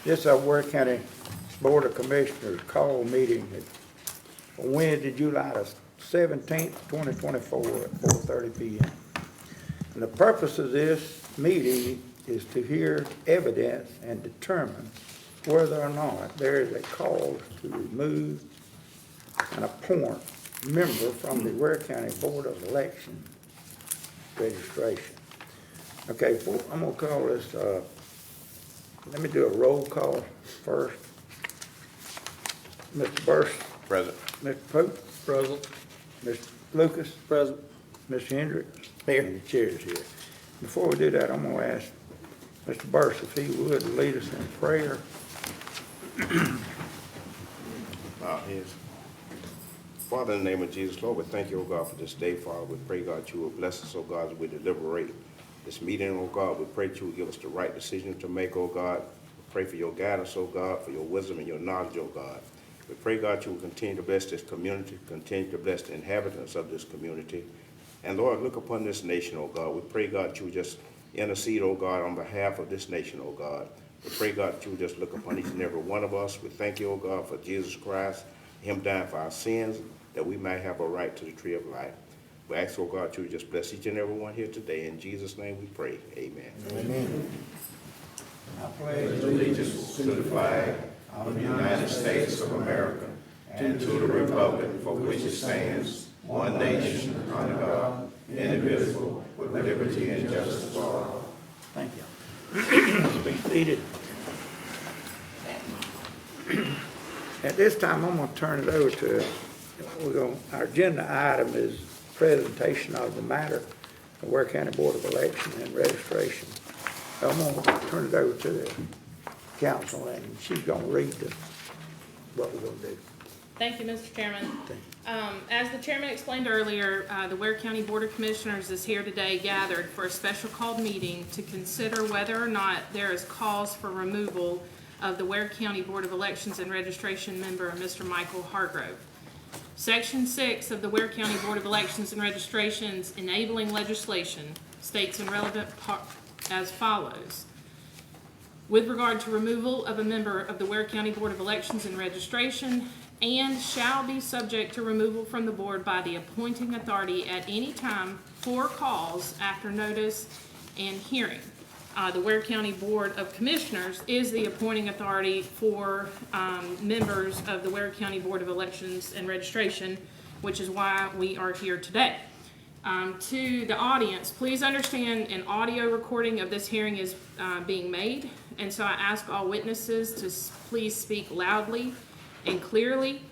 This is our Ware County Board of Commissioners call meeting on Wednesday, July the 17th, 2024 at 4:30 p.m. And the purpose of this meeting is to hear evidence and determine whether or not there is a cause to remove and appoint a member from the Ware County Board of Election registration. Okay, I'm gonna call this, let me do a roll call first. Mr. Burst. Present. Mr. Pope. Present. Mr. Lucas. Present. Mr. Hendricks. Here. And the chair is here. Before we do that, I'm gonna ask Mr. Burst if he would lead us in prayer. Yes. Father, in the name of Jesus, Lord, we thank you, O God, for this day, Father. We pray, God, you will bless us, O God, as we deliberate this meeting, O God. We pray that you will give us the right decision to make, O God. We pray for your guidance, O God, for your wisdom and your knowledge, O God. We pray, God, you will continue to bless this community, continue to bless the inhabitants of this community. And Lord, look upon this nation, O God. We pray, God, you will just intercede, O God, on behalf of this nation, O God. We pray, God, that you will just look upon each and every one of us. We thank you, O God, for Jesus Christ, him dying for our sins, that we might have a right to the tree of life. We ask, oh God, you just bless each and every one here today. In Jesus' name we pray. Amen. Amen. I pledge Allegiance to the flag of the United States of America and to the republic for which it stands, one nation, under God, indivisible, with liberty and justice for all. Thank you. Be seated. At this time, I'm going to turn it over to, our agenda item is presentation of the matter, the Ware County Board of Election and Registration. I'm going to turn it over to the council, and she's going to read what we're going to do. Thank you, Mr. Chairman. Thank As the chairman explained earlier, the Ware County Board of Commissioners is here today gathered for a special called meeting to consider whether or not there is cause for removal of the Ware County Board of Elections and Registration member, Mr. Michael Hargrove. Section 6 of the Ware County Board of Elections and Registration's enabling legislation states in relevant part as follows. With regard to removal of a member of the Ware County Board of Elections and Registration, and shall be subject to removal from the board by the appointing authority at any time for cause after notice and hearing. The Ware County Board of Commissioners is the appointing authority for members of the Ware County Board of Elections and Registration, which is why we are here today. To the audience, please understand an audio recording of this hearing is being made, and so I ask all witnesses to please speak loudly and clearly.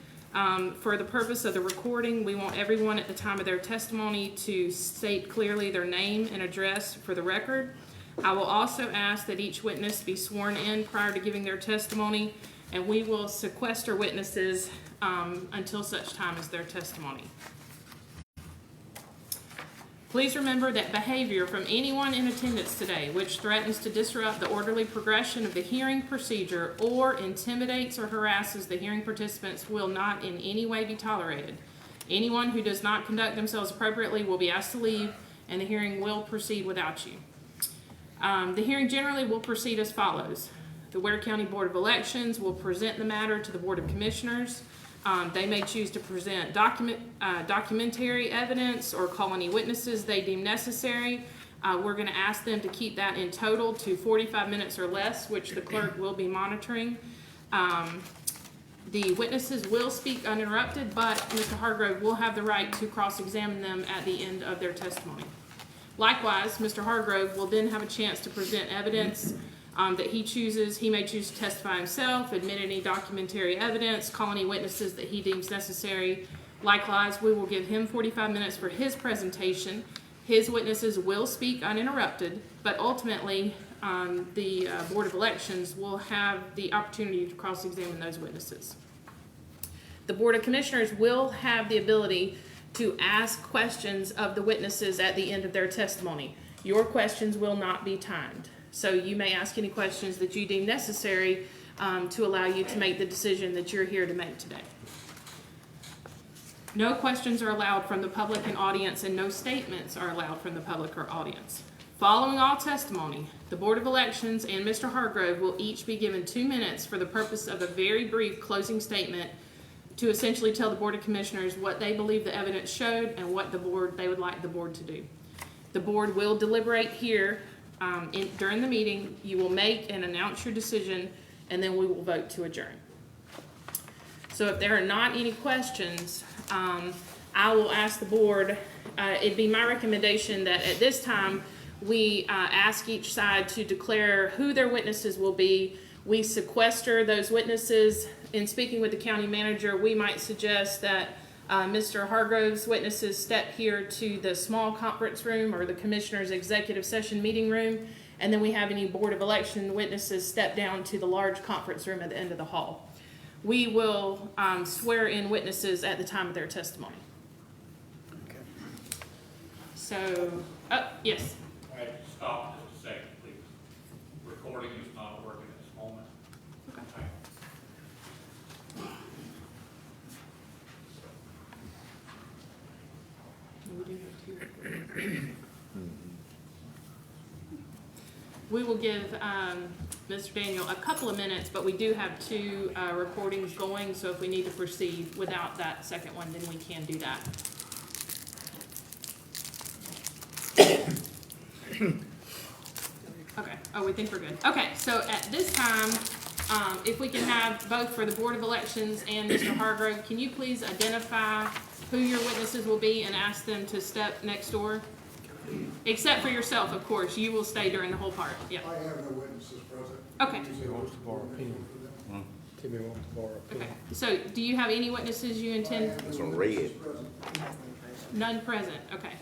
For the purpose of the recording, we want everyone at the time of their testimony to state clearly their name and address for the record. I will also ask that each witness be sworn in prior to giving their testimony, and we will sequester witnesses until such time as their testimony. Please remember that behavior from anyone in attendance today which threatens to disrupt the orderly progression of the hearing procedure or intimidates or harasses the hearing participants will not in any way be tolerated. Anyone who does not conduct themselves appropriately will be asked to leave, and the hearing will proceed without you. The hearing generally will proceed as follows. The Ware County Board of Elections will present the matter to the Board of Commissioners. They may choose to present documentary evidence or call any witnesses they deem necessary. We're going to ask them to keep that in total to 45 minutes or less, which the clerk will be monitoring. The witnesses will speak uninterrupted, but Mr. Hargrove will have the right to cross-examine them at the end of their testimony. Likewise, Mr. Hargrove will then have a chance to present evidence that he chooses. He may choose to testify himself, admit any documentary evidence, call any witnesses that he deems necessary. Likewise, we will give him 45 minutes for his presentation. His witnesses will speak uninterrupted, but ultimately the Board of Elections will have the opportunity to cross-examine those witnesses. The Board of Commissioners will have the ability to ask questions of the witnesses at the end of their testimony. Your questions will not be timed. So you may ask any questions that you deem necessary to allow you to make the decision that you're here to make today. No questions are allowed from the public and audience, and no statements are allowed from the public or audience. Following all testimony, the Board of Elections and Mr. Hargrove will each be given 2 minutes for the purpose of a very brief closing statement to essentially tell the Board of Commissioners what they believe the evidence showed and what they would like the board to do. The board will deliberate here during the meeting. You will make and announce your decision, and then we will vote to adjourn. So if there are not any questions, I will ask the board, it'd be my recommendation that at this time, we ask each side to declare who their witnesses will be. We sequester those witnesses. In speaking with the county manager, we might suggest that Mr. Hargrove's witnesses step here to the small conference room or the commissioner's executive session meeting room, and then we have any Board of Election witnesses step down to the large conference room at the end of the hall. We will swear in witnesses at the time of their testimony. Okay. So, yes. All right, stop just a second, please. Recording is not working at this moment. Okay. We do have two recordings. We will give Mr. Daniel a couple of minutes, but we do have two recordings going, so if we need to proceed without that second one, then we can do that. Okay, oh, we think we're good. Okay, so at this time, if we can have both for the Board of Elections and Mr. Hargrove, can you please identify who your witnesses will be and ask them to step next door? Except for yourself, of course. You will stay during the whole part. Yeah. I have no witnesses present. Okay. Timmy wants to borrow a pen. Timmy wants to borrow a pen. Okay. So do you have any witnesses you intend? It's on red. None present. Okay.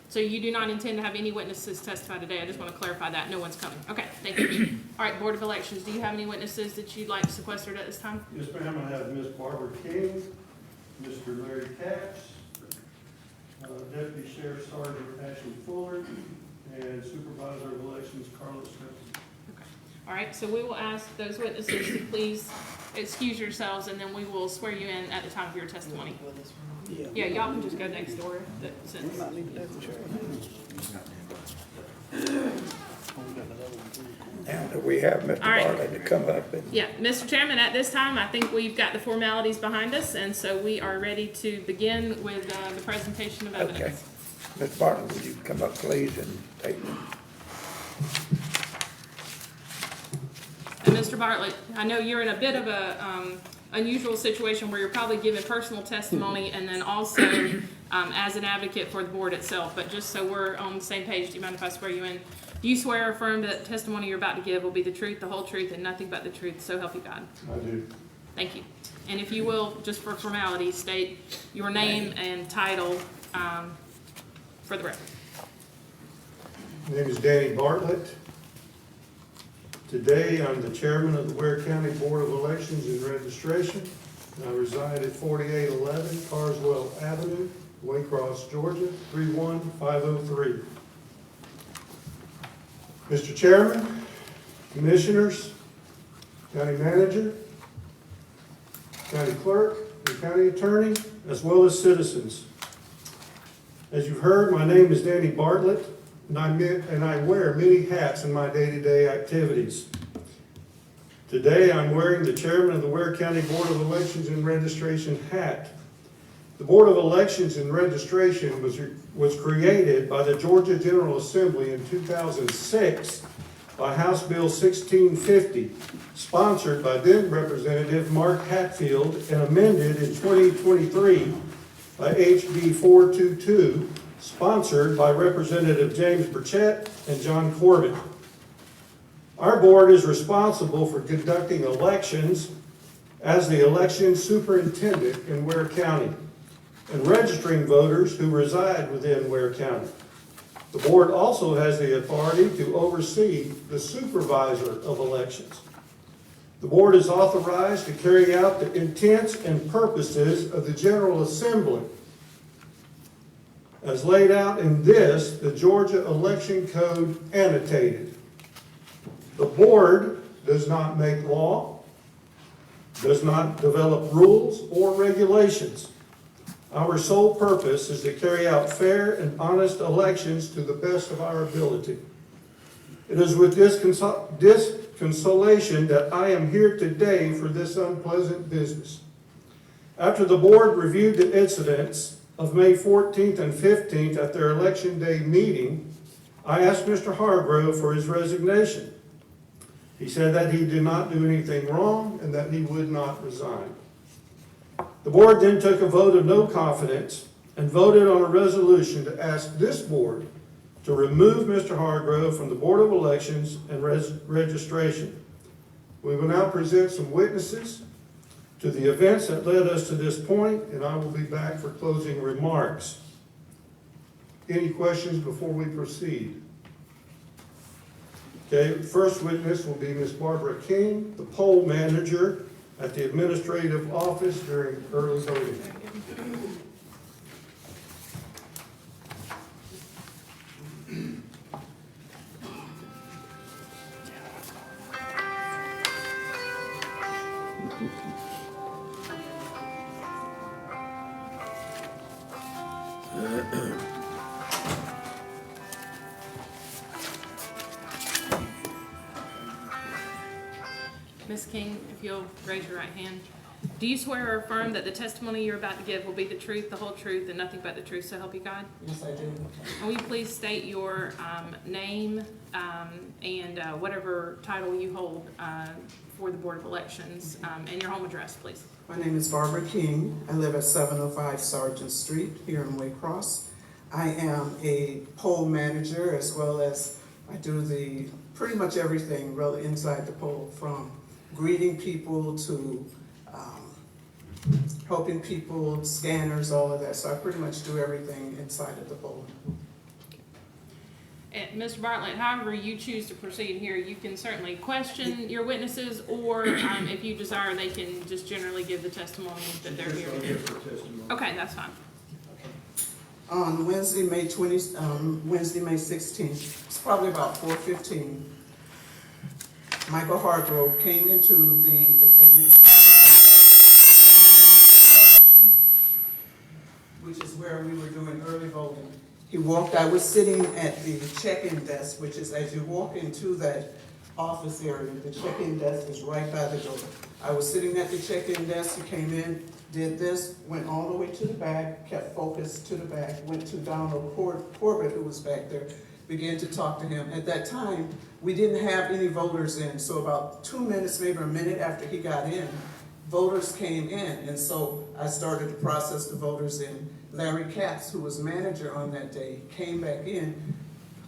So you do not intend to have any witnesses testify today? I just want to clarify that. No one's coming. Okay, thank you. All right, Board of Elections, do you have any witnesses that you'd like sequestered at this time? Yes, ma'am, I have Ms. Barbara King, Mr. Larry Katz, Deputy Sheriff Sergeant Ashley Fuller, and Supervisor of Elections Carlos Smith. Okay. All right, so we will ask those witnesses to please excuse yourselves, and then we will swear you in at the time of your testimony. Yeah, y'all can just go next door. Now that we have Mr. All right. Bartlett to come up and, Yeah, Mr. Chairman, at this time, I think we've got the formalities behind us, and so we are ready to begin with the presentation of okay. evidence. Mr. Bartlett, would you come up, please, and take And Mr. Bartlett, I know you're in a bit of a unusual situation where you're probably giving personal testimony and then also as an advocate for the board itself, but just so we're on the same page, do you mind if I swear you in? Do you swear or affirm that the testimony you're about to give will be the truth, the whole truth, and nothing but the truth, so help you God? I do. Thank you. And if you will, just for formality, state your name and title for the record. My name is Danny Bartlett. Today, I'm the chairman of the Ware County Board of Elections and Registration. I reside at 4811 Carswell Avenue, Waycross, Georgia, 31503. Mr. Chairman, Commissioners, County Manager, County Clerk, and County Attorney, as well as citizens. As you've heard, my name is Danny Bartlett, and I wear many hats in my day-to-day activities. Today, I'm wearing the Chairman of the Ware County Board of Elections and Registration hat. The Board of Elections and Registration was created by the Georgia General Assembly in 2006 by House Bill 1650, sponsored by then Representative Mark Hatfield and amended in 2023 by HB 422, sponsored by Representative James Burchett and John Corbett. Our board is responsible for conducting elections as the election superintendent in Ware County and registering voters who reside within Ware County. The board also has the authority to oversee the supervisor of elections. The board is authorized to carry out the intents and purposes of the General Assembly as laid out in this, the Georgia Election Code annotated. The board does not make law, does not develop rules or regulations. Our sole purpose is to carry out fair and honest elections to the best of our ability. It is with this consolation that I am here today for this unpleasant business. After the board reviewed the incidents of May 14th and 15th at their election day meeting, I asked Mr. Hargrove for his resignation. He said that he did not do anything wrong and that he would not resign. The board then took a vote of no confidence and voted on a resolution to ask this board to remove Mr. Hargrove from the Board of Elections and Registration. We will now present some witnesses to the events that led us to this point, and I will be back for closing remarks. Any questions before we proceed? Okay, the first witness will be Ms. Barbara King, the poll manager at the administrative office during early voting. Ms. King, if you'll raise your right hand. Do you swear or affirm that the testimony you're about to give will be the truth, the whole truth, and nothing but the truth, so help you God? Yes, I do. And will you please state your name and whatever title you hold for the Board of Elections, and your home address, please? My name is Barbara King. I live at 705 Sargent Street here in Waycross. I am a poll manager, as well as I do pretty much everything really inside the poll, from greeting people to helping people, scanners, all of that. So I pretty much do everything inside of the poll. And Mr. Bartlett, however you choose to proceed here, you can certainly question your witnesses, or if you desire, they can just generally give the testimony that they're here to do. Okay, that's fine. On Wednesday, May 16th, it's probably about 4:15, Michael Hargrove came into the which is where we were doing early voting. He walked, I was sitting at the check-in desk, which is as you walk into that office area, the check-in desk is right by the door. I was sitting at the check-in desk, he came in, did this, went all the way to the back, kept focused to the back, went to Donald Corbett, who was back there, began to talk to him. At that time, we didn't have any voters in, so about 2 minutes, maybe a minute after he got in, voters came in, and so I started to process the voters in. Larry Capps, who was manager on that day, came back in.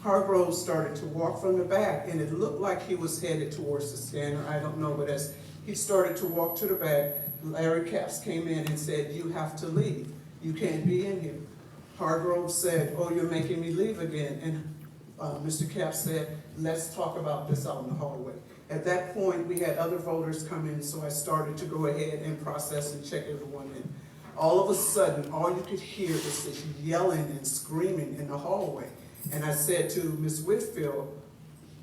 Hargrove started to walk from the back, and it looked like he was headed towards the scanner. I don't know, but as he started to walk to the back, Larry Capps came in and said, "You have to leave. You can't be in here." Hargrove said, "Oh, you're making me leave again." And Mr. Capps said, "Let's talk about this out in the hallway." At that point, we had other voters come in, so I started to go ahead and process and check everyone in. All of a sudden, all you could hear is this yelling and screaming in the hallway. And I said to Ms. Whitfield,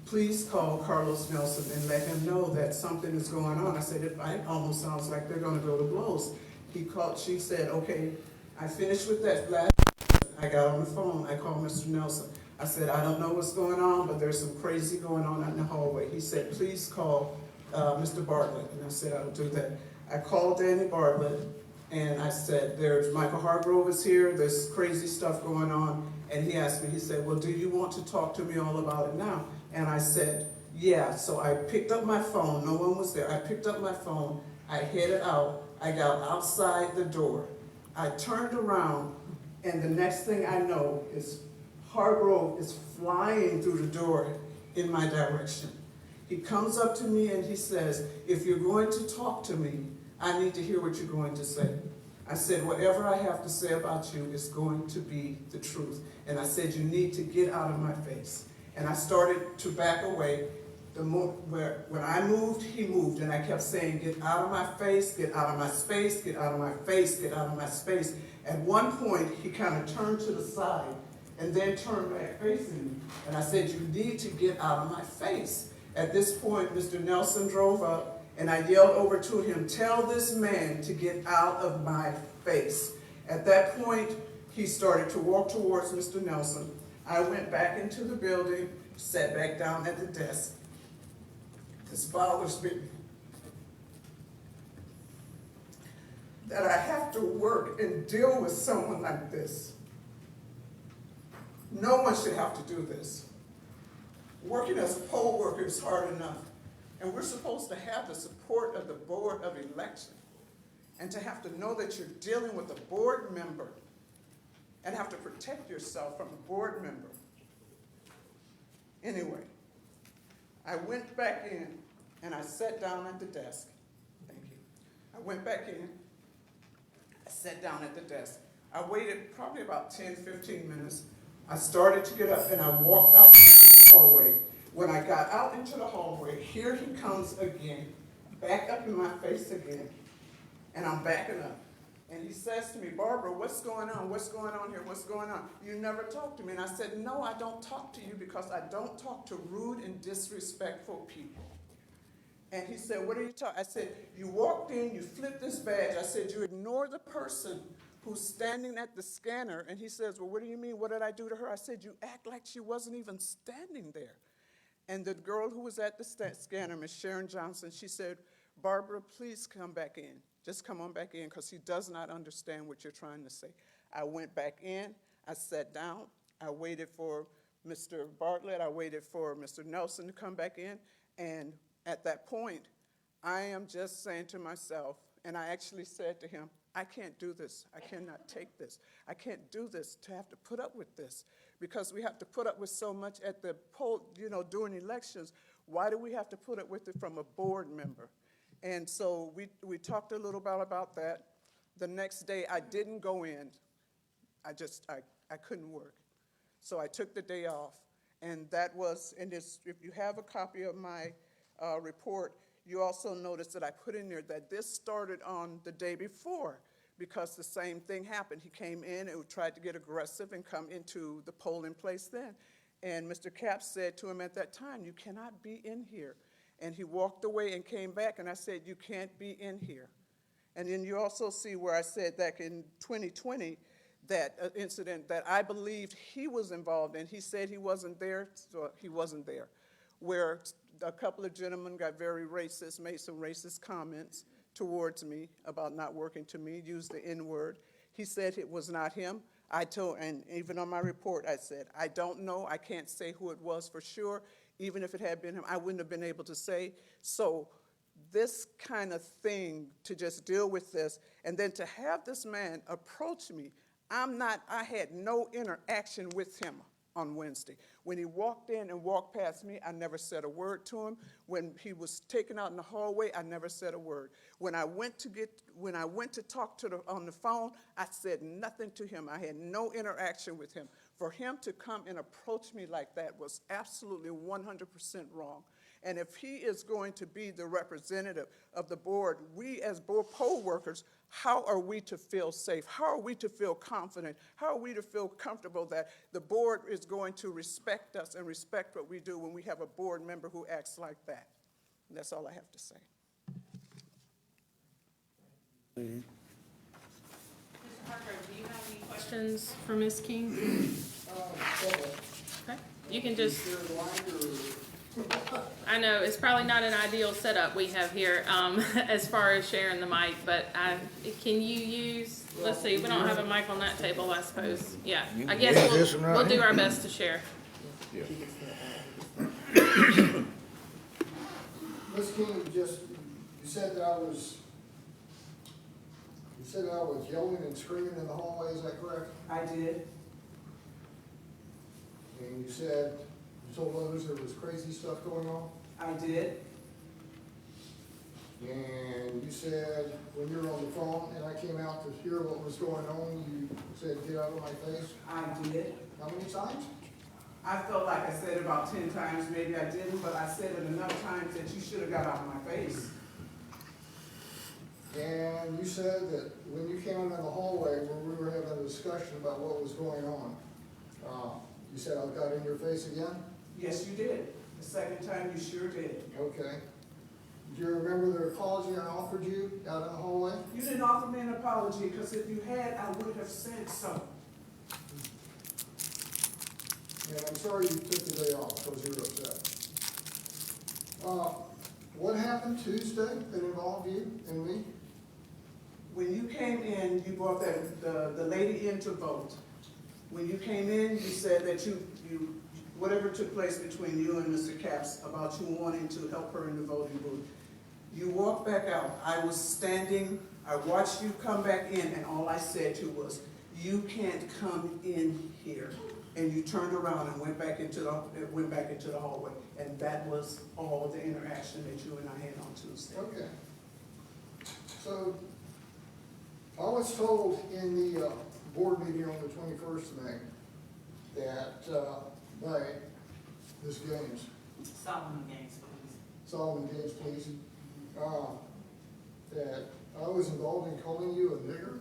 "Please call Carlos Nelson and let him know that something is going on." I said, "It almost sounds like they're gonna go to blows." She said, "Okay." I finished with that last, I got on the phone, I called Mr. Nelson. I said, "I don't know what's going on, but there's some crazy going on out in the hallway." He said, "Please call Mr. Bartlett." And I said, "I'll do that." I called Danny Bartlett, and I said, "There's Michael Hargrove is here, there's crazy stuff going on." And he asked me, he said, "Well, do you want to talk to me all about it now?" And I said, "Yeah." So I picked up my phone, no one was there. I picked up my phone, I headed out, I got outside the door. I turned around, and the next thing I know is Hargrove is flying through the door in my direction. He comes up to me and he says, "If you're going to talk to me, I need to hear what you're going to say." I said, "Whatever I have to say about you is going to be the truth." And I said, "You need to get out of my face." And I started to back away. When I moved, he moved, and I kept saying, "Get out of my face, get out of my space, get out of my face, get out of my space." At one point, he kind of turned to the side and then turned back facing me. And I said, "You need to get out of my face." At this point, Mr. Nelson drove up, and I yelled over to him, "Tell this man to get out of my face." At that point, he started to walk towards Mr. Nelson. I went back into the building, sat back down at the desk. This bothers me. That I have to work and deal with someone like this. No one should have to do this. Working as a poll worker is hard enough, and we're supposed to have the support of the Board of Election, and to have to know that you're dealing with a board member and have to protect yourself from a board member. Anyway, I went back in and I sat down at the desk. Thank you. I went back in, I sat down at the desk. I waited probably about 10, 15 minutes. I started to get up and I walked out the hallway. When I got out into the hallway, here he comes again, back up in my face again, and I'm backing up. And he says to me, Barbara, what's going on? What's going on here? What's going on? You never talk to me. And I said, no, I don't talk to you because I don't talk to rude and disrespectful people. And he said, what are you talking? I said, you walked in, you flipped this badge. I said, you ignore the person who's standing at the scanner. And he says, well, what do you mean? What did I do to her? I said, you act like she wasn't even standing there. And the girl who was at the scanner, Miss Sharon Johnson, she said, Barbara, please come back in. Just come on back in because he does not understand what you're trying to say. I went back in, I sat down, I waited for Mr. Bartlett, I waited for Mr. Nelson to come back in, and at that point, I am just saying to myself, and I actually said to him, I can't do this. I cannot take this. I can't do this to have to put up with this because we have to put up with so much at the poll, during elections. Why do we have to put up with it from a board member? And so we talked a little bit about that. The next day, I didn't go in. I couldn't work. So I took the day off. And that was, if you have a copy of my report, you also notice that I put in there that this started on the day before because the same thing happened. He came in and tried to get aggressive and come into the polling place then. And Mr. Capps said to him at that time, you cannot be in here. And he walked away and came back, and I said, you can't be in here. And then you also see where I said back in 2020, that incident that I believed he was involved in. He said he wasn't there, so he wasn't there. Where a couple of gentlemen got very racist, made some racist comments towards me about not working to me, used the N-word. He said it was not him. I told, and even on my report, I said, I don't know, I can't say who it was for sure. Even if it had been him, I wouldn't have been able to say. So this kind of thing, to just deal with this, and then to have this man approach me, I had no interaction with him on Wednesday. When he walked in and walked past me, I never said a word to him. When he was taken out in the hallway, I never said a word. When I went to talk to on the phone, I said nothing to him. I had no interaction with him. For him to come and approach me like that was absolutely 100% wrong. And if he is going to be the representative of the board, we as board poll workers, how are we to feel safe? How are we to feel confident? How are we to feel comfortable that the board is going to respect us and respect what we do when we have a board member who acts like that? And that's all I have to say. Mr. Hargrove, do you have any questions for Ms. King? Okay, you can just, I know, it's probably not an ideal setup we have here as far as sharing the mic, but can you use, let's see, we don't have a mic on that table, I suppose. Yeah, I guess we'll do our best to share. Yeah. Ms. King, you said that I was yelling and screaming in the hallway, is that correct? I did. And you said, you told others there was crazy stuff going on? I did. And you said, when you were on the phone and I came out to hear what was going on, you said, get out of my face? I did. How many times? I felt like I said about 10 times, maybe I didn't, but I said it enough times that you should have got out of my face. And you said that when you came in the hallway where we were having a discussion about what was going on, you said I got in your face again? Yes, you did. The second time, you sure did. Okay. You Do you remember the apology I offered you out in the hallway? You didn't offer me an apology, because if you had, I would have said so. And I'm sorry you took the day off because you were upset. What happened Tuesday that involved you and me? When you came in, you brought the lady in to vote. When you came in, you said that whatever took place between you and Mr. Capps about you wanting to help her in the voting booth. You walked back out. I was standing, I watched you come back in, and all I said to you was, you can't come in here. And you turned around and went back into the hallway. And that was all the interaction that you and I had on Tuesday. Okay. So, I was told in the board meeting on the 21st of May that by Ms. Gaines, Solomon Gaines, please. Solomon Gaines, please, that I was involved in calling you a nigger.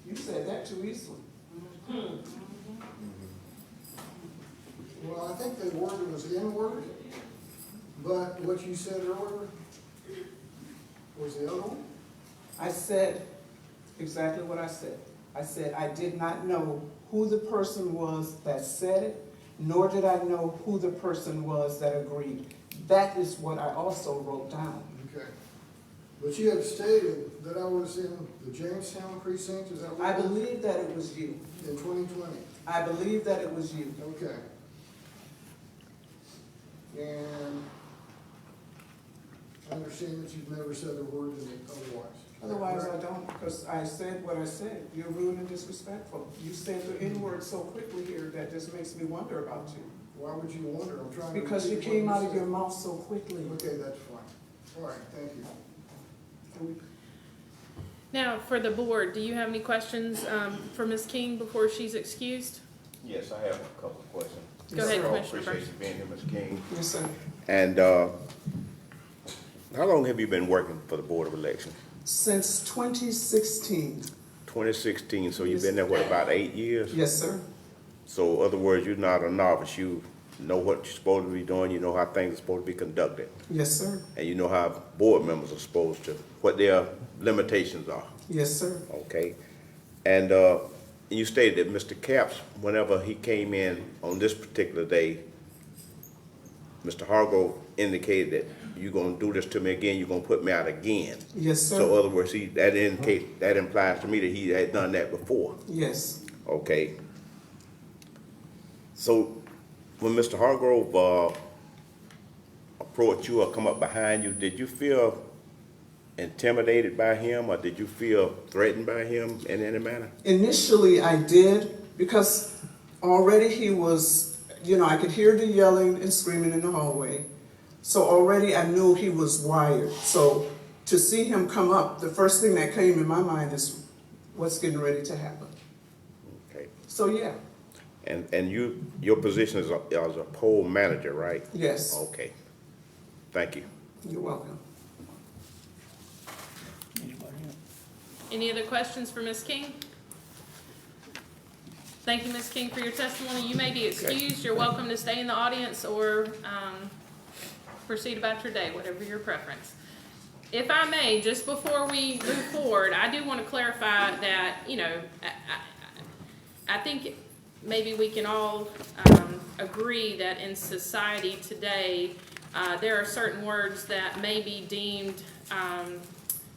You said that too easily. Well, I think the word was N-word, but what you said earlier was the other one. I said exactly what I said. I said I did not know who the person was that said it, nor did I know who the person was that agreed. That is what I also wrote down. Okay. But you have stated that I was in the Jamestown precinct, is that what? I believe that it was you. In 2020. I believe that it was you. Okay. And I understand that you've never said a word to me otherwise. Otherwise, I don't, because I said what I said. You're rude and disrespectful. You said the N-word so quickly here that just makes me wonder about you. Why would you wonder? I'm trying to. Because you repeat came what out of said. your mouth so quickly. Okay, that's fine. All right, thank you. Now, for the board, do you have any questions for Ms. King before she's excused? Yes, I have a couple of questions. Go ahead, I Commissioner appreciate Burns. you being here, Ms. King. Yes, sir. And how long have you been working for the Board of Election? Since 2016. 2016, so you've been there, what, about 8 years? Yes, sir. So in other words, you're not a novice. You know what you're supposed to be doing. You know how things are supposed to be conducted. Yes, sir. And you know how board members are supposed to, what their limitations are, Yes, sir. okay? And you stated that Mr. Capps, whenever he came in on this particular day, Mr. Hargrove indicated that you're gonna do this to me again, you're gonna put me out again. Yes, sir. So in other words, that implies to me that he had done that before, Yes. okay? So when Mr. Hargrove approached you or come up behind you, did you feel intimidated by him or did you feel threatened by him in any manner? Initially, I did, because already he was, I could hear the yelling and screaming in the hallway. So already I knew he was wired. So to see him come up, the first thing that came in my mind is what's getting ready to happen. Okay. So yeah, And your position is as a poll manager, right? yes, Okay. Thank you. you're welcome. Anybody else? Any other questions for Ms. King? Thank you, Ms. King, for your testimony. You may be excused. You're welcome to stay in the audience or proceed about your day, whatever your preference. If I may, just before we move forward, I do want to clarify that, I think maybe we can all agree that in society today, there are certain words that may be deemed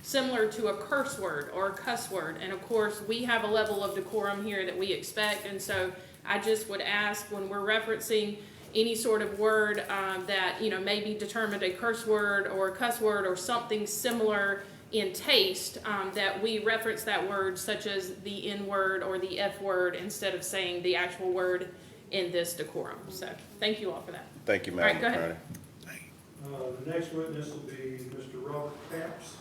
similar to a curse word or a cuss word. And of course, we have a level of decorum here that we expect. And so I just would ask, when we're referencing any sort of word that, may be determined a curse word or a cuss word or something similar in taste, that we reference that word, such as the N word or the F word, instead of saying the actual word in this decorum. So thank you all for that. Thank you, All right, Madam go ahead. Attorney. The next witness will be Mr. Robert Capps.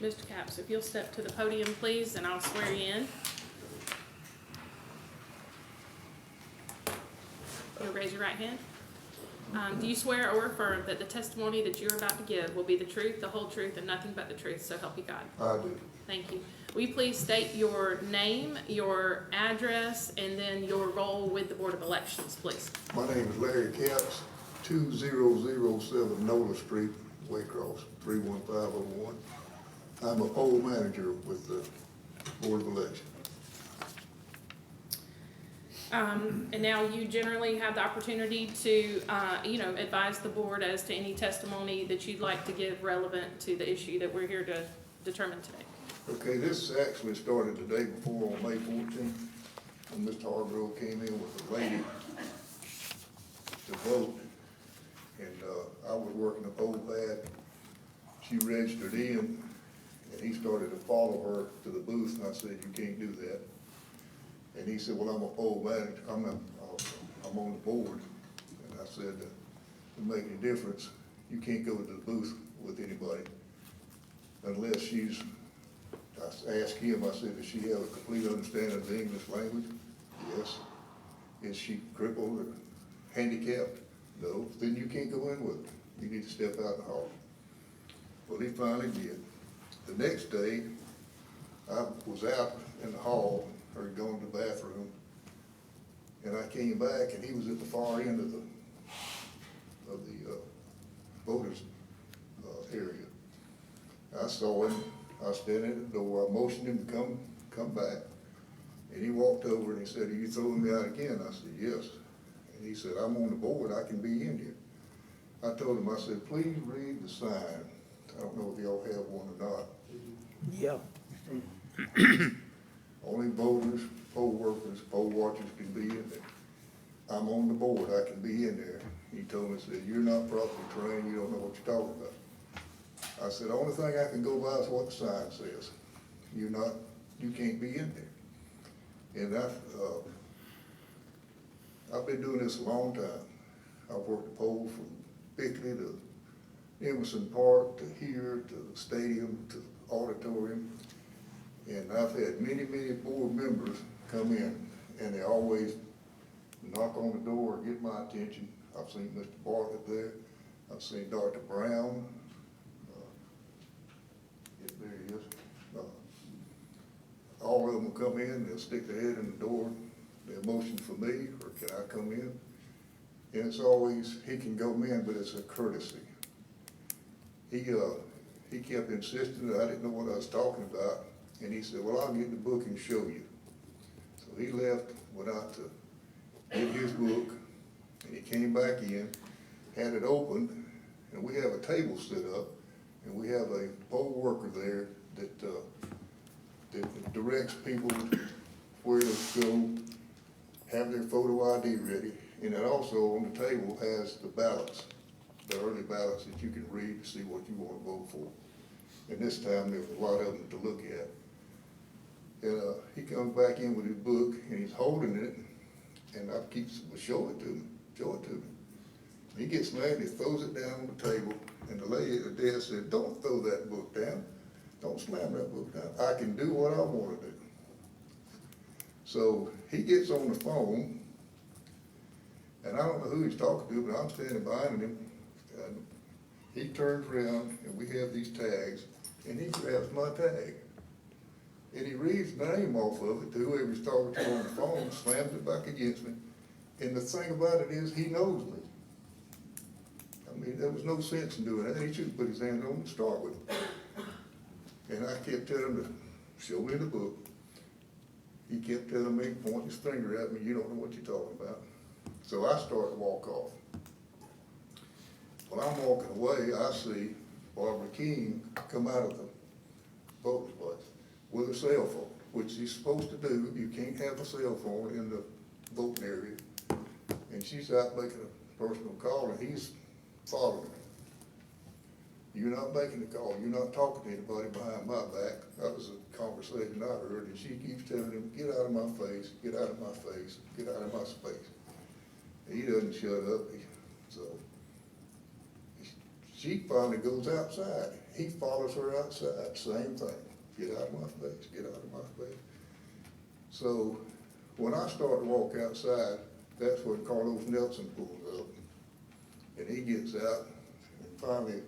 Mr. Capps, if you'll step to the podium, please, and I'll swear you in. You'll raise your right hand. Do you swear or affirm that the testimony that you're about to give will be the truth, the whole truth, and nothing but the truth, so help you God? I do. Thank you. Will you please state your name, your address, and then your role with the Board of Elections, please? My name is Larry Capps, 2007 Nola Street, Waycross, 31501. I'm a poll manager with the Board of Elections. And now you generally have the opportunity to, advise the board as to any testimony that you'd like to give relevant to the issue that we're here to determine today. Okay, this actually started the day before on May 14th, when Mr. Hargrove came in with a lady to vote. And, I was working a poll pad. She registered in, and he started to follow her to the booth, and I said, you can't do that. And he said, well, I'm a poll manager, I'm on the board. And I said, it make any difference, you can't go to the booth with anybody unless she's, I asked him, I said, does she have a complete understanding of the English language? Yes. Is she crippled or handicapped? No. Then you can't go in with her. You need to step out in the hall. Well, he finally did. The next day, I was out in the hall, or going to the bathroom, and I came back, and he was at the far end of the voters area. I saw him. I was standing at the door. I motioned him to come back, and he walked over and he said, "Are you throwing me out again?" I said, "Yes." And he said, "I'm on the board. I can be in here." I told him, I said, "Please read the sign." I don't know if y'all have one or not. Yeah. Only voters, poll workers, poll watchers can be in there. I'm on the board, I can be in there. He told me, said, "You're not properly trained, you don't know what you're talking about." I said, "The only thing I can go by is what the sign says. You can't be in there." And I've been doing this a long time. I've worked the poll from Bickley to Emerson Park to here to the stadium to the auditorium. And I've had many, many board members come in, and they always knock on the door or get my attention. I've seen Mr. Bartlett there. I've seen Dr. Brown. There he is. All of them will come in, they'll stick their head in the door, they'll motion for me, or can I come in? And it's always, he can go in, but it's a courtesy. He kept insisting that I didn't know what I was talking about. And he said, "Well, I'll get the book and show you." So he left, went out to get his book, and he came back in, had it open, and we have a table set up, and we have a poll worker there that directs people where to go, have their photo ID ready, and it also on the table has the ballots, the early ballots that you can read to see what you want to vote for. And this time there was a lot of them to look at. And he comes back in with his book, and he's holding it, and I keep show it to me. And he gets mad, and he throws it down on the table, and the lady at the desk said, "Don't throw that book down. Don't slam that book down. I can do what I want to do." So he gets on the phone, and I don't know who he's talking to, but I'm standing behind him, and he turns around, and we have these tags, and he grabs my tag. And he reads the name off of it to whoever he's talking to on the phone, slams it back against me. And the thing about it is, he knows me. I mean, there was no sense in doing that. He should have put his hands on me to start with. And I kept telling him to show me the book. He kept telling me, pointing his finger at me, "You don't know what you're talking about." So I started to walk off. When I'm walking away, I see Barbara King come out of the voting place with a cell phone, which he's supposed to do. You can't have a cell phone in the voting area. And she's out making a personal call, and he's following me. "You're not making the call. You're not talking to anybody behind my back." That was a conversation I heard, and she keeps telling him, "Get out of my face, get out of my face, get out of my space." And he doesn't shut up, so she finally goes outside. He follows her outside, same thing. Get out of my face, get out of my face. So when I start to walk outside, that's when Carlos Nelson pulls up. And he gets out, and finally,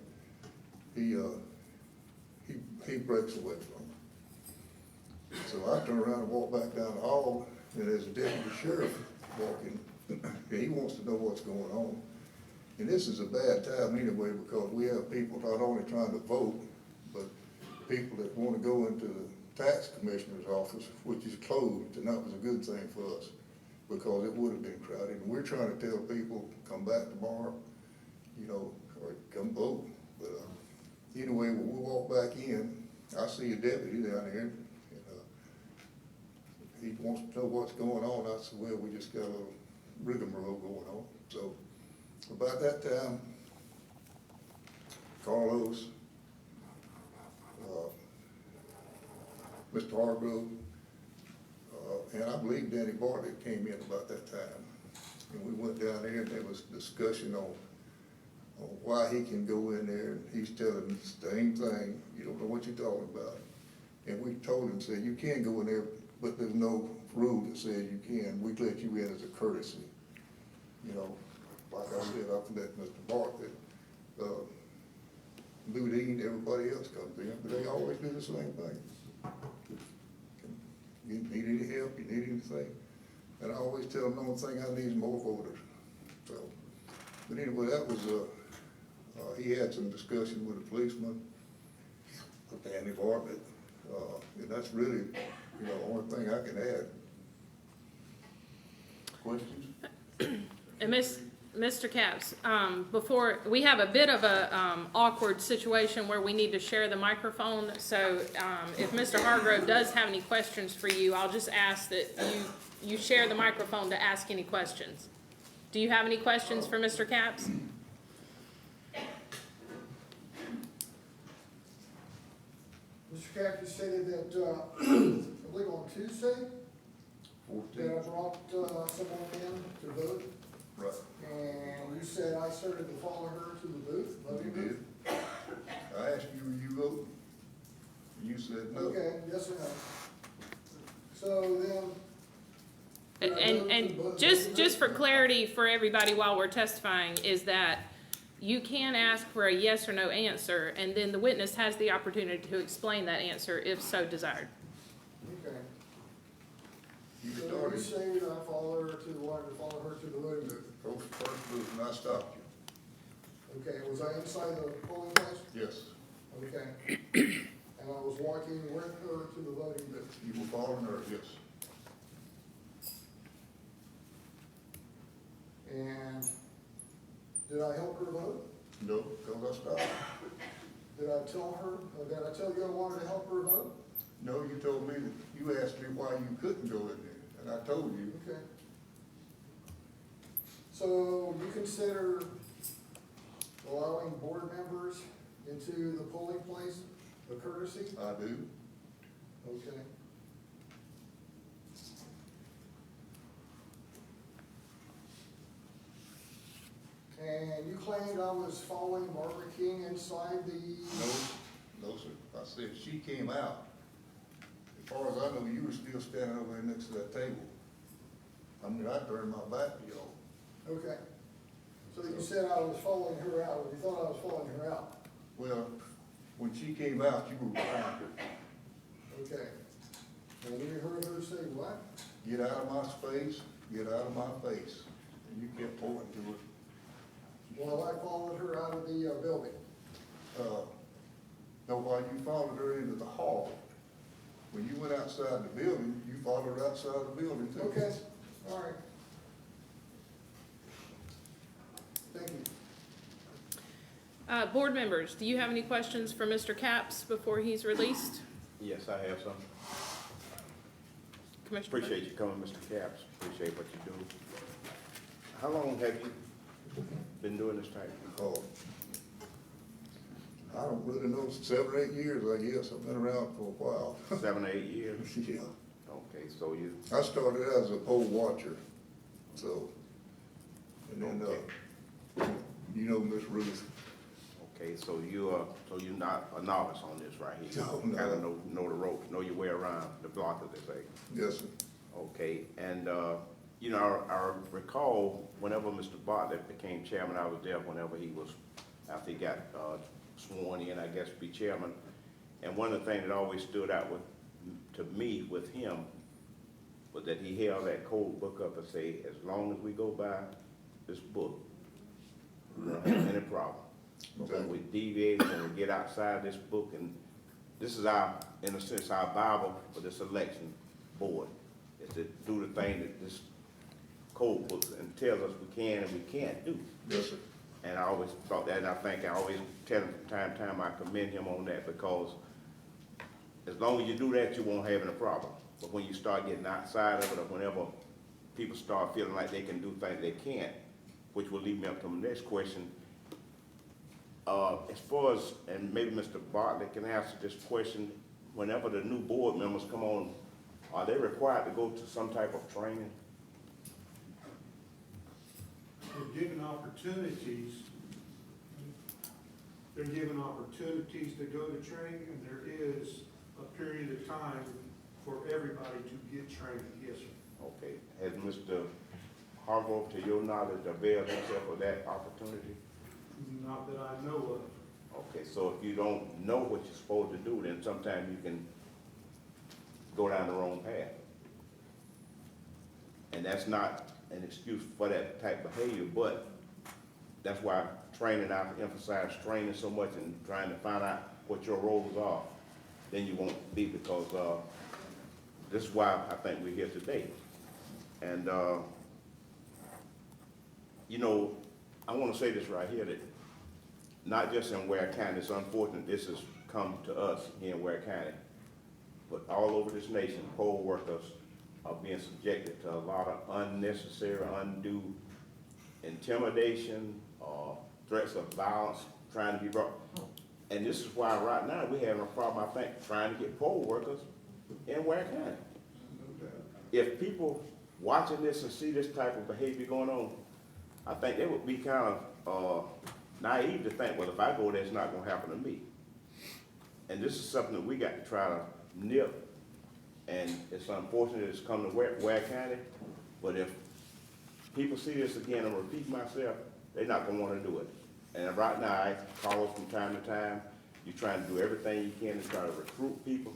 he breaks away from him. So I turn around and walk back down the hall, and there's a deputy sheriff walking, and he wants to know what's going on. And this is a bad time anyway, because we have people not only trying to vote, but people that want to go into the tax commissioner's office, which is closed, and that was a good thing for us, because it would have been crowded. And we're trying to tell people, come back tomorrow, you know, or come vote. But anyway, when we walk back in, I see a deputy down here, and he wants to know what's going on. I said, well, we just got a little rigmarole going on. So about that time, Carlos, Mr. Hargrove, and I believe Danny Bartlett came in about that time. And we went down there, and there was discussion on why he can go in there, and he's telling us the same thing. You don't know what you're talking about. And we told him, said, you can go in there, but there's no rule that says you can. We'd let you in as a courtesy. You know, like I said, I've let Mr. Bartlett, Boudin, everybody else comes in, but they always do the same thing. You need any help, you need anything? And I always tell them the only thing I need is more voters. So, but anyway, that was, he had some discussion with a policeman, with Danny Bartlett, and that's really, you know, the only thing I can add. Questions? And Mr. Capps, before, we have a bit of a awkward situation where we need to share the microphone. So if Mr. Hargrove does have any questions for you, I'll just ask that you share the microphone to ask any questions. Do you have any questions for Mr. Capps? Mr. Cap, you stated that, I believe on Tuesday, that I brought someone in to vote. Right. And you said I started to follow her to the booth, voting You booth? did. I asked you, will you vote? You said no. Okay, yes or no? So then. And just for clarity for everybody while we're testifying, is that you can ask for a yes or no answer, and then the witness has the opportunity to explain that answer if so desired. Okay. You So you started, say that I wanted to follow her to the voting booth. go first booth, and I stopped you. Okay, was I inside the polling place? Yes. Okay. And I was walking with her to the voting booth. You were following her, yes. And did I help her vote? No, because I stopped. Did I tell her, did I tell you I wanted to help her vote? No, you told me, that you asked me why you couldn't go in there, and I told you. Okay. So you consider allowing board members into the polling place a courtesy? I do. Okay. And you claimed I was following Barbara King inside the... No, sir. I said she came out. As far as I know, you were still standing over there next to that table. I mean, I turned my back to y'all. Okay. So you said I was following her out, or you thought I was following her out? Well, when she came out, you were behind her. Okay. And you heard her say what? Get out of my space, get out of my face. And you kept pointing to her. Well, I followed her out of the building. No, while you followed her into the hall, when you went outside the building, you followed her outside the building too. Okay, all right. Thank you. Board members, do you have any questions for Mr. Capps before he's released? Yes, I have some. Commissioner Burke? Appreciate you coming, Mr. Capps. Appreciate what you do. How long have you been doing this type of call? I don't really know, 7 or 8 years, I guess. I've been around for a while. 7 or 8 years? Yeah. Okay, so you, I started as a poll watcher, so, and then, you know Miss Ruth. Okay, so you're not a novice on this right here? No, You no. kind of know the ropes, know your way around the block, as they say. Yes, sir. Okay, and, you know, I recall whenever Mr. Bartlett became chairman, I was there whenever he was, after he got, sworn in, I guess, to be chairman. And one of the things that always stood out to me with him was that he held that code book up and say, as long as we go by this book, we don't have any problem. When we deviate and we get outside this book, and this is our, in a sense, our Bible for this election board, is to do the thing that this code book and tells us we can and we can't do. Yes, sir. And I always thought that, and I think I always tell him from time to time, I commend him on that, because as long as you do that, you won't have any problem. But when you start getting outside of it, or whenever people start feeling like they can do things they can't, which will lead me up to my next question. As far as, and maybe Mr. Bartlett can answer this question, whenever the new board members come on, are they required to go to some type of training? They're given opportunities, to go to training, and there is a period of time for everybody to get training, yes, sir. Okay, has Mr. Hargrove, to your knowledge, availed himself of that opportunity? Not that I know of. Okay, so if you don't know what you're supposed to do, then sometimes you can go down the wrong path. And that's not an excuse for that type of behavior, but that's why training, I emphasize training so much and trying to find out what your roles are. Then you won't be, because this is why I think we're here today. And, you know, I want to say this right here, that not just in Ware County, it's unfortunate this has come to us here in Ware County, but all over this nation, poll workers are being subjected to a lot of unnecessary, undue intimidation, threats of violence, trying to be brought. And this is why right now we're having a problem, I think, trying to get poll workers in Ware County. If people watching this and see this type of behavior going on, I think they would be kind of naive to think, well, if I go there, it's not gonna happen to me. And this is something that we got to try to nip. And it's unfortunate it's come to Ware County, but if people see this again, and repeat myself, they're not gonna wanna do it. And right now, I call us from time to time, you're trying to do everything you can to try to recruit people,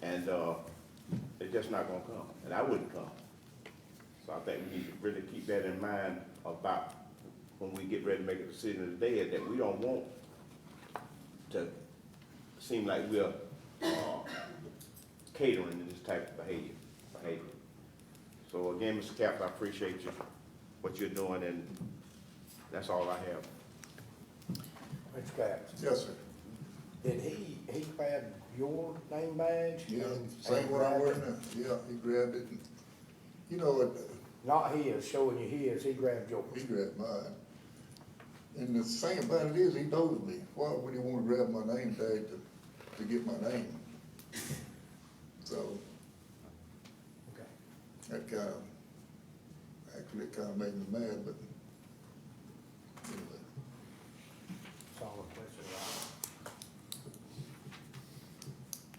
and they're just not gonna come, and I wouldn't come. So I think we need to really keep that in mind about when we get ready to make a decision today, that we don't want to seem like we're catering to this type of behavior. So again, Mr. Capps, I appreciate you, what you're doing, and that's all I have. Mr. Capps, Yes, sir. did he grab your name badge? Yeah, and same where I'm grabbed wearing it? it. Yeah, he grabbed it. And, you know, Not his, showing you his, he grabbed yours. he grabbed mine. And the thing about it is, he knows me. Why would he want to grab my name tag to get my name? So Okay. that kind of made me mad, but anyway. That's all the question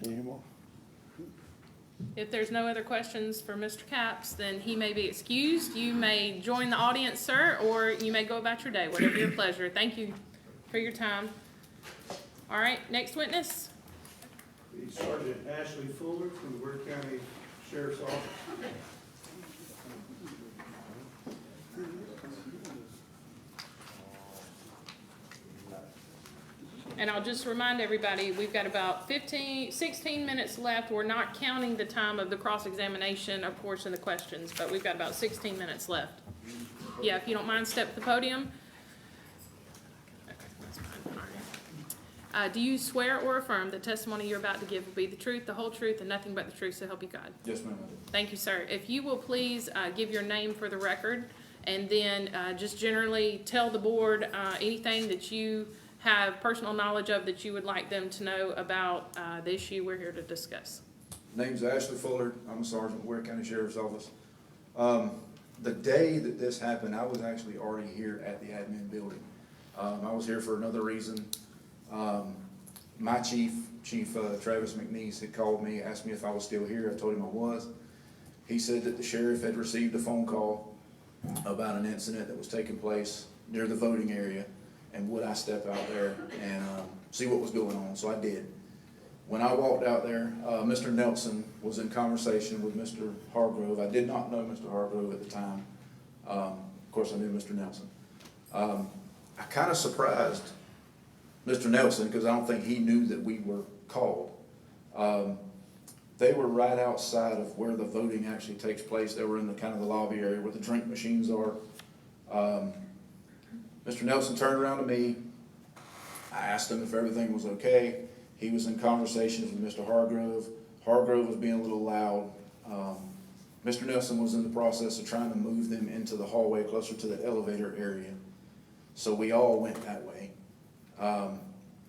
about. Any more? If there's no other questions for Mr. Capps, then he may be excused. You may join the audience, sir, or you may go about your day, whatever your pleasure. Thank you for your time. All right, next witness. The Sergeant Ashley Fuller from the Ware County Sheriff's Office. And I'll just remind everybody, we've got about 16 minutes left. We're not counting the time of the cross-examination, of course, and the questions, but we've got about 16 minutes left. Yeah, if you don't mind, step to the podium. Okay, that's fine. All right. Do you swear or affirm the testimony you're about to give will be the truth, the whole truth, and nothing but the truth, so help you God? Yes, ma'am. Thank you, sir. If you will please give your name for the record, and then just generally tell the board anything that you have personal knowledge of that you would like them to know about the issue we're here to discuss. Name's Ashley Fuller. I'm a sergeant at Ware County Sheriff's Office. The day that this happened, I was actually already here at the admin building. I was here for another reason. My Chief Travis McNeese had called me, asked me if I was still here. I told him I was. He said that the sheriff had received a phone call about an incident that was taking place near the voting area, and would I step out there and see what was going on. So I did. When I walked out there, Mr. Nelson was in conversation with Mr. Hargrove. I did not know Mr. Hargrove at the time. Of course, I knew Mr. Nelson. I kind of surprised Mr. Nelson because I don't think he knew that we were called. They were right outside of where the voting actually takes place. They were in the kind of the lobby area where the drink machines are. Mr. Nelson turned around to me. I asked him if everything was okay. He was in conversations with Mr. Hargrove. Hargrove was being a little loud. Mr. Nelson was in the process of trying to move them into the hallway closer to the elevator area. So we all went that way.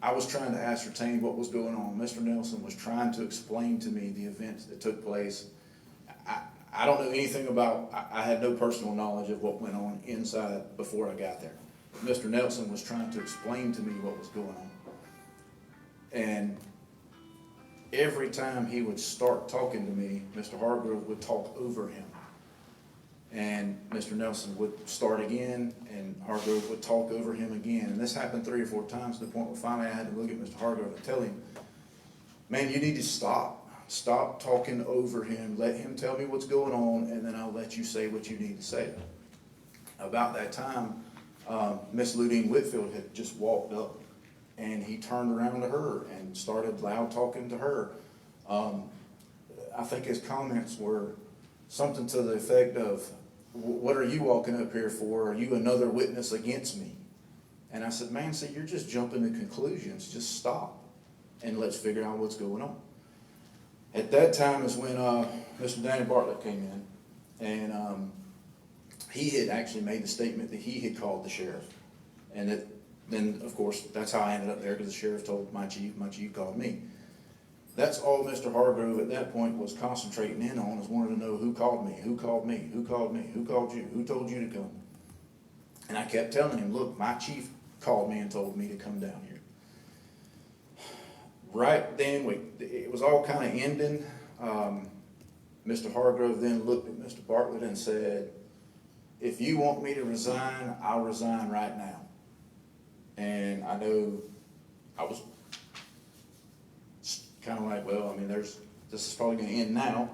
I was trying to ascertain what was going on. Mr. Nelson was trying to explain to me the events that took place. I don't know anything about, I had no personal knowledge of what went on inside before I got there. Mr. Nelson was trying to explain to me what was going on. And every time he would start talking to me, Mr. Hargrove would talk over him. And Mr. Nelson would start again, and Hargrove would talk over him again. And this happened 3 or 4 times to the point where finally I had to look at Mr. Hargrove and tell him, man, you need to stop. Stop talking over him. Let him tell me what's going on, and then I'll let you say what you need to say. About that time, Miss Ludine Whitfield had just walked up, and he turned around to her and started loud talking to her. I think his comments were something to the effect of, what are you walking up here for? Are you another witness against me? And I said, man, see, you're just jumping to conclusions. Just stop and let's figure out what's going on. At that time is when Mr. Danny Bartlett came in, and he had actually made the statement that he had called the sheriff. And that, then, of course, that's how I ended up there, because the sheriff told my chief called me. That's all Mr. Hargrove at that point was concentrating in on, is wanting to know who called me, who called me, who called me, who called you, who told you to come. And I kept telling him, look, my chief called me and told me to come down here. Right then, it was all kind of ending. Mr. Hargrove then looked at Mr. Bartlett and said, if you want me to resign, I'll resign right now. And I know I was kind of like, well, I mean, this is probably going to end now.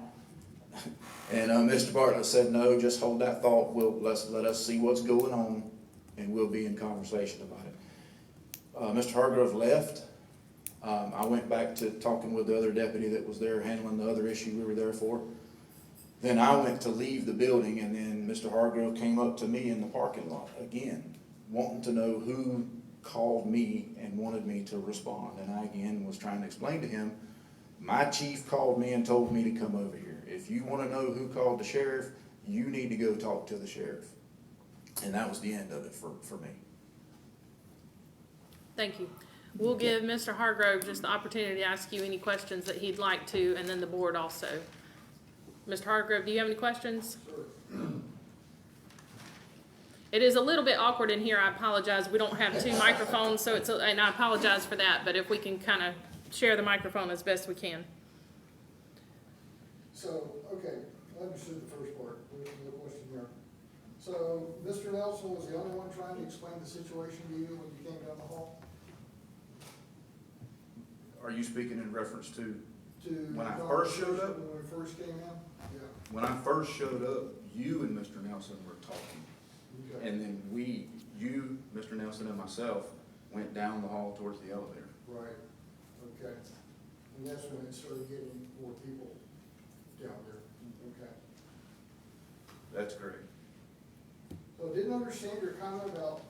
And Mr. Bartlett said, no, just hold that thought. Let us see what's going on, and we'll be in conversation about it. Mr. Hargrove left. I went back to talking with the other deputy that was there handling the other issue we were there for. Then I went to leave the building, and then Mr. Hargrove came up to me in the parking lot again, wanting to know who called me and wanted me to respond. And I again was trying to explain to him, my chief called me and told me to come over here. If you want to know who called the sheriff, you need to go talk to the sheriff. And that was the end of it for me. Thank you. We'll give Mr. Hargrove just the opportunity to ask you any questions that he'd like to, and then the board also. Mr. Hargrove, do you have any questions? It is a little bit awkward in here. I apologize. We don't have 2 microphones, so and I apologize for that, but if we can kind of share the microphone as best we can. So, okay, I understood the first part, there's no question there. So, Mr. Nelson was the only one trying to explain the situation to you when you came down the hall? Are you speaking in reference to To when I the first showed up? conversation When we first came in? Yeah. When I first showed up, you and Mr. Nelson were talking. Okay. And then you, Mr. Nelson, and myself went down the hall towards the elevator. Right, okay. And that's when it started getting more people down there, okay. That's correct. So I didn't understand your comment about,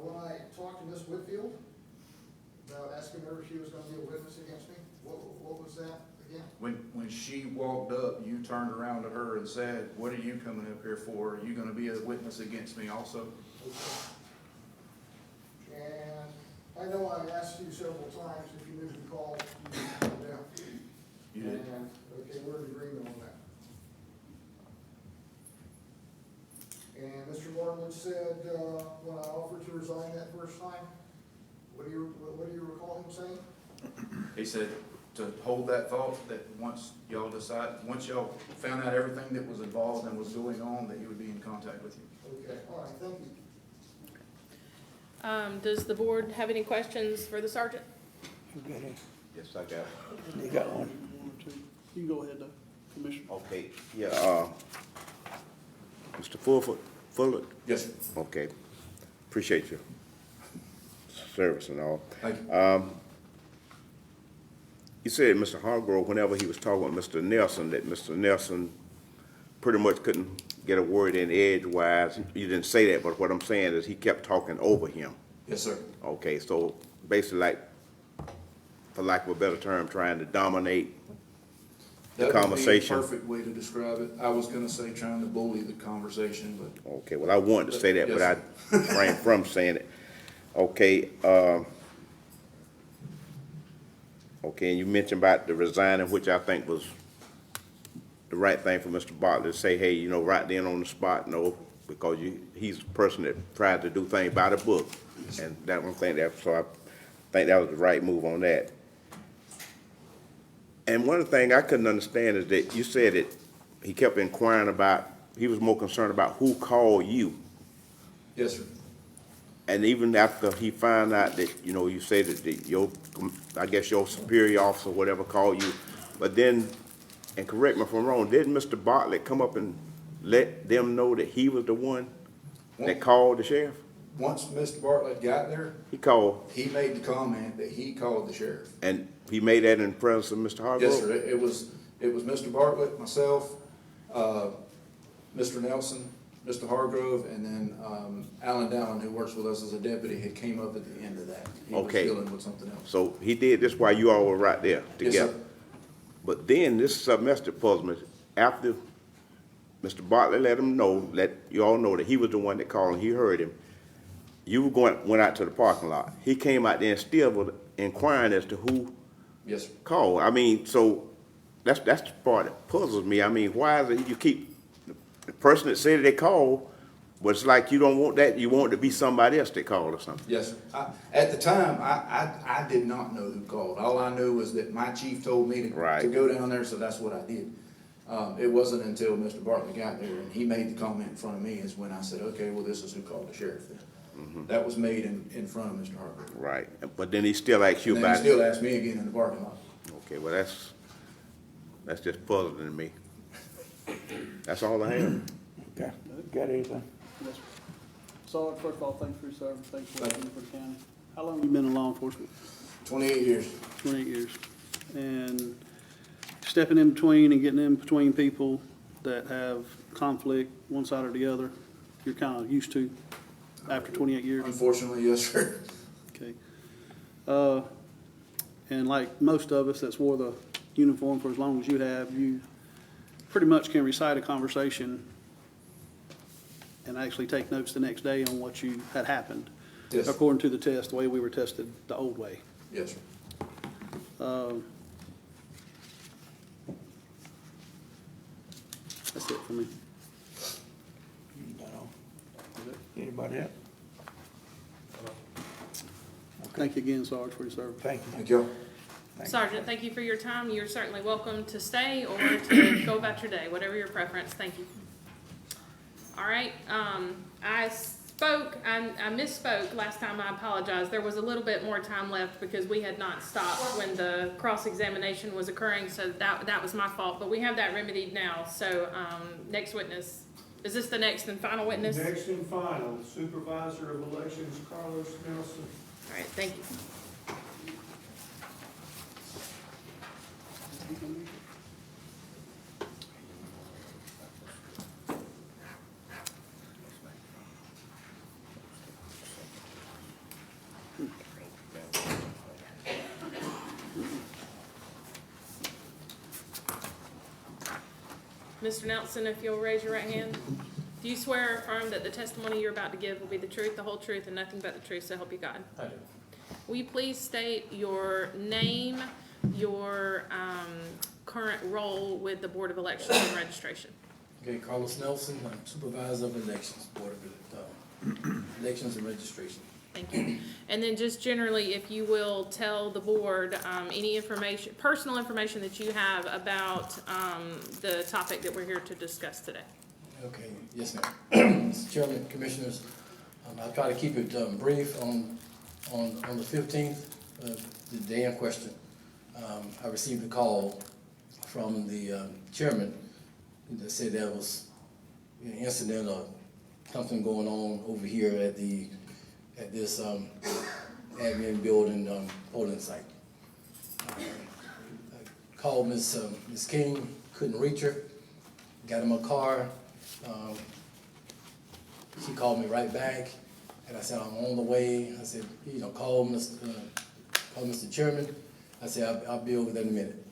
when I talked to Miss Whitfield, about asking her if she was gonna be a witness against me. What was that again? When she walked up, you turned around to her and said, what are you coming up here for? Are you gonna be a witness against me also? Okay. And I know I asked you several times if you knew who called, you didn't come down. You did. And, okay, we're in agreement on that. And Mr. Bartlett said, when I offered to resign that first He said to hold that thought, that once y'all found out everything that was involved and was going on, that he would be in contact with you. Okay, all right, thank you. Does the board have any questions for the sergeant? You got it? Yes, I got it. You got one? You can go ahead, Commissioner. Okay, yeah, Mr. Fuller? Yes, sir. Okay, appreciate your service and all. Thank you. You said Mr. Hargrove, whenever he was talking with Mr. Nelson, that Mr. Nelson pretty much couldn't get a word in edgewise. You didn't say that, but what I'm saying is he kept talking over him. Yes, sir. Okay, so basically like, for lack of a better term, trying to dominate the conversation. That would be a perfect way to describe it. I was gonna say trying to bully the conversation, but Okay, well, I wanted to say that, but Yes, I refrained from saying it. Okay, okay, and you mentioned about the resigning, which I think was the right thing for Mr. Bartlett to say, hey, you know, right then on the spot, no, because he's a person that tried to do things by the book. And that one thing so I think that was the right move on that. And one of the things I couldn't understand is that you said that he kept inquiring about, he was more concerned about who called you. yes, sir. And even after he found out that, you know, you said that I guess your superior officer, or whatever, called you, but then, and correct me if I'm wrong, didn't Mr. Bartlett come up and let them know that he was the one that called the sheriff? Once Mr. Bartlett got there, He called, he made the comment that he called the sheriff. and he made that in presence of Mr. Hargrove? Yes, sir. It was Mr. Bartlett, myself, Mr. Nelson, Mr. Hargrove, and then Alan Dowling, who works with us as a deputy, had came up at the end of that. He was Okay. dealing with something else. So he did this while you all were right there Yes, together? sir. But then this is something else that puzzled me. After Mr. Bartlett let you all know that he was the one that called and he heard him, you went out to the parking lot. He came out there and still was inquiring as to who Yes, sir. called. I mean, so that's the part that puzzles me. I mean, why is it you keep the person that said they called, but it's like you don't want that, you want it to be somebody else that called or something? Yes, sir. At the time, I did not know who called. All I knew was that my chief told me to Right. go down there, so that's what I did. It wasn't until Mr. Bartlett got there and he made the comment in front of me is when I said, okay, well, this is who called the sheriff then. That was made in front of Mr. Hargrove. Right, but then he still asked you And then about he it. still asked me again in the parking lot. Okay, well, that's just puzzling to me. That's all I have. Okay, got anything? Yes, sir. Sergeant, first of all, thanks for your service, thanks for working for the county. How long have you been in law enforcement? 28 years. 28 years. And stepping in between and getting in between people that have conflict, one side or the other, you're kind of used to after 28 years? Unfortunately, yes, sir. Okay. And like most of us that's wore the uniform for as long as you have, you pretty much can recite a conversation and actually take notes the next day on what you had happened. Yes, sir. According to the test, the way we were tested the old way. Yes, sir. That's it for me. No. Anybody else? Thank you again, Sarge, for your service. Thank you. Thank you. Sergeant, thank you for your time. You're certainly welcome to stay or to go about your day, whatever your preference. Thank you. All right, I misspoke last time. I apologize. There was a little bit more time left because we had not stopped when the cross-examination was occurring, so that was my fault. But we have that remedied now. So, next witness. Is this the next and final witness? Next and final, Supervisor of Elections, Carlos Nelson. All right, thank you. Mr. Nelson, if you'll raise your right hand. Do you swear or affirm that the testimony you're about to give will be the truth, the whole truth, and nothing but the truth, so help you God? I do. Will you please state your name, your current role with the Board of Elections and Registration? Okay, Carlos Nelson, I'm Supervisor of Elections, Board of Elections and Registration. Thank you. And then just generally, if you will tell the board, any information, personal information that you have about, the topic that we're here to discuss today. Okay, yes, ma'am. Mr. Chairman, Commissioners, I'll try to keep it brief. On the 15th, the day in question, I received a call from the chairman that said there was an incident or something going on over here at this admin building, polling site. I called Ms. King, couldn't reach her, got in my car. She called me right back, and I said, I'm on the way. I said, call Mr. Chairman. I said, I'll be over there in a minute.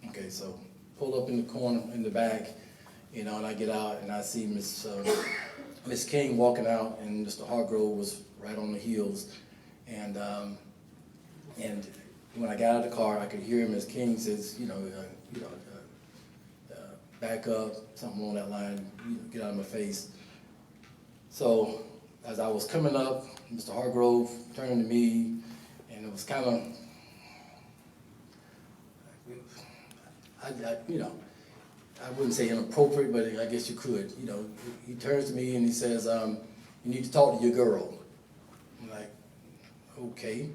Okay, so pull up in the corner, in the back, and I get out, and I see Miss King walking out, and Mr. Hargrove was right on the heels. And when I got out of the car, I could hear Miss King says, back up, something on that line, get out of my face. So as I was coming up, Mr. Hargrove turned to me, and it was kind of, I wouldn't say inappropriate, but I guess you could. He turns to me and he says, you need to talk to your girl. I'm like, okay.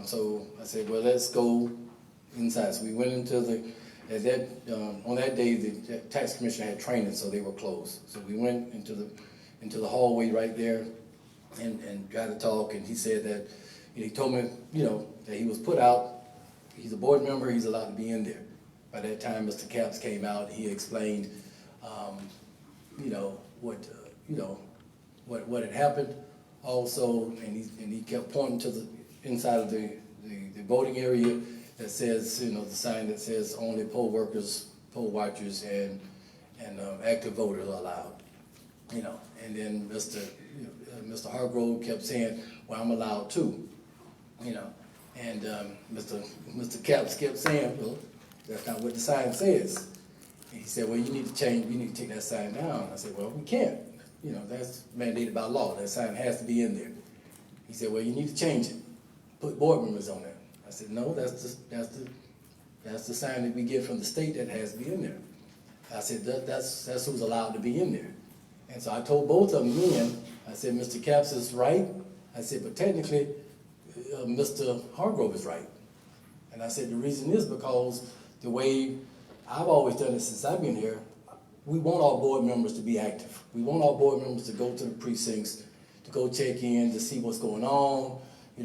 So I said, well, let's go inside. So we went into on that day, the tax commissioner had training, so they were closed. So we went into the hallway right there and tried to talk, and he said that, he told me, that he was put out. He's a board member, he's allowed to be in there. By that time, Mr. Capps came out, he explained, what had happened also, and he kept pointing to the inside of the voting area that says, the sign that says only poll workers, poll watchers, and active voters are allowed. And then Mr. Hargrove kept saying, well, I'm allowed too, and Mr. Capps kept saying, well, that's not what the sign says. And he said, well, you need to take that sign down. I said, well, we can't. That's mandated by law. That sign has to be in there. He said, well, you need to change it. Put board members on there. I said, no, that's the sign that we get from the state that has to be in there. I said, that's who's allowed to be in there. And so I told both of them then, I said, Mr. Capps is right. I said, but technically, Mr. Hargrove is right. And I said, the reason is because the way I've always done it since I've been here, we want our board members to be active. We want our board members to go to the precincts, to go check in, to see what's going on. We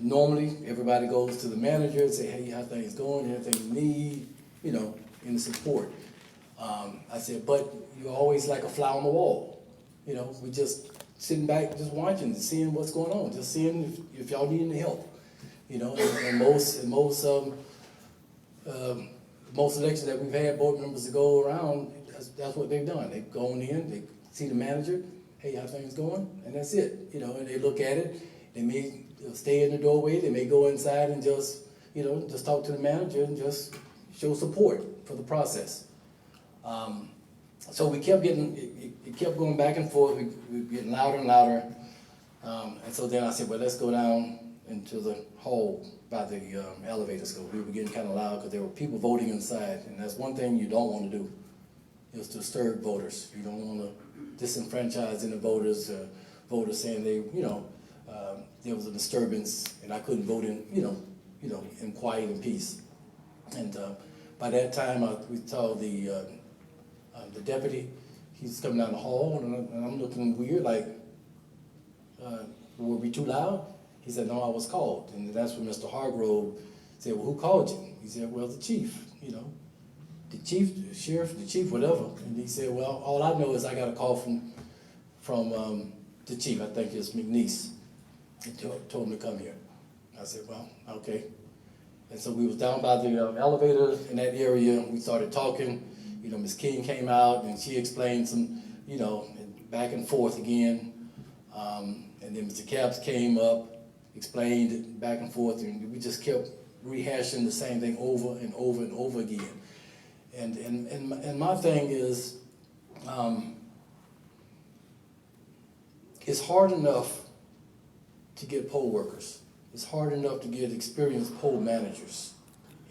normally everybody goes to the manager and say, hey, how things going, anything you need, in the support. I said, but you're always like a fly on the wall. We just sitting back, just watching, seeing what's going on, just seeing if y'all need any help. And most elections that we've had board members to go around, that's what they've done. They've gone in, they see the manager, hey, how things going, and that's it. And they look at it. They may stay in the doorway. They may go inside and just talk to the manager and just show support for the process. So we kept it kept going back and forth. We were getting louder and louder. And so then I said, well, let's go down into the hall by the elevators, because we were getting kind of loud because there were people voting inside. And that's one thing you don't want to do, is to disturb voters. You don't want to disenfranchise any voters, voters saying there was a disturbance and I couldn't vote in quiet and peace. And by that time, we saw the deputy. He's coming down the hall, and I'm looking weird, like, were we too loud? He said, no, I was called. And that's when Mr. Hargrove said, well, who called you? He said, well, the chief, the chief, the sheriff, the chief, whatever. And he said, well, all I know is I got a call from the chief, I think it's McNeese. He told me to come here. I said, well, okay. And so we was down by the elevator in that area. We started talking. Ms. King came out and she explained some, back and forth again. And then Mr. Capps came up, explained it back and forth, and we just kept rehashing the same thing over and over and over again. And my thing is, it's hard enough to get poll workers. It's hard enough to get experienced poll managers.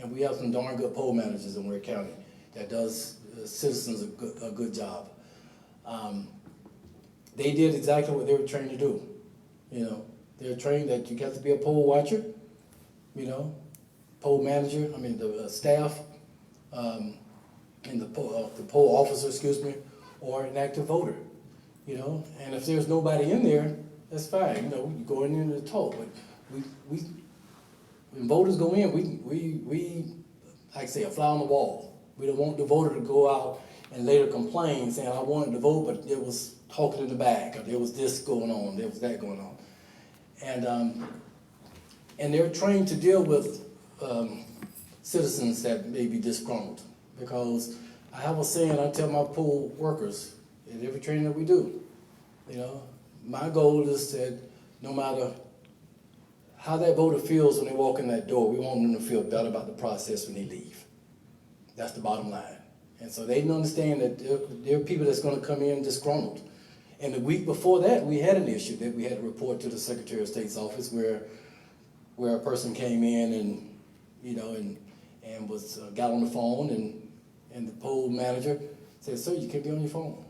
And we have some darn good poll managers in Ware County that does citizens a good job. They did exactly what they were trained to do. You know, they're trained that you have to be a poll watcher, you know, poll manager, the staff, and the poll officer, excuse me, or an active voter, you know. And if there's nobody in there, that's fine, you know, you go in there to talk. But we when voters go in, we like I say, a fly on the wall. We don't want the voter to go out and later complain saying, I wanted to vote, but there was talking in the back, or there was this going on, there was that going on. And they're trained to deal with citizens that may be disgruntled. Because I have a saying I tell my poll workers in every training that we do, you know, my goal is that no matter how that voter feels when they walk in that door, we want them to feel better about the process when they leave. That's the bottom line. And so they understand that there are people that's going to come in disgruntled. And the week before that, we had an issue that we had to report to the Secretary of State's office where a person came in and, you know, and was got on the phone and the poll manager said, sir, you can't be on your phone.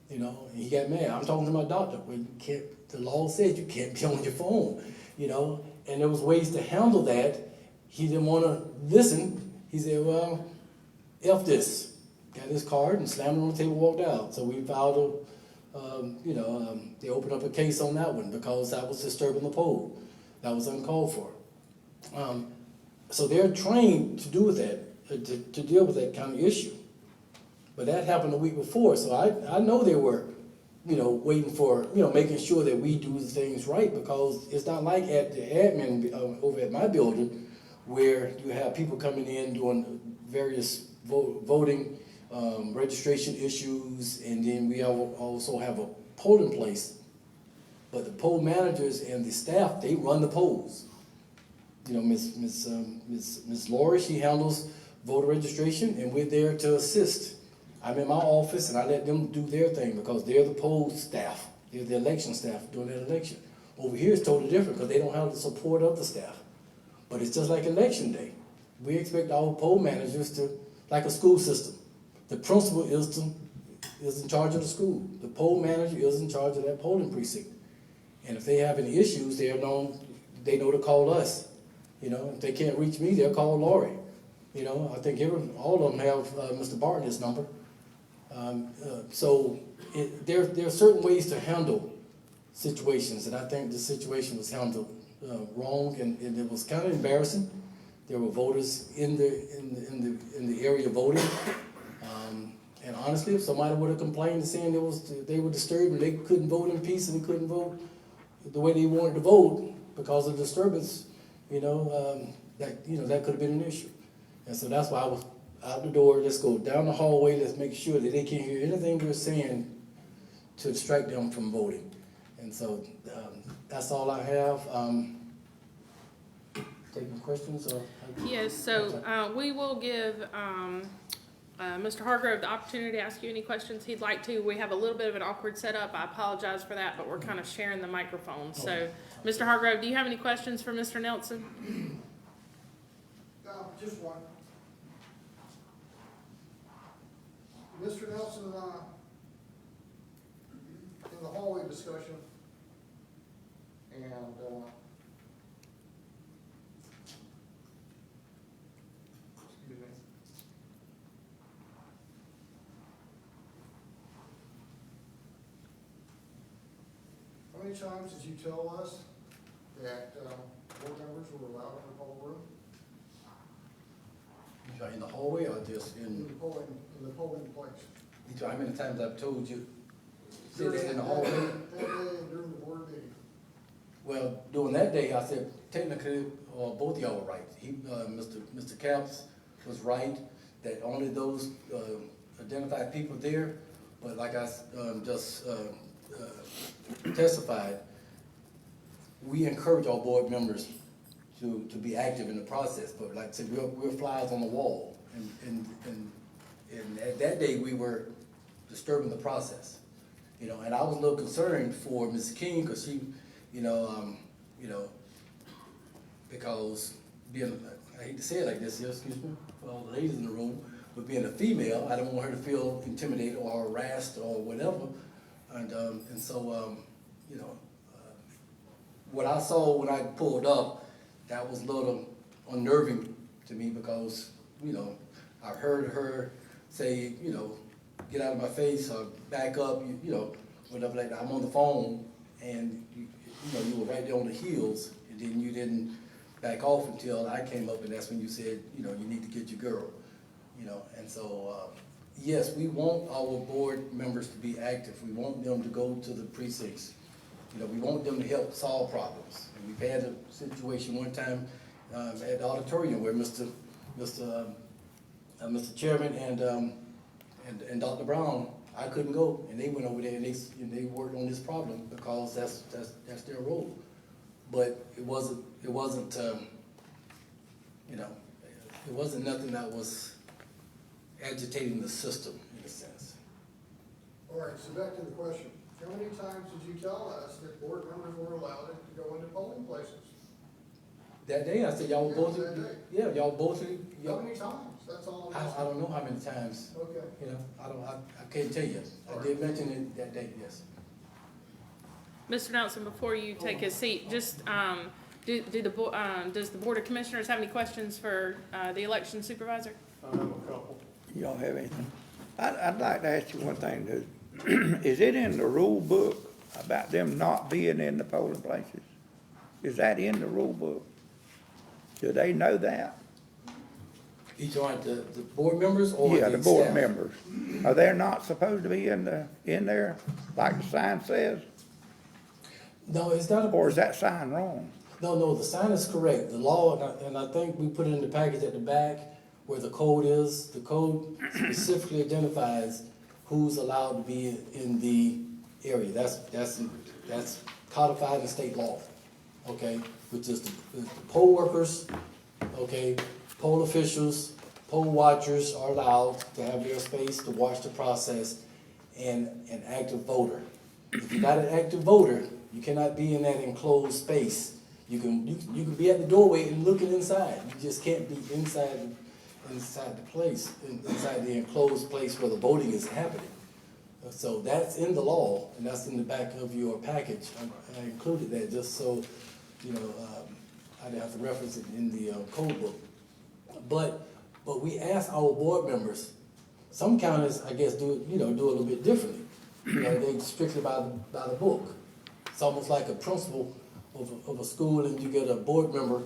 You know, and he got mad. I'm talking to my doctor. Well, you can't, the law says you can't be on your phone, you know. And there was ways to handle that. He didn't want to listen. He said, well, F this. Got his card and slammed it on the table and walked out. So we filed they opened up a case on that one because that was disturbing the poll. That was uncalled for. So they're trained to do with that, to deal with that kind of issue. But that happened the week before, so I know they were, you know, waiting for, you know, making sure that we do things right, because it's not like at the admin over at my building where you have people coming in doing various voting registration issues, and then we also have a polling place. But the poll managers and the staff, they run the polls. You know, Miss Laura, she handles voter registration, and we're there to assist. I'm in my office, and I let them do their thing because they're the poll staff. They're the election staff doing that election. Over here it's totally different because they don't have the support of the staff. But it's just like election day. We expect our poll managers to, like a school system. The principal is in charge of the school. The poll manager is in charge of that polling precinct. And if they have any issues, they know to call us. You know, if they can't reach me, they'll call Lori. You know, I think all of them have Mr. Barton's number. There are certain ways to handle situations, and I think the situation was handled wrong, and it was kind of embarrassing. There were voters in the area voting, and honestly, if somebody would have complained and saying they were disturbed and they couldn't vote in peace and they couldn't vote the way they wanted to vote because of disturbance, that could have been an issue. And so that's why I was out the door. Let's go down the hallway. Let's make sure that they can't hear anything we're saying to distract them from voting. And so that's all I have. Taking questions? Yes, so we will give Mr. Hargrove the opportunity to ask you any questions he'd like to. We have a little bit of an awkward setup. I apologize for that, but we're kind of sharing the microphone. So, Mr. Hargrove, do you have any questions for Mr. Nelson? Just one. Mr. Nelson, in the hallway discussion, and excuse me. How many times did you tell us that board members were allowed in the poll room? In the hallway or just In the polling place? How many times I've told you? Say During that in the hallway? That day and during the board meeting. Well, during that day, I said technically, both of y'all were right. Mr. Capps was right that only those identified people there. But like I just testified, we encourage our board members to be active in the process. But like I said, we're flies on the wall, and at that day we were disturbing the process. And I was a little concerned for Ms. King because she, you know, because being, I hate to say it like this, excuse me, for all the ladies in the room, but being a female, I don't want her to feel intimidated or harassed or whatever. And so, you know, what I saw when I pulled up, that was a little unnerving to me because, you know, I heard her say, you know, get out of my face or back up, you know, whatever like that. I'm on the phone and, you know, you were right there on the heels and then you didn't back off until I came up and that's when you said, you know, you need to get your girl, you know. And so, yes, we want our board members to be active. We want them to go to the precincts. You know, we want them to help solve problems. And we've had a situation one time at the auditorium where Mr. Chairman and Dr. Brown, I couldn't go, and they went over there and they worked on this problem because that's their role. But it wasn't you know, it wasn't nothing that was agitating the system in a sense. All right, so back to the question. How many times did you tell us that board members were allowed to go into polling places? That day, I said, y'all Yeah, both, that day. yeah, y'all both, How many times? That's all I'm I asking. don't know how many times, Okay. you know, I can't tell you. I did mention it that day, yes. Mr. Nelson, before you take his seat, just, does the Board of Commissioners have any questions for, the election supervisor? I have a couple. Y'all have anything? I'd like to ask you one thing, dude. Is it in the rule book about them not being in the polling places? Is that in the rule book? Do they know that? Each one, the board members or the Yeah, staff? the board members. Are they not supposed to be in there, like the sign says? No, it's not a. Or is that sign wrong? No, the sign is correct. The law, and I think we put it in the package at the back where the code is. The code specifically identifies who's allowed to be in the area. That's codified in state law, okay? Which is the poll workers, okay? Poll officials, poll watchers are allowed to have their space to watch the process, and an active voter. If you're not an active voter, you cannot be in that enclosed space. You can be at the doorway and looking inside. You just can't be inside the place, inside the enclosed place where the voting is happening. So that's in the law, and that's in the back of your package. I included that just so, you know, I didn't have to reference it in the code book. But we ask our board members, some counties, I guess, do a little bit differently. You know, they strictly by the book. It's almost like a principal of a school, and you get a board member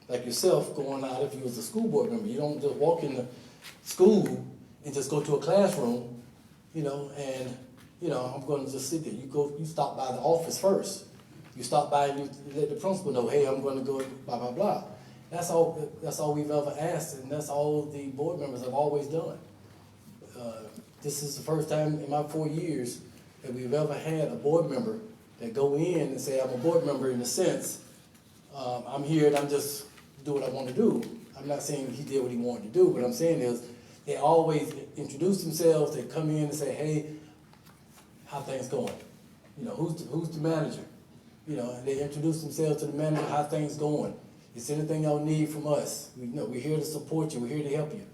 like yourself going out if you was a school board member. You don't just walk in the school and just go to a classroom, you know, and, you know, I'm going to just sit there. You stop by the office first. You stop by and you let the principal know, hey, I'm going to go blah, blah, blah. That's all we've ever asked, and that's all the board members have always done. This is the first time in my 4 years that we've ever had a board member that go in and say, I'm a board member in a sense. I'm here and I'm just do what I want to do. I'm not saying he did what he wanted to do. What I'm saying is they always introduce themselves. They come in and say, hey, how things going? You know, who's the manager? You know, and they introduce themselves to the manager, how things going. Is anything y'all need from us? We're here to support you. We're here to help you.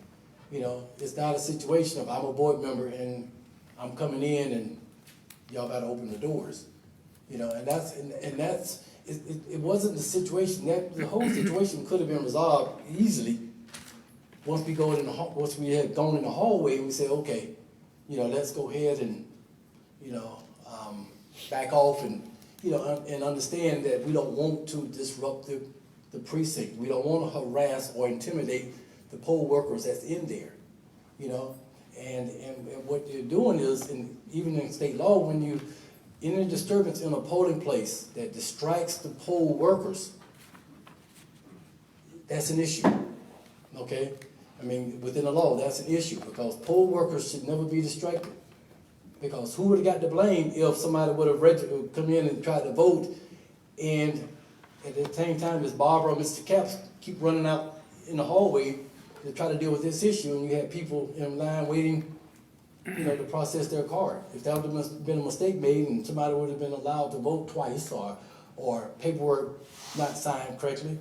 You know, it's not a situation of I'm a board member and I'm coming in and y'all got to open the doors. You know, and it wasn't the situation that the whole situation could have been resolved easily once we had gone in the hallway and we said, okay, you know, let's go ahead and, you know, back off and, you know, and understand that we don't want to disrupt the precinct. We don't want to harass or intimidate the poll workers that's in there, you know. And what they're doing is, and even in state law, when you any disturbance in a polling place that distracts the poll workers, that's an issue, okay? I mean, within the law, that's an issue because poll workers should never be distracted. Because who would have got the blame if somebody would have come in and tried to vote, and at the same time as Barbara or Mr. Capps keep running out in the hallway to try to deal with this issue, and you had people in line waiting, you know, to process their card. If that would have been a mistake made and somebody would have been allowed to vote twice or or paperwork not signed correctly,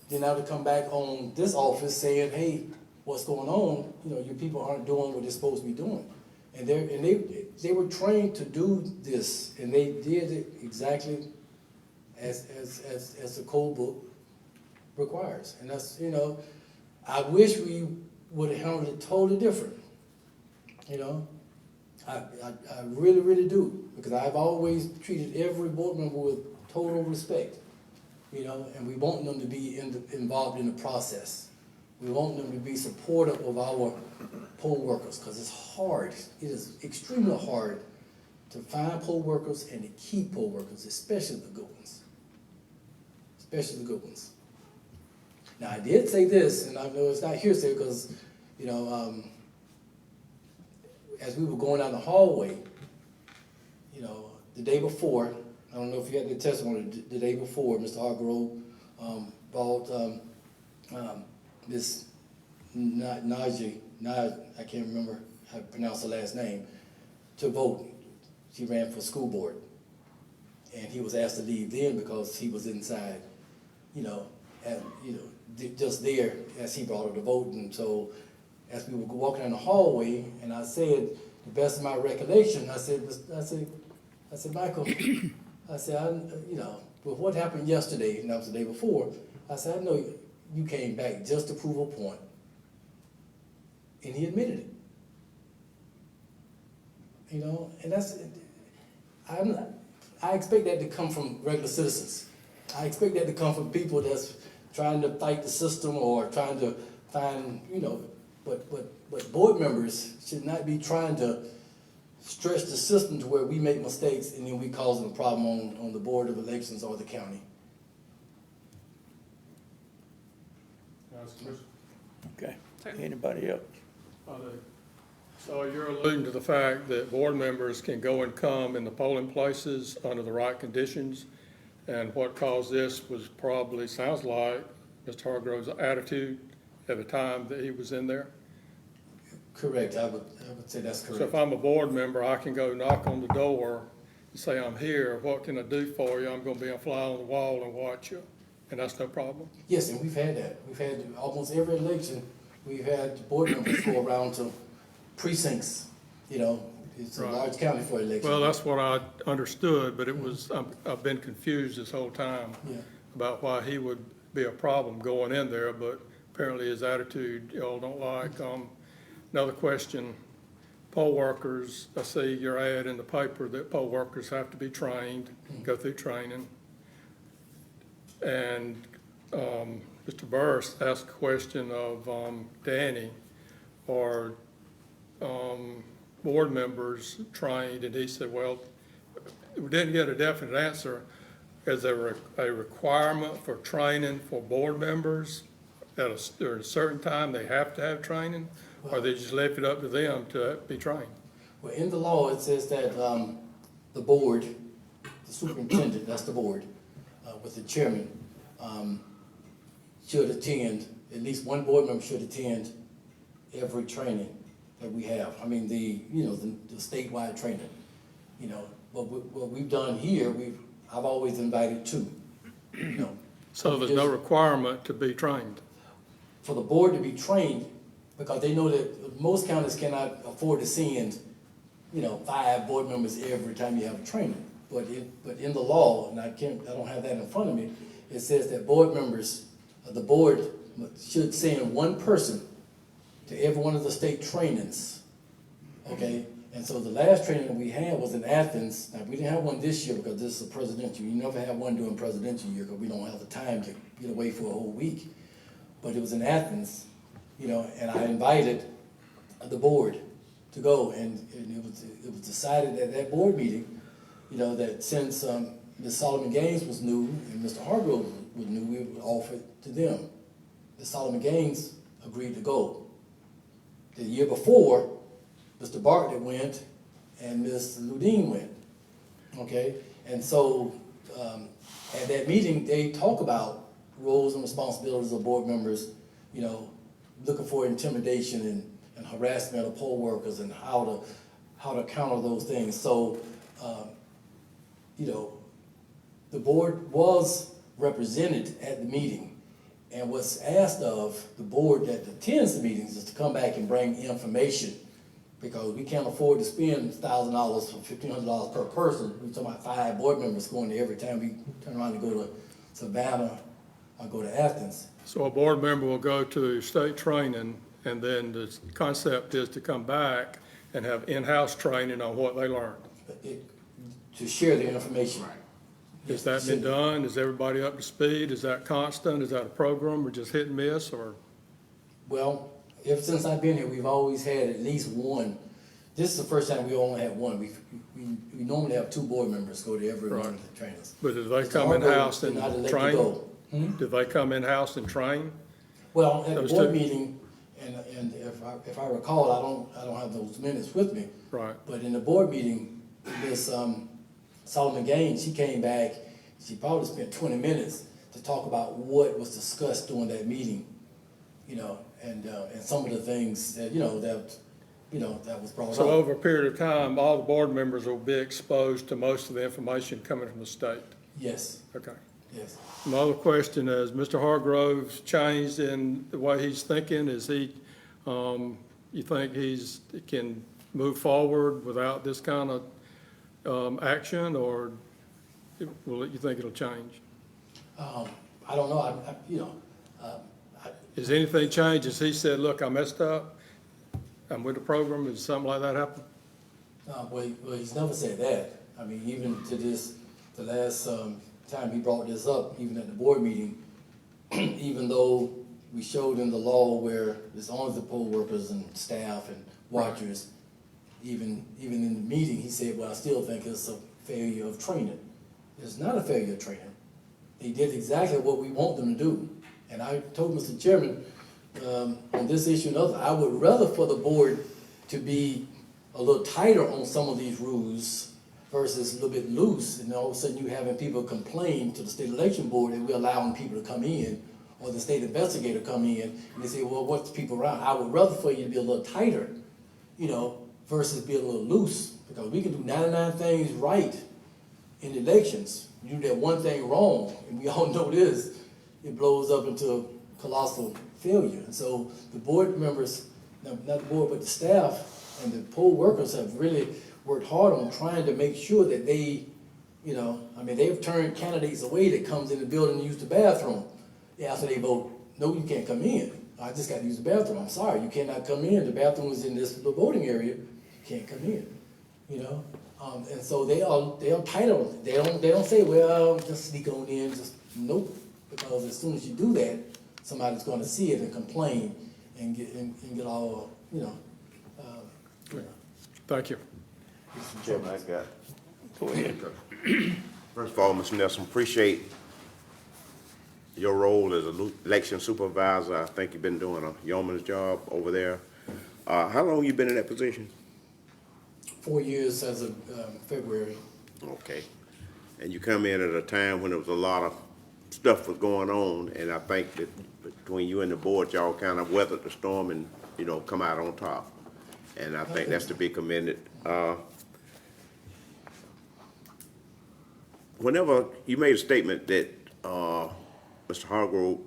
then now to come back on this office saying, hey, what's going on? You know, your people aren't doing what they're supposed to be doing. And they were trained to do this, and they did it exactly as the code book requires. And that's, you know, I wish we would have handled it totally different. You know, I really, really do, because I've always treated every board member with total respect. You know, and we want them to be involved in the process. We want them to be supportive of our poll workers, because it's hard. It is extremely hard to find poll workers and to keep poll workers, especially the good ones. Especially the good ones. Now, I did say this, and I know it's not hearsay because, you know, as we were going down the hallway, you know, the day before, I don't know if you had the testimony, the day before, Mr. Hargrove brought Miss Najee, I can't remember how to pronounce her last name, to vote. She ran for school board. And he was asked to leave then because he was inside, you know, just there as he brought her to vote. And so as we were walking down the hallway, and I said, the best of my recollection, I said, Michael, I said, you know, with what happened yesterday, and that was the day before, I said, I know you came back just to prove a point. And he admitted it. You know, and I expect that to come from regular citizens. I expect that to come from people that's trying to fight the system or trying to find, you know, but board members should not be trying to stretch the system to where we make mistakes and then we causing a problem on the Board of Elections or the county. Okay, anybody else? So you're alluding to the fact that board members can go and come in the polling places under the right conditions, and what caused this was probably, sounds like, Mr. Hargrove's attitude at the time that he was in there? Correct, I would say that's correct. So if I'm a board member, I can go knock on the door and say, I'm here, what can I do for you? I'm gonna be a fly on the wall and watch you, and that's no problem? Yes, and we've had that. We've had almost every election, we've had board members go around to precincts, you know, it's a Right. large county for election. Well, that's what I understood, but it was, I've been confused this whole time Yeah. about why he would be a problem going in there, but apparently his attitude y'all don't like. Another question, poll workers, I see your ad in the paper that poll workers have to be trained, go through training. And Mr. Burris asked a question of Danny, or board members trained, and he said, well, we didn't get a definite answer. Is there a requirement for training for board members at a certain time they have to have training, or they just left it up to them to be trained? Well, in the law, it says that the board, the superintendent, that's the board, with the chairman, should attend, at least one board member should attend every training that we have. I mean, the statewide training, you know. But what we've done here, I've always invited two, you know. So there's no requirement to be trained? For the board to be trained, because they know that most counties cannot afford to send, 5 board members every time you have a training. But in the law, and I don't have that in front of me, it says that board members, the board should send one person to every one of the state trainings, okay? And so the last training that we had was in Athens. Now, we didn't have one this year because this is a presidential. You never have one during presidential year because we don't have the time to get away for a whole week. But it was in Athens, and I invited the board to go, and it was decided at that board meeting, that since Ms. Solomon Gaines was new and Mr. Hargrove was new, we would offer it to them. Ms. Solomon Gaines agreed to go. The year before, Mr. Bartlett went and Ms. Ludine went, okay? And so at that meeting, they talk about roles and responsibilities of board members, looking for intimidation and harassment of poll workers and how to counter those things. So, the board was represented at the meeting. And what's asked of the board that attends the meetings is to come back and bring information, because we can't afford to spend $1,000 or $1,500 per person. We're talking about 5 board members going there every time we turn around and go to Savannah or go to Athens. So a board member will go to state training, and then the concept is to come back and have in-house training on what they learned. To share the information. Has that been done? Is everybody up to speed? Is that constant? Is that a program or just hit and miss, or? Well, ever since I've been here, we've always had at least one. This is the first time we only had one. We normally have 2 board members go to every one of the trainers. But do they come Mr. Hargrove in-house and did not let you train? go. Do they come in-house and train? Well, at the Those board two? meeting, and if I recall, I don't have those minutes with me. Right. But in the board meeting, Miss Solomon Gaines, she came back. She probably spent 20 minutes to talk about what was discussed during that meeting, you know, and some of the things that that was brought up. So over a period of time, all the board members will be exposed to most of the information coming from the state? Yes, Okay. yes. My other question is, Mr. Hargrove's changed in the way he's thinking? Is he, you think he can move forward without this kind of action, or you think it'll change? I don't know. Is anything changed? Has he said, look, I messed up, I'm with the program? Is something like that happen? Well, he's never said that. I mean, even to the last time he brought this up, even at the board meeting, even though we showed in the law where it's only the poll workers and staff and watchers, even in the meeting, he said, well, I still think it's a failure of training. It's not a failure of training. They did exactly what we want them to do. And I told Mr. Chairman, on this issue and others, I would rather for the board to be a little tighter on some of these rules versus a little bit loose, and all of a sudden you having people complain to the state election board that we're allowing people to come in, or the state investigator come in, and they say, well, what's people around? I would rather for you to be a little tighter, versus be a little loose, because we can do 99 things right in elections. You do that one thing wrong, and we all know this, it blows up into colossal failure. And so the board members, not the board, but the staff and the poll workers have really worked hard on trying to make sure that they, they've turned candidates away that comes in the building and use the bathroom after they vote. No, you can't come in. I just got to use the bathroom. I'm sorry, you cannot come in. The bathroom is in this little voting area. You can't come in. And so they are tight on it. They don't say, well, just sneak on in. Just nope. Because as soon as you do that, somebody's going to see it and complain and get all Thank you. Mr. Chairman, I got. Go ahead. First of all, Mr. Nelson, appreciate your role as an election supervisor. I think you've been doing a yeoman's job over there. How long you been in that position? 4 years as of February. Okay. And you come in at a time when there was a lot of stuff was going on, and I think that between you and the board, y'all kind of weathered the storm and, come out on top. And I think that's to be commended. Whenever you made a statement that Mr. Hargrove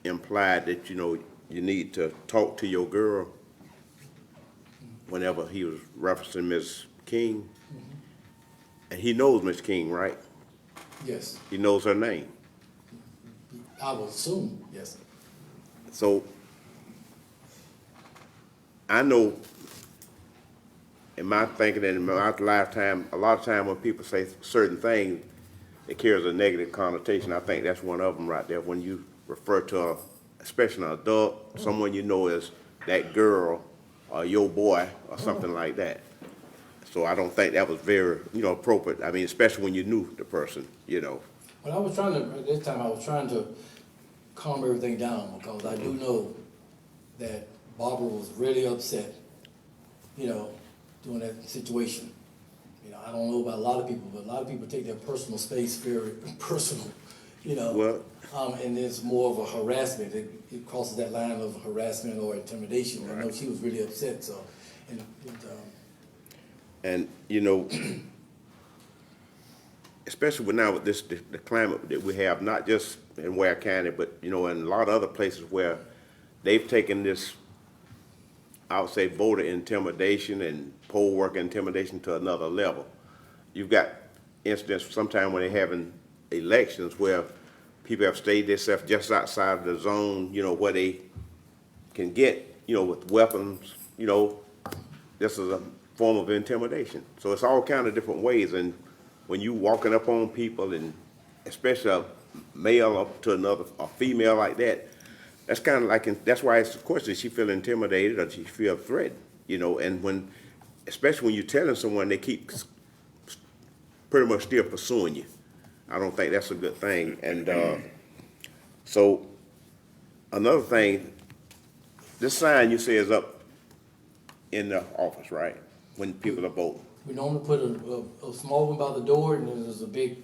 implied that, you need to talk to your girl whenever he was referencing Ms. King, and he knows Ms. King, right? Yes, He knows her name. I will assume, yes. So I know in my thinking and in my lifetime, a lot of time when people say certain things, it carries a negative connotation. I think that's one of them right there. When you refer to, especially an adult, someone you know as that girl or your boy or something like that. So I don't think that was very, appropriate. I mean, especially when you knew the person, Well, I was trying to, at this time, I was trying to calm everything down, because I do know that Barbara was really upset, during that situation. I don't know about a lot of people, but a lot of people take their personal space very personal, Well, and it's more of a harassment. It crosses that line of harassment or intimidation. I know she was really upset, so, and especially with now with this, the climate that we have, not just in Ware County, but, you know, in a lot of other places where they've taken this, I would say, voter intimidation and poll worker intimidation to another level. You've got incidents sometimes when they're having elections where people have stayed themselves just outside of the zone, you know, where they can get, you know, with weapons, you know, this is a form of intimidation. So it's all kind of different ways, and when you walking up on people, and especially a male up to another, a female like that, that's kind of like, that's why it's a question, does she feel intimidated or does she feel threatened, you know, and when, especially when you're telling someone, they keep pretty much still pursuing you. I don't think that's a good thing. And so another thing, this sign you say is up in the office, right? When people are voting. We normally put a small one by the door, and then there's a big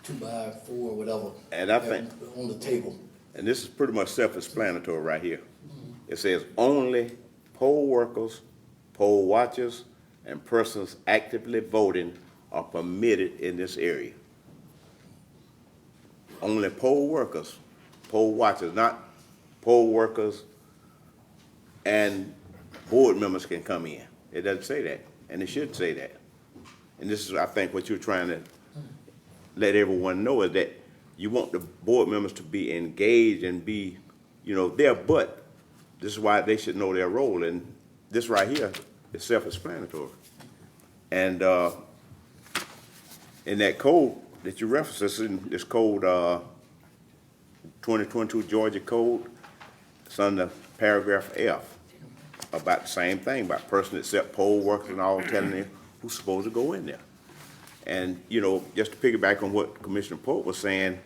2x4 or whatever. And I think on the table. And this is pretty much self-explanatory right here. It says only poll workers, poll watchers, and persons actively voting are permitted in this area. Only poll workers, poll watchers, not poll workers and board members can come in. It doesn't say that, and it should say that. And this is, I think, what you're trying to let everyone know is that you want the board members to be engaged and be, you know, there, but this is why they should know their role. And this right here is self-explanatory. And in that code that you referenced, this in this code 2022 Georgia Code, it's under paragraph F, about the same thing, about person except poll workers and all, telling them who's supposed to go in there. And, you know, just to piggyback on what Commissioner Pope was saying,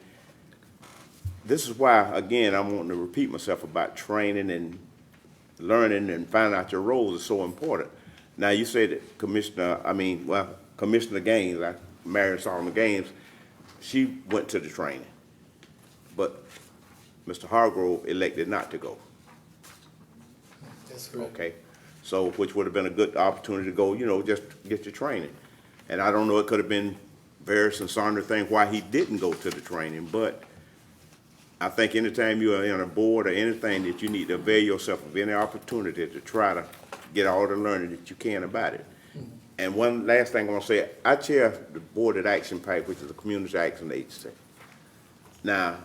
this is why, again, I'm wanting to repeat myself about training and learning and finding out your roles is so important. Now, you say that Commissioner Gaines, like Marion Solomon Gaines, she went to the training, but Mr. Hargrove elected not to go. That's correct. Okay, so which would have been a good opportunity to go, you know, just get your training. And I don't know, it could have been various and sundry things why he didn't go to the training, but I think anytime you are on a board or anything that you need to avail yourself of any opportunity to try to get all the learning that you can about it. And one last thing I want to say, I chair the Board at Action PAC, which is a community action agency. Now,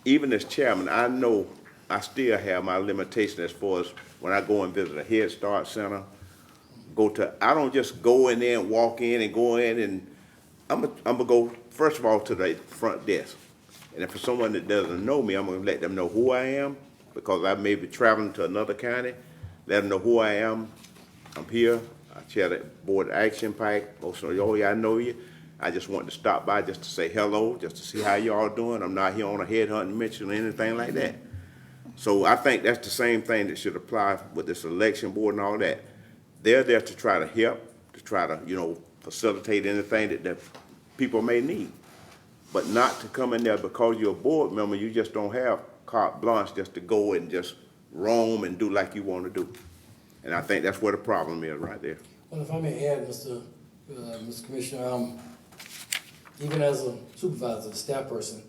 even as chairman, I know I still have my limitation as far as when I go and visit a Head Start center, I don't just go in there and walk in and go in, and I'm gonna go, first of all, to the front desk. And if for someone that doesn't know me, I'm gonna let them know who I am, because I may be traveling to another county, let them know who I am. I'm here, I chair the Board Action PAC, most of you, oh yeah, I know you. I just wanted to stop by just to say hello, just to see how you all doing. I'm not here on a headhunting mission or anything like that. So I think that's the same thing that should apply with this election board and all that. They're there to try to help, to try to, you know, facilitate anything that people may need. But not to come in there because you're a board member, you just don't have carte blanche just to go and just roam and do like you want to do. And I think that's where the problem is right there. Well, if I may add, Mr. Commissioner, even as a supervisor, a staff person,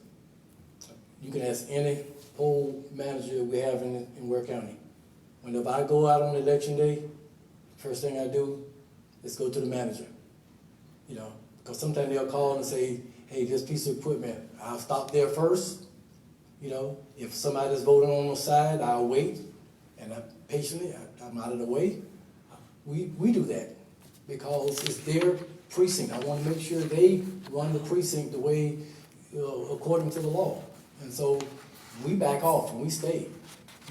you can ask any poll manager we have in Ware County. Whenever I go out on election day, first thing I do is go to the manager. You know, because sometimes they'll call and say, hey, this piece of equipment, I'll stop there first. You know, if somebody's voting on the side, I'll wait, and I'm out of the way. We do that because it's their precinct. I want to make sure they run the precinct the way, according to the law. And so we back off and we stay,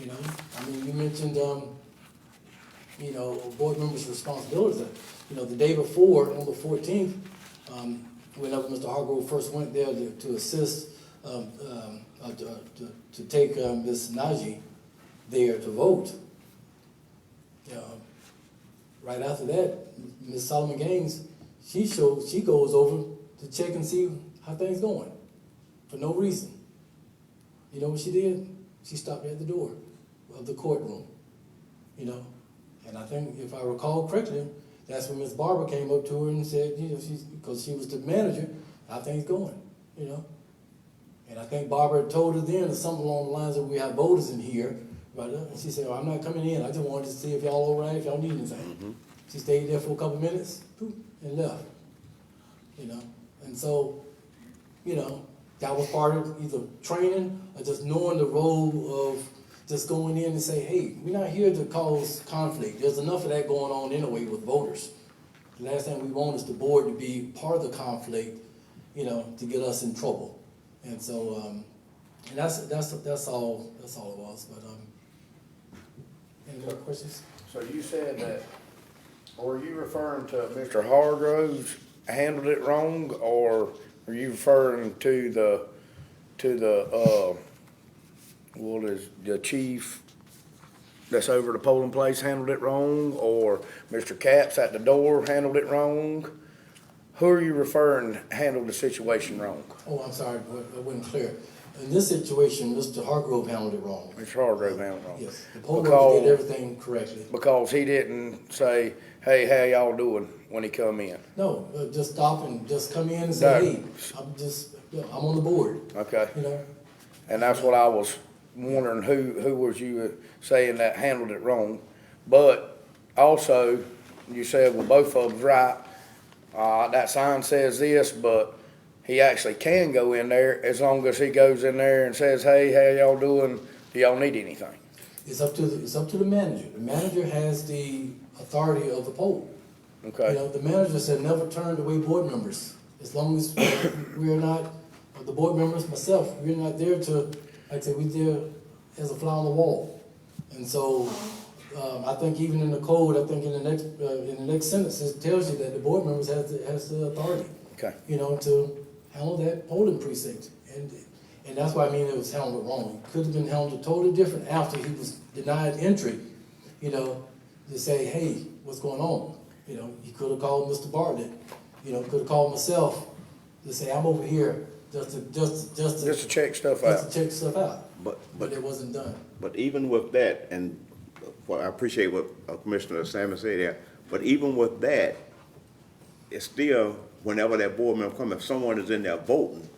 you know. I mean, you mentioned, you know, board members' responsibilities. You know, the day before, on the 14th, whenever Mr. Hargrove first went there to assist, to take Ms. Najee there to vote, right after that, Ms. Solomon Gaines, she goes over to check and see how things going, for no reason. You know what she did? She stopped at the door of the courtroom, you know. And I think, if I recall correctly, that's when Miss Barbara came up to her and said, you know, because she was the manager, how things going, you know? And I think Barbara told her then, or something along the lines of, we have voters in here, right? And she said, well, I'm not coming in, I just wanted to see if y'all all right, if y'all need anything. She stayed there for a couple minutes, poof, and left, you know? And so, you know, that was part of either training or just knowing the role of just going in and say, hey, we're not here to cause conflict. There's enough of that going on anyway with voters. The last thing we want is the board to be part of the conflict, you know, to get us in trouble. And so, and that's all it was. But any more questions? So you said that, were you referring to Mr. Hargroves handled it wrong, or were you referring to what is the chief that's over the polling place handled it wrong, or Mr. Capps at the door handled it wrong? Who are you referring handled the situation wrong? Oh, I'm sorry, I wasn't clear. In this situation, Mr. Hargrove handled it wrong. Mr. Hargrove handled it wrong? Yes, the poll worker did everything correctly. Because he didn't say, hey, how y'all doing when he come in? No, just stop and just come in and say, hey, I'm on the board, Okay. you know? And that's what I was wondering, who was you saying that handled it wrong? But also, you said, well, both of them's right. That sign says this, but he actually can go in there as long as he goes in there and says, hey, how y'all doing? Do y'all need anything? It's up to the manager. The manager has the authority of the poll. Okay. You know, the manager said never turn away board members. As long as we're not, the board members, myself, we're not there to, like I said, we're there as a fly on the wall. And so, I think even in the code, I think in the next sentence, it tells you that the board members has the authority. Okay. You know, to handle that polling precinct. And that's why I mean it was handled wrong. It could have been handled totally different after he was denied entry, you know, to say, hey, what's going on? You know, he could have called Mr. Bartlett, you know, could have called myself to say, I'm over here just to check stuff out. Just to check stuff out. But it wasn't done. But even with that, and well, I appreciate what Commissioner Salmon said there, but even with that, it's still, whenever that board member comes, if someone is in there voting,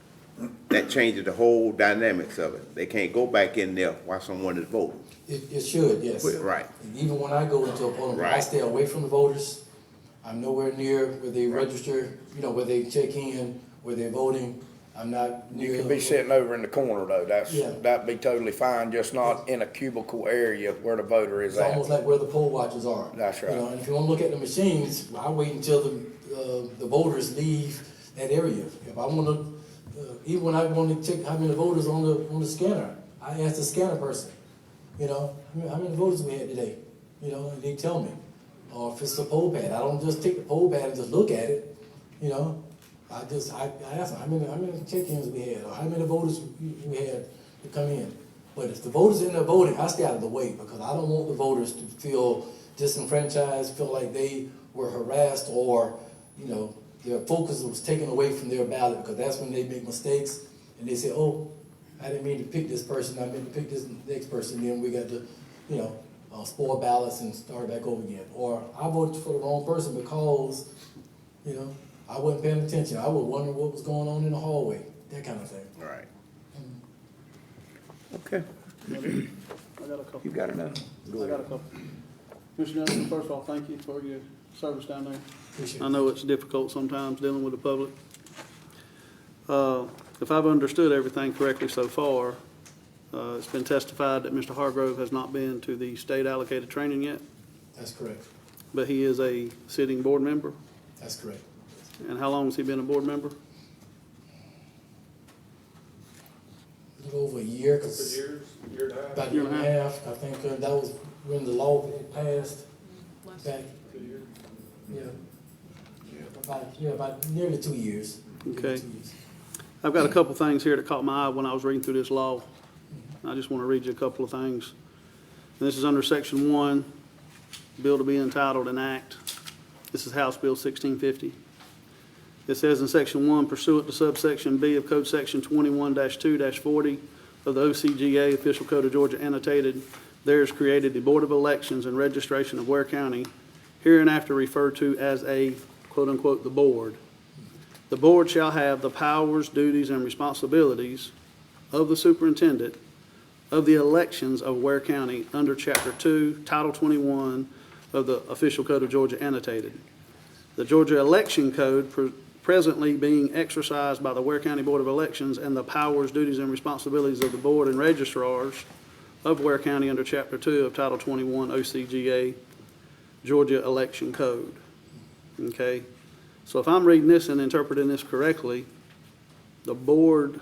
that changes the whole dynamics of it. They can't go back in there while someone is voting. It should, yes. Right. And even when I go into a polling, I Right. stay away from the voters. I'm nowhere near where they register, you know, where they check in, where they're voting. I'm not near. You could be sitting over in the corner though, Yeah. that'd be totally fine, just not in a cubicle area where the voter is It's at. almost like where the poll watchers are. That's right. You know, and if you want to look at the machines, I wait until the voters leave that area. If I want to, even when I want to check how many voters on the scanner, I ask the scanner person, you know, how many voters we had today? You know, and they tell me. Or if it's the poll pad, I don't just take the poll pad and just look at it, you know. I ask them, how many check-ins we had, or how many voters we had to come in. But if the voters in there voting, I stay out of the way, because I don't want the voters to feel disenfranchised, feel like they were harassed, or, you know, their focus was taken away from their ballot, because that's when they make mistakes, and they say, oh, I didn't mean to pick this person, I meant to pick this next person, then we got to, you know, spoil ballots and start back over again. Or I voted for the wrong person because, you know, I wasn't paying attention. I was wondering what was going on in the hallway, that kind of thing. Right. Okay, I got a couple. you got another? I got a couple. Mr. Johnson, first of all, thank you for your service down there. Appreciate I it. know it's difficult sometimes dealing with the public. If I've understood everything correctly so far, it's been testified that Mr. Hargrove has not been to the state allocated training yet, That's correct. but he is a sitting board member. That's correct. And how long has he been a board member? A little over a year, because Year and a half. about a year and a half, I think that was when the law passed back, 2 years. about nearly 2 years. Okay. 2 years. I've got a couple things here that caught my eye when I was reading through this law. I just want to read you a couple of things. And this is under Section 1, Bill to be entitled an act. This is House Bill 1650. It says in Section 1, pursuant to subsection B of Code Section 21-2-40 of the OCGA Official Code of Georgia annotated, there is created the Board of Elections and Registration of Ware County, hereinafter referred to as a quote-unquote the board. The board shall have the powers, duties, and responsibilities of the superintendent of the elections of Ware County under Chapter 2, Title 21 of the Official Code of Georgia annotated. The Georgia Election Code presently being exercised by the Ware County Board of Elections, and the powers, duties, and responsibilities of the board and registrars of Ware County under Chapter 2 of Title 21 OCGA, Georgia Election Code. Okay? So if I'm reading this and interpreting this correctly, the Board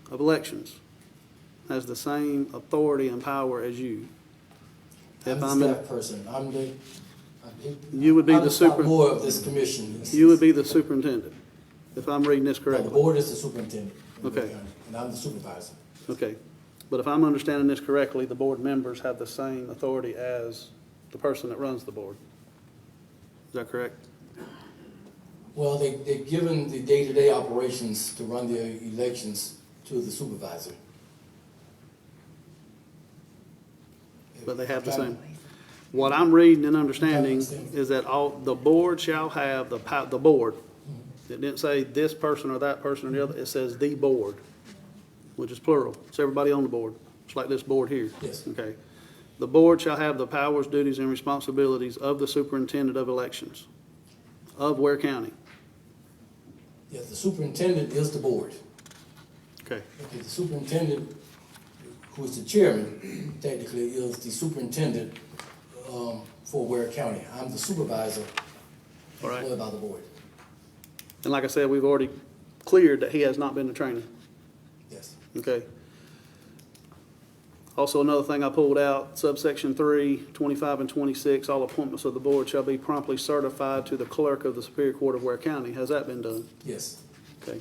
of Elections has the same authority and power as you. I'm If the I'm in, staff person, You would be I'm the top super- board of this commission. you would be the superintendent, if I'm reading this No, correctly. the board is the superintendent. in Ware Okay. County, And I'm the supervisor. Okay, but if I'm understanding this correctly, the board members have the same authority as the person that runs the board. Is that correct? Well, they've given the day-to-day operations to run their elections to the supervisor. But they have the same. What I'm reading and understanding understand. is that the board shall have the board. It didn't say this person or that person or the other, it says the board, which is plural. It's everybody on the board. It's like this board here. Yes. Okay. The board shall have the powers, duties, and responsibilities of the superintendent of elections of Ware County. Yes, the superintendent is the board. Okay. Okay, the superintendent, who is the chairman, technically, is the superintendent for Ware County. I'm the supervisor, All right. employed by the board. And like I said, we've already cleared that he has not been to training. Yes. Okay. Also, another thing I pulled out, subsection 3, 25 and 26, all appointments of the board shall be promptly certified to the clerk of the Superior Court of Ware County. Has that been done? Yes. Okay.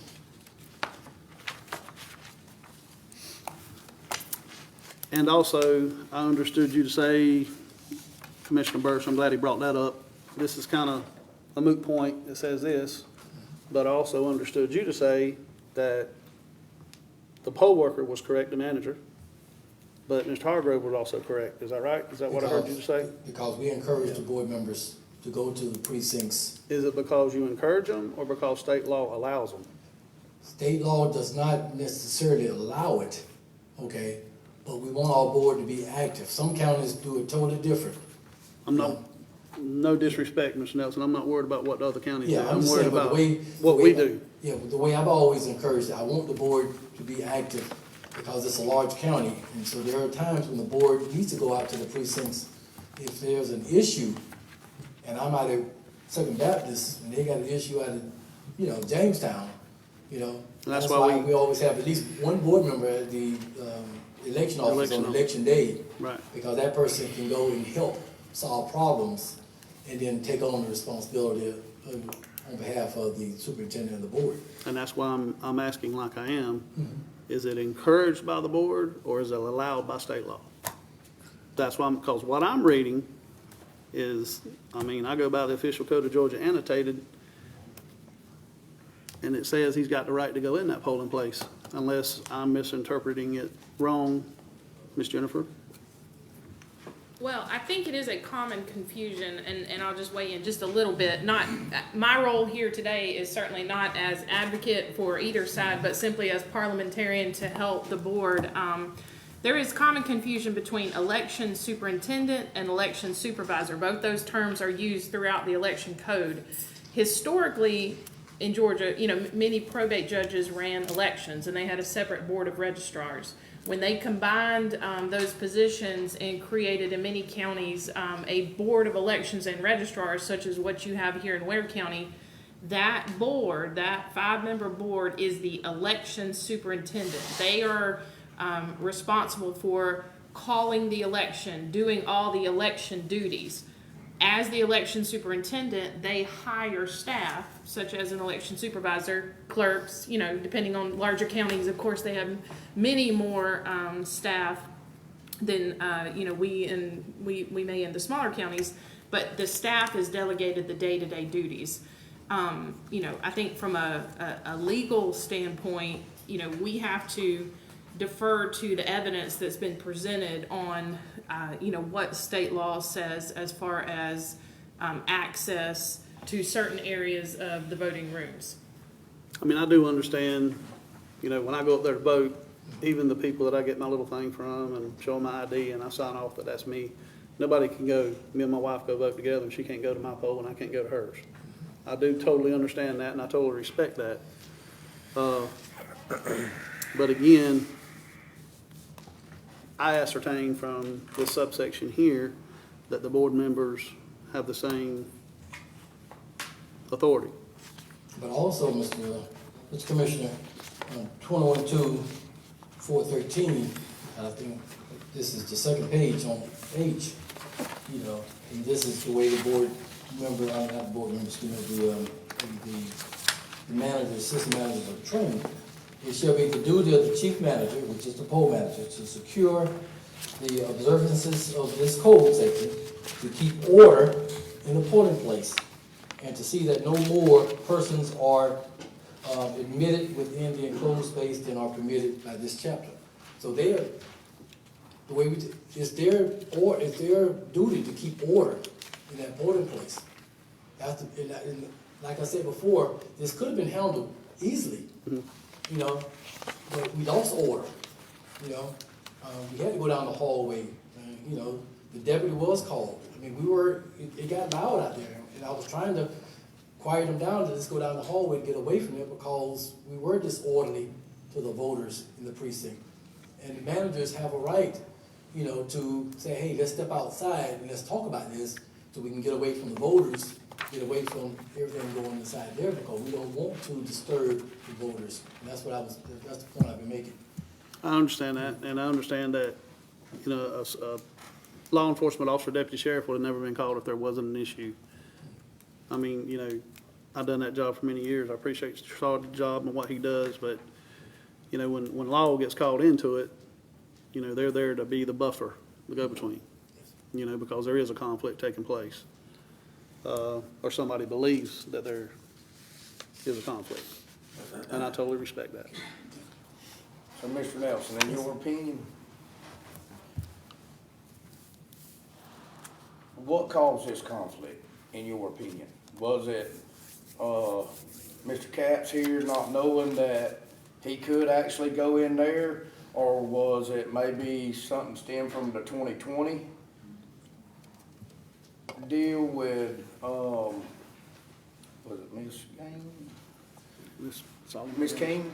And also, I understood you to say, Commissioner Burris, I'm glad he brought that up. This is kind of a moot point. It says this, but I also understood you to say that the poll worker was correct, the manager, but Mr. Hargrove was also correct. Is that right? Is that what I heard you say? Because we encourage the board members to go to the precincts. Is it because you encourage them or because state law allows them? State law does not necessarily allow it, okay? But we want our board to be active. Some counties do it totally different. I'm not, no disrespect, Mr. Nelson, I'm not worried about what the other counties do. Yeah, I'm I'm just worried saying, but about the way. what the we way- do. Yeah, but the way I've always encouraged it, I want the board to be active because it's a large county. And so there are times when the board needs to go out to the precincts if there's an issue. And I'm out of Second Baptist and they got an issue out of, Jamestown, And That's that's why why we always have at least one board member at the election office Election on election day. Right. Because that person can go and help solve problems and then take on the responsibility on behalf of the superintendent of the board. And that's why I'm asking like I am, is it encouraged by the board or is it allowed by state law? That's why because what I'm reading is, I go by the official code of Georgia annotated, and it says he's got the right to go in that polling place unless I'm misinterpreting it wrong. Ms. Jennifer? Well, I think it is a common confusion, and I'll just weigh in just a little bit. My role here today is certainly not as advocate for either side, but simply as parliamentarian to help the board. There is common confusion between election superintendent and election supervisor. Both those terms are used throughout the election code. Historically, in Georgia, many probate judges ran elections, and they had a separate board of registrars. When they combined those positions and created in many counties a board of elections and registrars, such as what you have here in Ware County, that board, that 5-member board, is the election superintendent. They are responsible for calling the election, doing all the election duties. As the election superintendent, they hire staff, such as an election supervisor, clerks, depending on larger counties, of course, they have many more staff than, we may in the smaller counties, but the staff is delegated the day-to-day duties. I think from a legal standpoint, we have to defer to the evidence that's been presented on, what state law says as far as access to certain areas of the voting rooms. I mean, I do understand, when I go up there to vote, even the people that I get my little thing from and show them my ID and I sign off that that's me, nobody can go, me and my wife go vote together and she can't go to my poll and I can't go to hers. I do totally understand that and I totally respect that. But again, I ascertain from this subsection here that the board members have the same authority. But also, Mr. Commissioner, 21-2-413, I think this is the second page on H, and this is the way the board member, not the board member, excuse me, the manager, assistant manager of training. It shall be the duty of the chief manager, which is the poll manager, to secure the observances of this code section, to keep order in the polling place, and to see that no more persons are admitted within the enclosed space than are permitted by this chapter. So it's their duty to keep order in that polling place. And like I said before, this could have been handled easily, but we lost order, we had to go down the hallway, the deputy was called. I mean, it got loud out there, and I was trying to quiet them down to just go down the hallway and get away from it because we were disorderly to the voters in the precinct. And the managers have a right, to say, hey, let's step outside and let's talk about this so we can get away from the voters, get away from everything going inside there, because we don't want to disturb the voters. And that's the point I've been making. I understand that, and I understand that, a law enforcement officer, deputy sheriff would have never been called if there wasn't an issue. I mean, I've done that job for many years. I appreciate Charles' job and what he does, but, when law gets called into it, they're there to be the buffer, the go-between, because there is a conflict taking place. Or somebody believes that there is a conflict. And I totally respect that. So, Mr. Nelson, in your opinion, what caused this conflict, in your opinion? Was it, Mr. Capps here not knowing that he could actually go in there? Or was it maybe something stemmed from the 2020 deal with, was it Miss King? Miss King?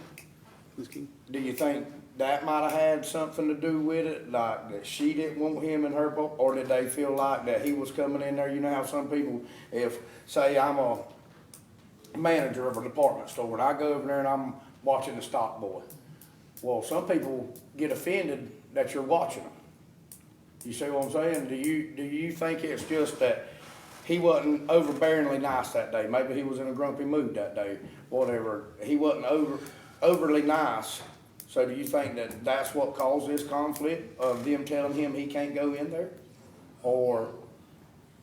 Ms. King? Do you think that might have had something to do with it, like that she didn't want him in her boat, or did they feel like that he was coming in there? You know how some people, if, say I'm a manager of a department store and I go over there and I'm watching the stock boy. Well, some people get offended that you're watching them. You see what I'm saying? Do you think it's just that he wasn't overbearingly nice that day? Maybe he was in a grumpy mood that day, whatever. He wasn't overly nice. So do you think that that's what caused this conflict of them telling him he can't go in there? Or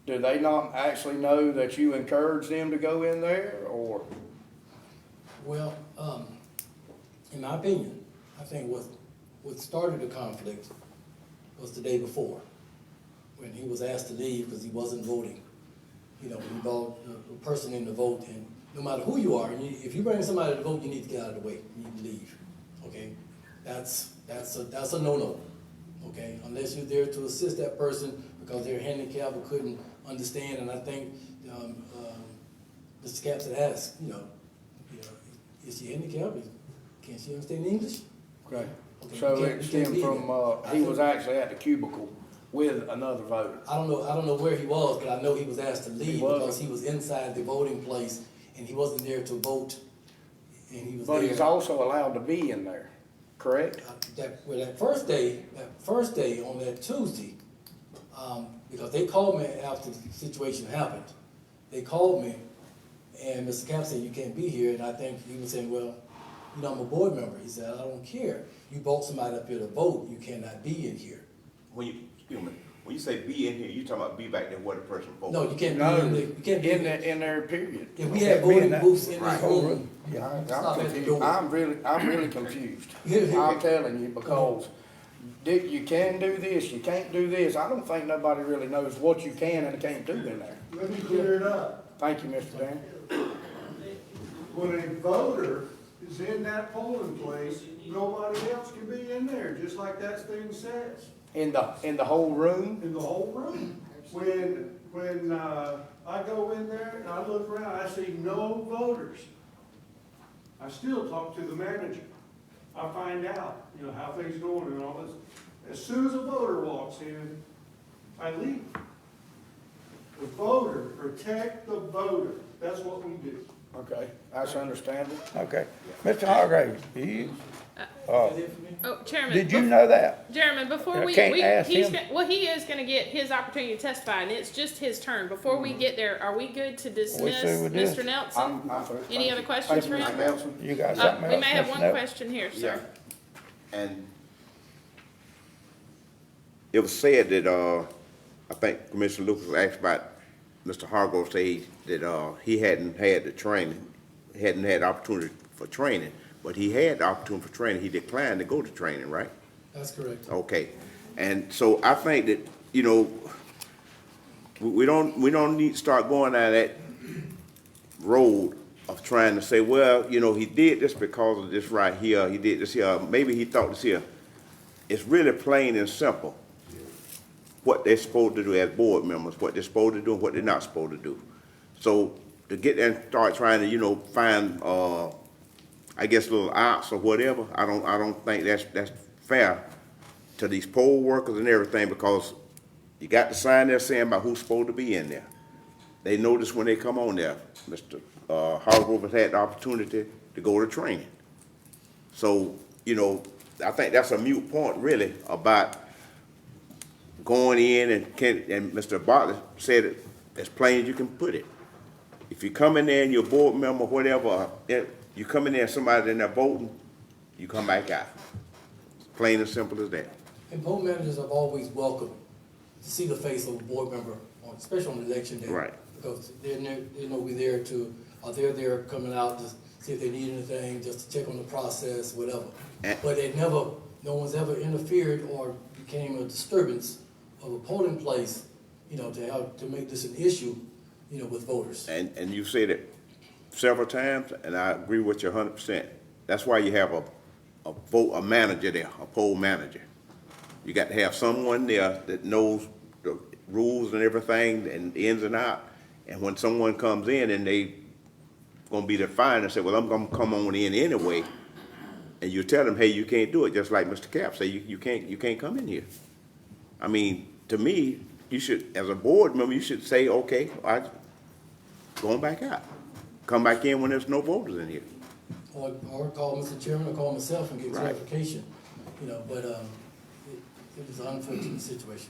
do they not actually know that you encourage them to go in there, or? Well, in my opinion, I think what started the conflict was the day before, when he was asked to leave because he wasn't voting. We brought a person in to vote, and no matter who you are, if you bring somebody to vote, you need to get out of the way. You need to leave. Okay, that's a no-no. Okay, unless you're there to assist that person because they're handicapped or couldn't understand. And I think Mr. Capps had asked, is she handicapped? Can she understand English? Okay. Okay, So you it can't stemmed be from, there. he was actually at the cubicle with another voter. I don't know where he was, but I know he was asked to leave was? because he was inside the voting place and he wasn't there to vote. And he was But there. he's also allowed to be in there, correct? That first day on that Tuesday, because they called me after the situation happened. They called me, and Mr. Cap said, you can't be here. And I think he was saying, well, I'm a board member. He said, I don't care. You brought somebody up here to vote. You cannot be in here. Excuse me, When you say be in here, you talking about be back there where the person voted? No, you can't No, be in the, you can't be in the, in there, period. if we had Can't be in voting that booths in this whole room, I'm stop at the confused. door. I'm really confused. I'm telling you, because you can do this, you can't do this. I don't think nobody really knows what you can and can't do in there. Let me clear it up. Thank you, Mr. Dan. When a voter is in that polling place, nobody else can be in there, just like that thing says, In the whole room, in the whole room. When I go in there and I look around, I see no voters. I still talk to the manager. I find out, how things going and all this. As soon as a voter walks in, I leave. The voter, protect the voter. That's what we do. okay, that's understandable. Okay. Mr. Hargrave, Oh, Chairman. did you know that? Chairman, before I we, can't ask he's, him. well, he is gonna get his opportunity to testify, and it's just his turn. Before we get there, are we good to dismiss through with this? Mr. Nelson? I'm through. Any other questions for Thank you, him? Mr. Nelson. You got something else? We may have Mr. one Nelson? question here, sir. And it was said that, I think Commissioner Lucas asked about Mr. Hargrove say that, he hadn't had the training, hadn't had opportunity for training, but he had the opportunity for training. He declined to go to training, right? That's correct. Okay. And so I think that, we don't need to start going down that road of trying to say, well, he did this because of this right here, he did this here, maybe he thought this here. It's really plain and simple what they're supposed to do as board members, what they're supposed to do and what they're not supposed to do. So to get there and start trying to, find, I guess, little outs or whatever, I don't think that's fair to these poll workers and everything, because you got the sign there saying about who's supposed to be in there. They notice when they come on there. Mr. Hargrove has had the opportunity to go to training. So, I think that's a moot point really about going in and Mr. Bartlett said it as plain as you can put it. If you come in there and you're a board member, whatever, you come in there and somebody's in there voting, you come back out. Plain and simple as that. And poll managers have always welcomed to see the face of a board member, especially on election day. Right. Because they know we're there to, or they're there coming out to see if they need anything, just to check on the process, whatever. But no one's ever interfered or became a disturbance of a polling place, to make this an issue, with voters. And you said it several times, and I agree with you 100%. That's why you have a manager there, a poll manager. You got to have someone there that knows the rules and everything and the ins and outs. And when someone comes in and they gonna be defined and say, well, I'm gonna come on in anyway, and you tell them, hey, you can't do it, just like Mr. Cap say, you can't come in here. I mean, to me, you should, as a board member, you should say, okay, I'm going back out. Come back in when there's no voters in here. Or call Mr. Chairman or call myself and get Right. clarification, but it was an unfortunate situation.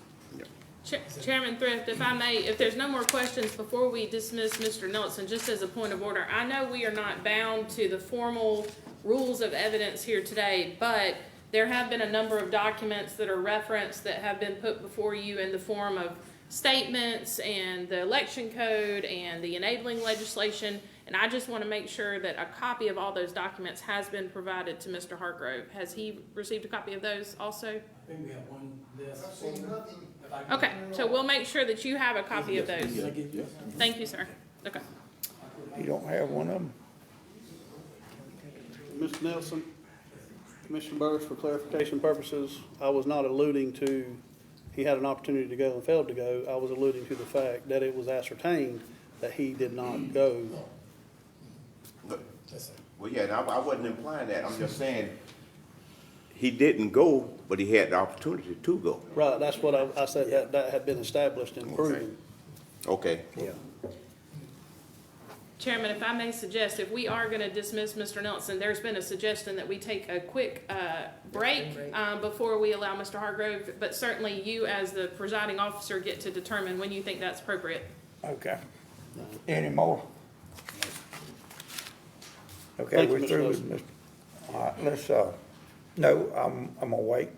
Chairman Thrift, if I may, if there's no more questions before we dismiss Mr. Nelson, just as a point of order, I know we are not bound to the formal rules of evidence here today, but there have been a number of documents that are referenced that have been put before you in the form of statements and the election code and the enabling legislation, and I just want to make sure that a copy of all those documents has been provided to Mr. Hargrove. Has he received a copy of those also? I think we have one last. I've seen nothing. Okay, so we'll make sure that you have a copy of those. Can I get this? Thank you, sir. Okay. You don't have one of them? Mr. Nelson, Commissioner Burris, for clarification purposes, I was not alluding to he had an opportunity to go and failed to go. I was alluding to the fact that it was ascertained that he did not go. Yes, sir. Well, yeah, and I wasn't implying that. I'm just saying he didn't go, but he had the opportunity to go. Right, that's what I said, that had been established and proven. Okay. Yeah. Chairman, if I may suggest, if we are going to dismiss Mr. Nelson, there's been a suggestion that we take a quick break before we allow Mr. Hargrove, but certainly you as the presiding officer get to determine when you think that's appropriate. Okay. Any more? Okay, Thank you, we're Mr. through with Wilson. Mr. All right, let's, no, I'm gonna wait.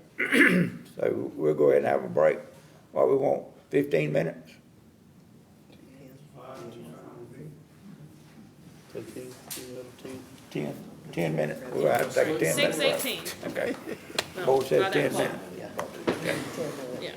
So we'll go ahead and have a break. What we want, 15 minutes? 10 minutes, we'll have to take a 10 minute break. 6:18. Okay, No, board says by that 10 clock. minutes. Yeah.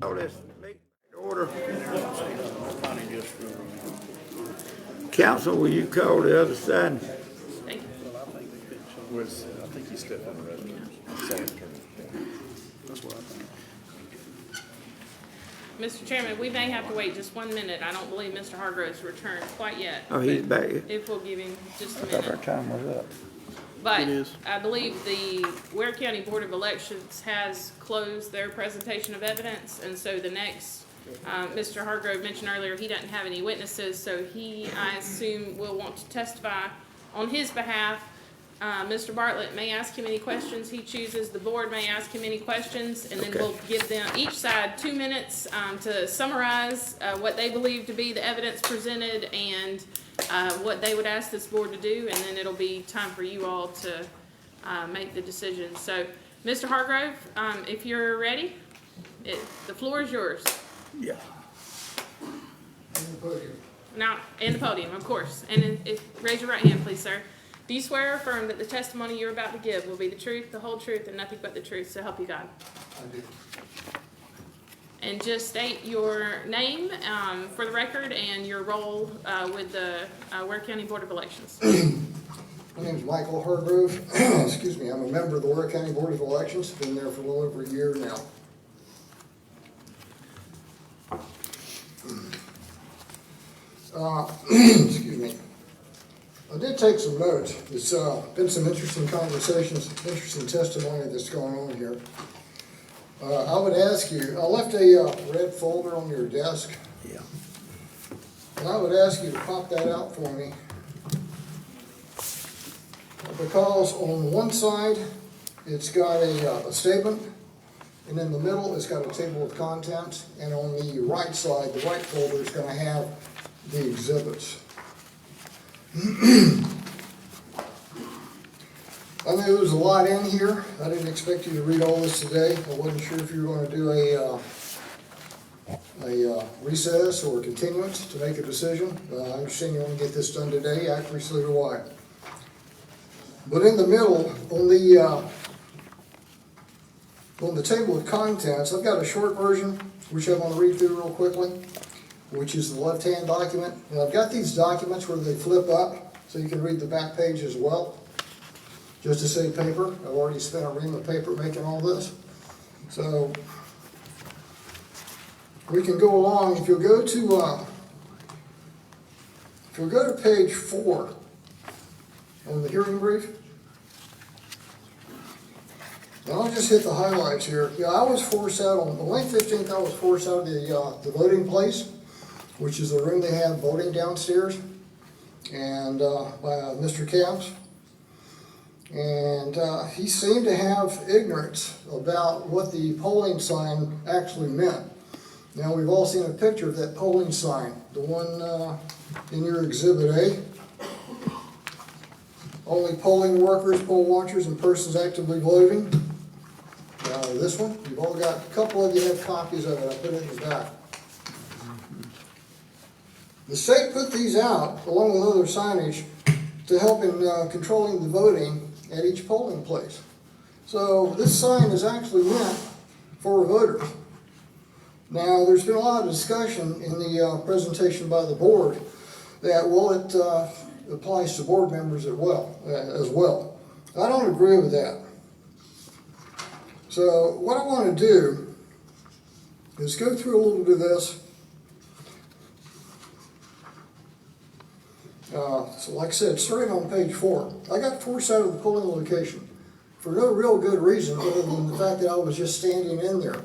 Call this meeting to order. Council, will you call the other side? Thank you. I think he stepped on the resolution. That's what I think. Mr. Chairman, we may have to wait just 1 minute. I don't believe Mr. Hargrove's returned quite yet. Oh, he's back. If we'll give him just a I thought our minute. time was up. But It is. I believe the Ware County Board of Elections has closed their presentation of evidence, and so the next, Mr. Hargrove mentioned earlier, he doesn't have any witnesses, so he, I assume, will want to testify on his behalf. Mr. Bartlett may ask him any questions he chooses, the board may ask him any questions, and then Okay. we'll give them, each side 2 minutes, to summarize, what they believe to be the evidence presented and, what they would ask this board to do, and then it'll be time for you all to, make the decision. So, Mr. Hargrove, if you're ready, the floor is yours. Yeah. On the podium. Now, and the podium, of course. And raise your right hand, please, sir. Do you swear or affirm that the testimony you're about to give will be the truth, the whole truth, and nothing but the truth, so help you God? I do. And just state your name for the record and your role with the Ware County Board of Elections. My name is Michael Hargrove. Excuse me, I'm a member of the Ware County Board of Elections. Been there for a little over a year now. Excuse me. I did take some notes. It's been some interesting conversations, interesting testimony that's going on here. I would ask you, I left a red folder on your desk, Yeah. and I would ask you to pop that out for me. Because on one side, it's got a statement, and in the middle, it's got a table of contents, and on the right side, the right folder is gonna have the exhibits. I knew there was a lot in here. I didn't expect you to read all this today. I wasn't sure if you were gonna do a recess or continuance to make a decision. I understand you wanna get this done today, actually so do I. But in the middle, on the table of contents, I've got a short version, which I'm gonna read through real quickly, which is the left-hand document. And I've got these documents where they flip up, so you can read the back page as well, just to save paper. I've already spent a ream of paper making all this. So we can go along. If you'll go to page 4 on the hearing brief, and I'll just hit the highlights here. Yeah, I was forced out on May 15th. I was forced out of the voting place, which is the room they have voting downstairs, and by Mr. Camps. And he seemed to have ignorance about what the polling sign actually meant. Now, we've all seen a picture of that polling sign, the one in your Exhibit A. Only polling workers, poll watchers, and persons actively voting. This one, you've all got, a couple of you have copies of it. I put it in the back. The state put these out, along with other signage, to help in controlling the voting at each polling place. So this sign is actually meant for voters. Now, there's been a lot of discussion in the presentation by the board that, well, it applies to board members as well. I don't agree with that. So what I want to do is go through a little bit of this. So like I said, starting on page 4, I got forced out of the polling location for no real good reason other than the fact that I was just standing in there.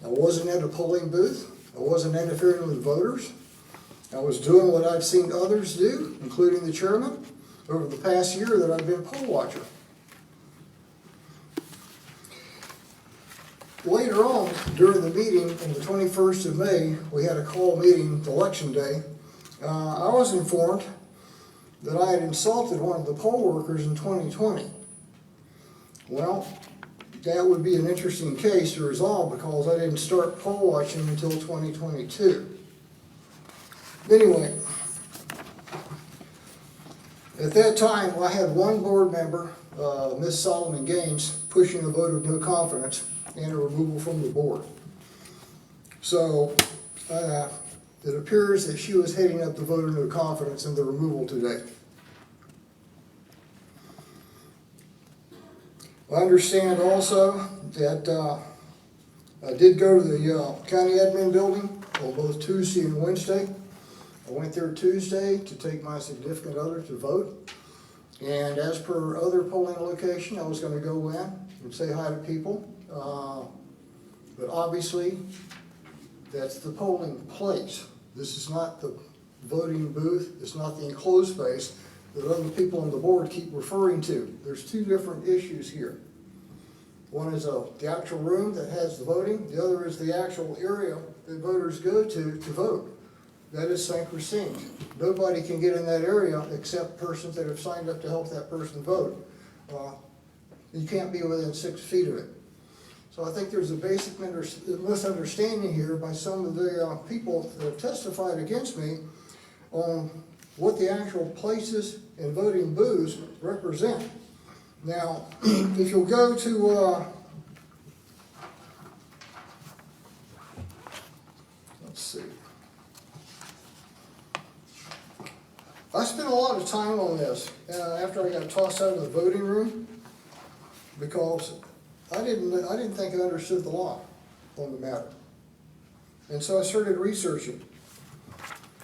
I wasn't at a polling booth. I wasn't interfering with voters. I was doing what I've seen others do, including the chairman, over the past year that I've been poll watcher. Later on, during the meeting on the 21st of May, we had a call meeting, election day. I was informed that I had insulted one of the poll workers in 2020. Well, that would be an interesting case to resolve because I didn't start poll watching until 2022. Anyway, at that time, I had one board member, Ms. Solomon Gaines, pushing a vote of no confidence and a removal from the board. So, it appears that she was heading up the vote of no confidence in the removal today. I understand also that I did go to the county admin building on both Tuesday and Wednesday. I went there Tuesday to take my significant other to vote. And as per other polling location, I was going to go in and say hi to people. But obviously, that's the polling place. This is not the voting booth. It's not the enclosed space that other people on the board keep referring to. There's two different issues here. One is the actual room that has the voting. The other is the actual area that voters go to vote. That is sacrosanct. Nobody can get in that area except persons that have signed up to help that person vote. You can't be within 6 feet of it. So I think there's a basic misunderstanding here by some of the people that have testified against me on what the actual places and voting booths represent. Now, if you'll go to, let's see. I spent a lot of time on this after I got tossed out of the voting room because I didn't think I understood the law on the matter. And so I started researching.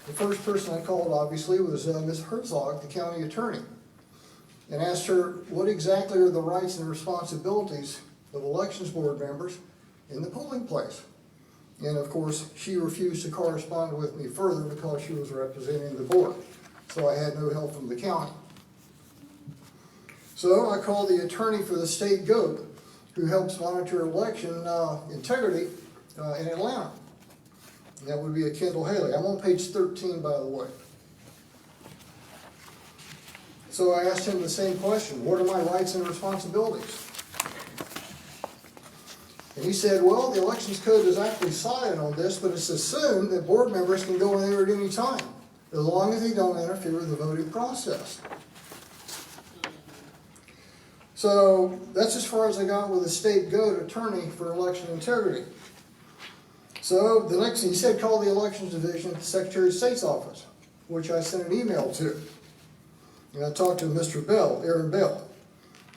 The first person I called, obviously, was Ms. Herzog, the county attorney, and asked her what exactly are the rights and responsibilities of elections board members in the polling place. And of course, she refused to correspond with me further because she was representing the board. So I had no help from the county. So I called the attorney for the state GOAT, who helps monitor election integrity in Atlanta. And that would be a Kendall Haley. I'm on page 13, by the way. So I asked him the same question: what are my rights and responsibilities? And he said, well, the elections code is actually silent on this, but it's assumed that board members can go in there at any time, as long as they don't interfere with the voting process. So that's as far as I got with the state GOAT attorney for election integrity. So the next thing he said, call the elections division at the Secretary of State's office, which I sent an email to. And I talked to Mr. Bell, Aaron Bell.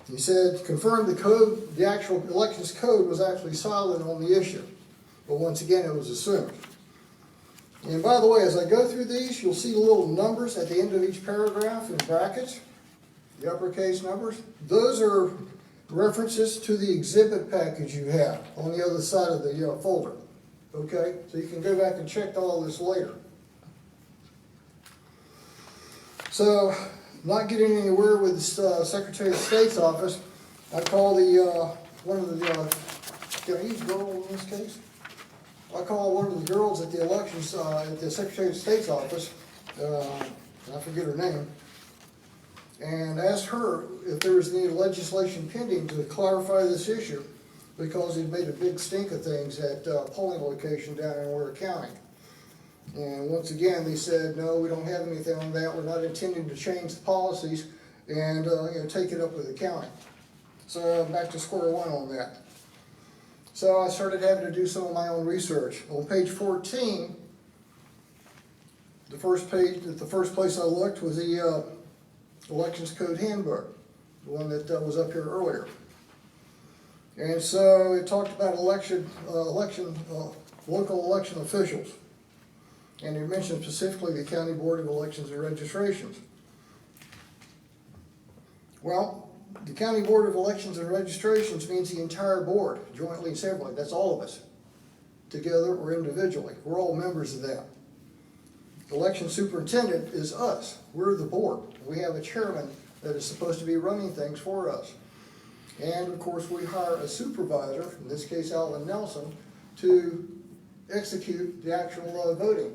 He said, confirm the code, the actual elections code was actually silent on the issue. But once again, it was assumed. And by the way, as I go through these, you'll see the little numbers at the end of each paragraph in brackets, the uppercase numbers. Those are references to the exhibit package you have on the other side of the folder. Okay? So you can go back and check all this later. So, not getting anywhere with the Secretary of State's office, I called one of the, can I use girl in this case? I called one of the girls at the elections, at the Secretary of State's office, and I forget her name, and asked her if there was any legislation pending to clarify this issue, because he'd made a big stink of things at polling location down in Ware County. And once again, they said, no, we don't have anything on that. We're not intending to change the policies and take it up with the county. So back to square one on that. So I started having to do some of my own research. On page 14, the first place I looked was the Elections Code Handbook, the one that was up here earlier. And so it talked about local election officials. And it mentioned specifically the County Board of Elections and Registrations. Well, the County Board of Elections and Registrations means the entire board, jointly and severally. That's all of us, together or individually. We're all members of that. The election superintendent is us. We're the board. We have a chairman that is supposed to be running things for us. And of course, we hire a supervisor, in this case Alvin Nelson, to execute the actual voting.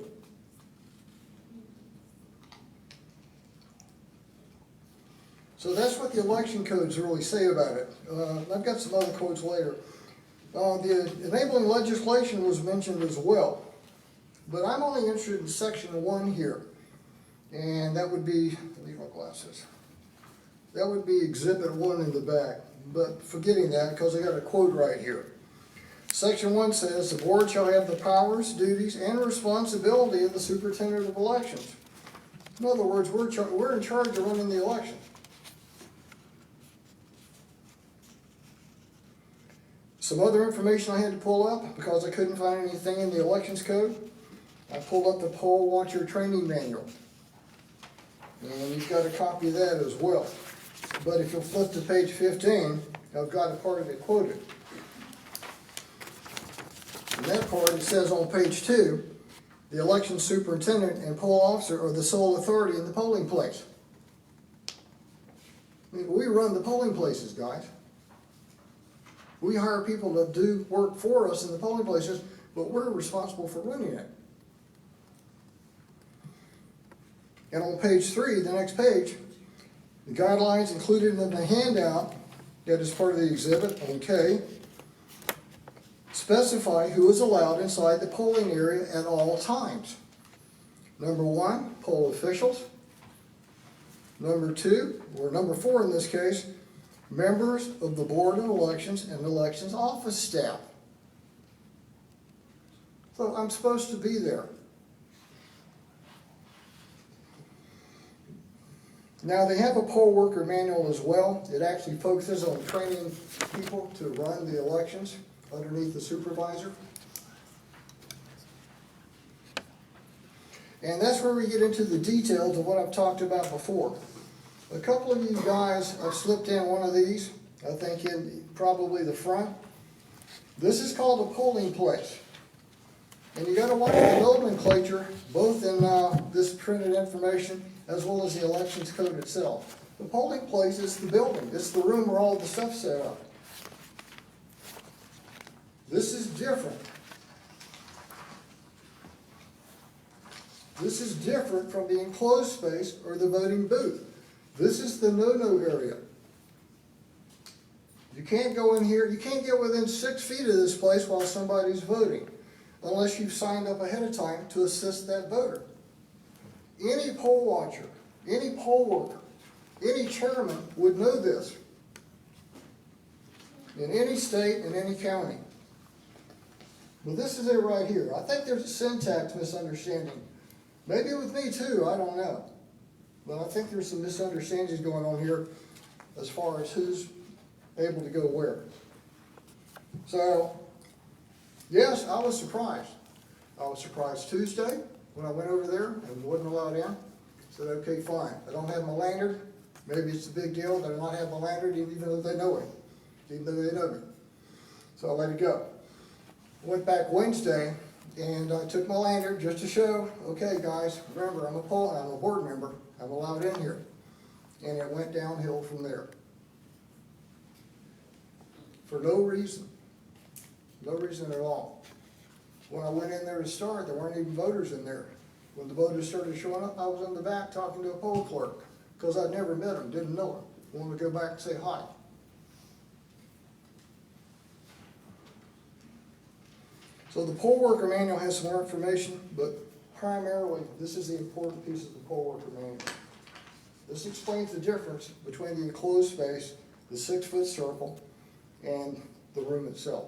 So that's what the election codes really say about it. I've got some other quotes later. The enabling legislation was mentioned as well, but I'm only interested in section 1 here, and that would be, I need my glasses. That would be exhibit 1 in the back, but forgetting that because I got a quote right here. Section 1 says, the board shall have the powers, duties, and responsibility of the superintendent of elections. In other words, we're in charge of running the election. Some other information I had to pull up because I couldn't find anything in the elections code. I pulled up the poll watcher training manual. And you've got a copy of that as well. But if you'll flip to page 15, I've got a part of it quoted. In that part, it says on page 2, the election superintendent and poll officer are the sole authority in the polling place. I mean, we run the polling places, guys. We hire people to do work for us in the polling places, but we're responsible for running it. And on page 3, the next page, the guidelines included in the handout that is part of the exhibit on K specify who is allowed inside the polling area at all times. Number 1, poll officials. Number 2, or number 4 in this case, members of the Board of Elections and Elections office staff. So I'm supposed to be there. Now, they have a poll worker manual as well. It actually focuses on training people to run the elections underneath the supervisor. And that's where we get into the details of what I've talked about before. A couple of you guys, I've slipped in one of these, I think in probably the front. This is called a polling place. And you gotta watch the nomenclature, both in this printed information as well as the elections code itself. The polling place is the building. It's the room where all the stuff's set up. This is different. This is different from the enclosed space or the voting booth. This is the no-no area. You can't go in here, you can't get within 6 feet of this place while somebody's voting, unless you've signed up ahead of time to assist that voter. Any poll watcher, any poll worker, any chairman would know this in any state, in any county. Well, this is it right here. I think there's a syntax misunderstanding. Maybe with me too, I don't know. But I think there's some misunderstandings going on here as far as who's able to go where. So, yes, I was surprised. I was surprised Tuesday when I went over there and wasn't allowed in. I said, okay, fine. I don't have my lanyard. Maybe it's a big deal that I not have my lanyard even though they know it, even though they know me. So I let it go. Went back Wednesday and I took my lanyard just to show, okay guys, remember I'm a board member, I'm allowed in here. And it went downhill from there. For no reason. No reason at all. When I went in there to start, there weren't even voters in there. When the voters started showing up, I was in the back talking to a poll clerk because I'd never met him, didn't know him. Wanted to go back and say hi. So the poll worker manual has some more information, but primarily this is the important piece of the poll worker manual. This explains the difference between the enclosed space, the 6-foot circle, and the room itself.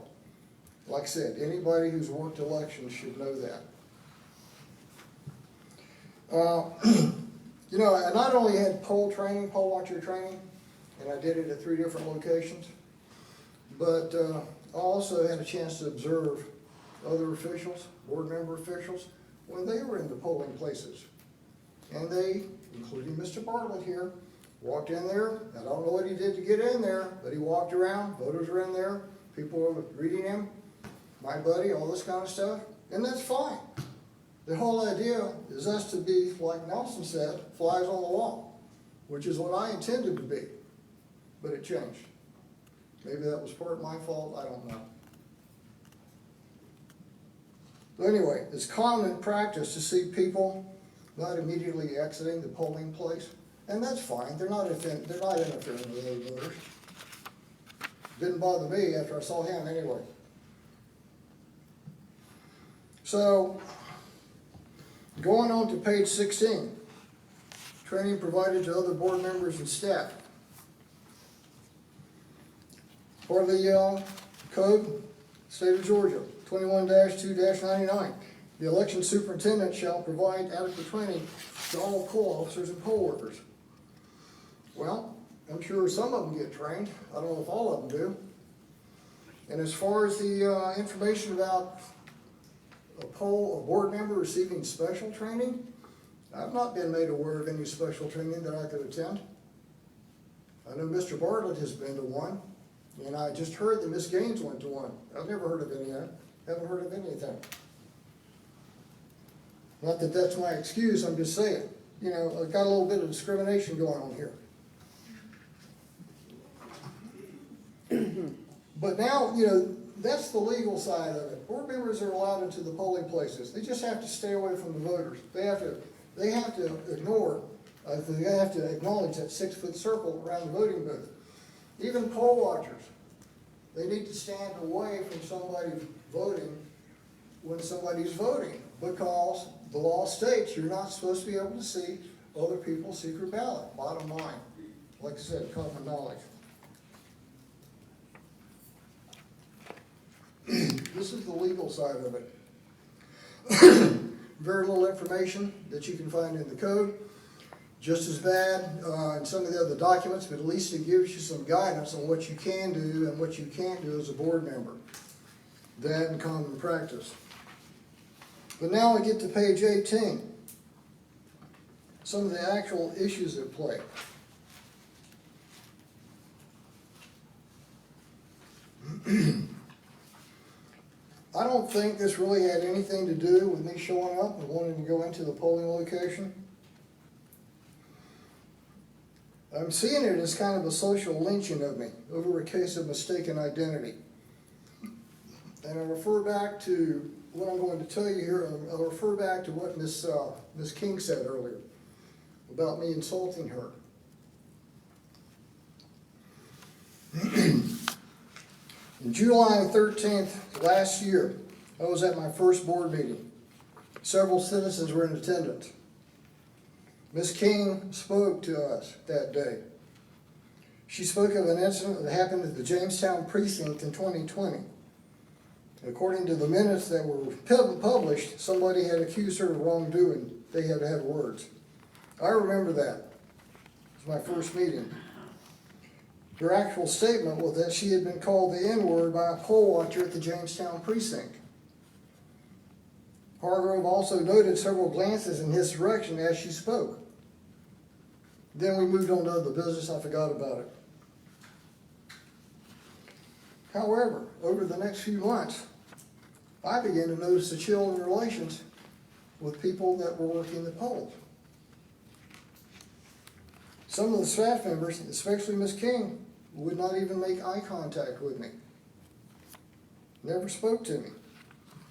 Like I said, anybody who's worked elections should know that. You know, I not only had poll watcher training, and I did it at 3 different locations, but I also had a chance to observe other officials, board member officials, when they were in the polling places. And they, including Mr. Bartlett here, walked in there. I don't know what he did to get in there, but he walked around, voters were in there, people were reading him, my buddy, all this kind of stuff, and that's fine. The whole idea is us to be, like Nelson said, flies on the wall, which is what I intended to be, but it changed. Maybe that was part of my fault, I don't know. But anyway, it's common practice to see people not immediately exiting the polling place, and that's fine. They're not interfering with other voters. Didn't bother me after I saw him anyway. So, going on to page 16, training provided to other board members and staff. For the code, State of Georgia, 21-2-99. The election superintendent shall provide adequate training to all poll officers and poll workers. Well, I'm sure some of them get trained. I don't know if all of them do. And as far as the information about a board member receiving special training, I've not been made aware of any special training that I could attend. I know Mr. Bartlett has been to one, and I just heard that Ms. Gaines went to one. I've never heard of any of it. Haven't heard of anything. Not that that's my excuse, I'm just saying. You know, I've got a little bit of discrimination going on here. But now, you know, that's the legal side of it. Board members are allowed into the polling places. They just have to stay away from the voters. They have to ignore, they have to acknowledge that 6-foot circle around the voting booth. Even poll watchers, they need to stand away from somebody voting when somebody's voting, because the law states you're not supposed to be able to see other people's secret ballot, bottom line. Like I said, common knowledge. This is the legal side of it. Very little information that you can find in the code. Just as bad in some of the other documents, but at least it gives you some guidance on what you can do and what you can't do as a board member. That and common practice. But now I get to page 18. Some of the actual issues at play. I don't think this really had anything to do with me showing up and wanting to go into the polling location. I'm seeing it as kind of a social lynching of me over a case of mistaken identity. And I refer back to what I'm going to tell you here. I'll refer back to what Ms. King said earlier about me insulting her. On July 13th last year, I was at my first board meeting. Several citizens were in attendance. Ms. King spoke to us that day. She spoke of an incident that happened at the Jamestown precinct in 2020. According to the minutes that were published, somebody had accused her of wrongdoing. They had had words. I remember that. It was my first meeting. Her actual statement was that she had been called the N-word by a poll watcher at the Jamestown precinct. Hargrove also noted several glances in his direction as she spoke. Then we moved on to other business. I forgot about it. However, over the next few months, I began to notice a chill in relations with people that were working the polls. Some of the staff members, especially Ms. King, would not even make eye contact with me. Never spoke to me.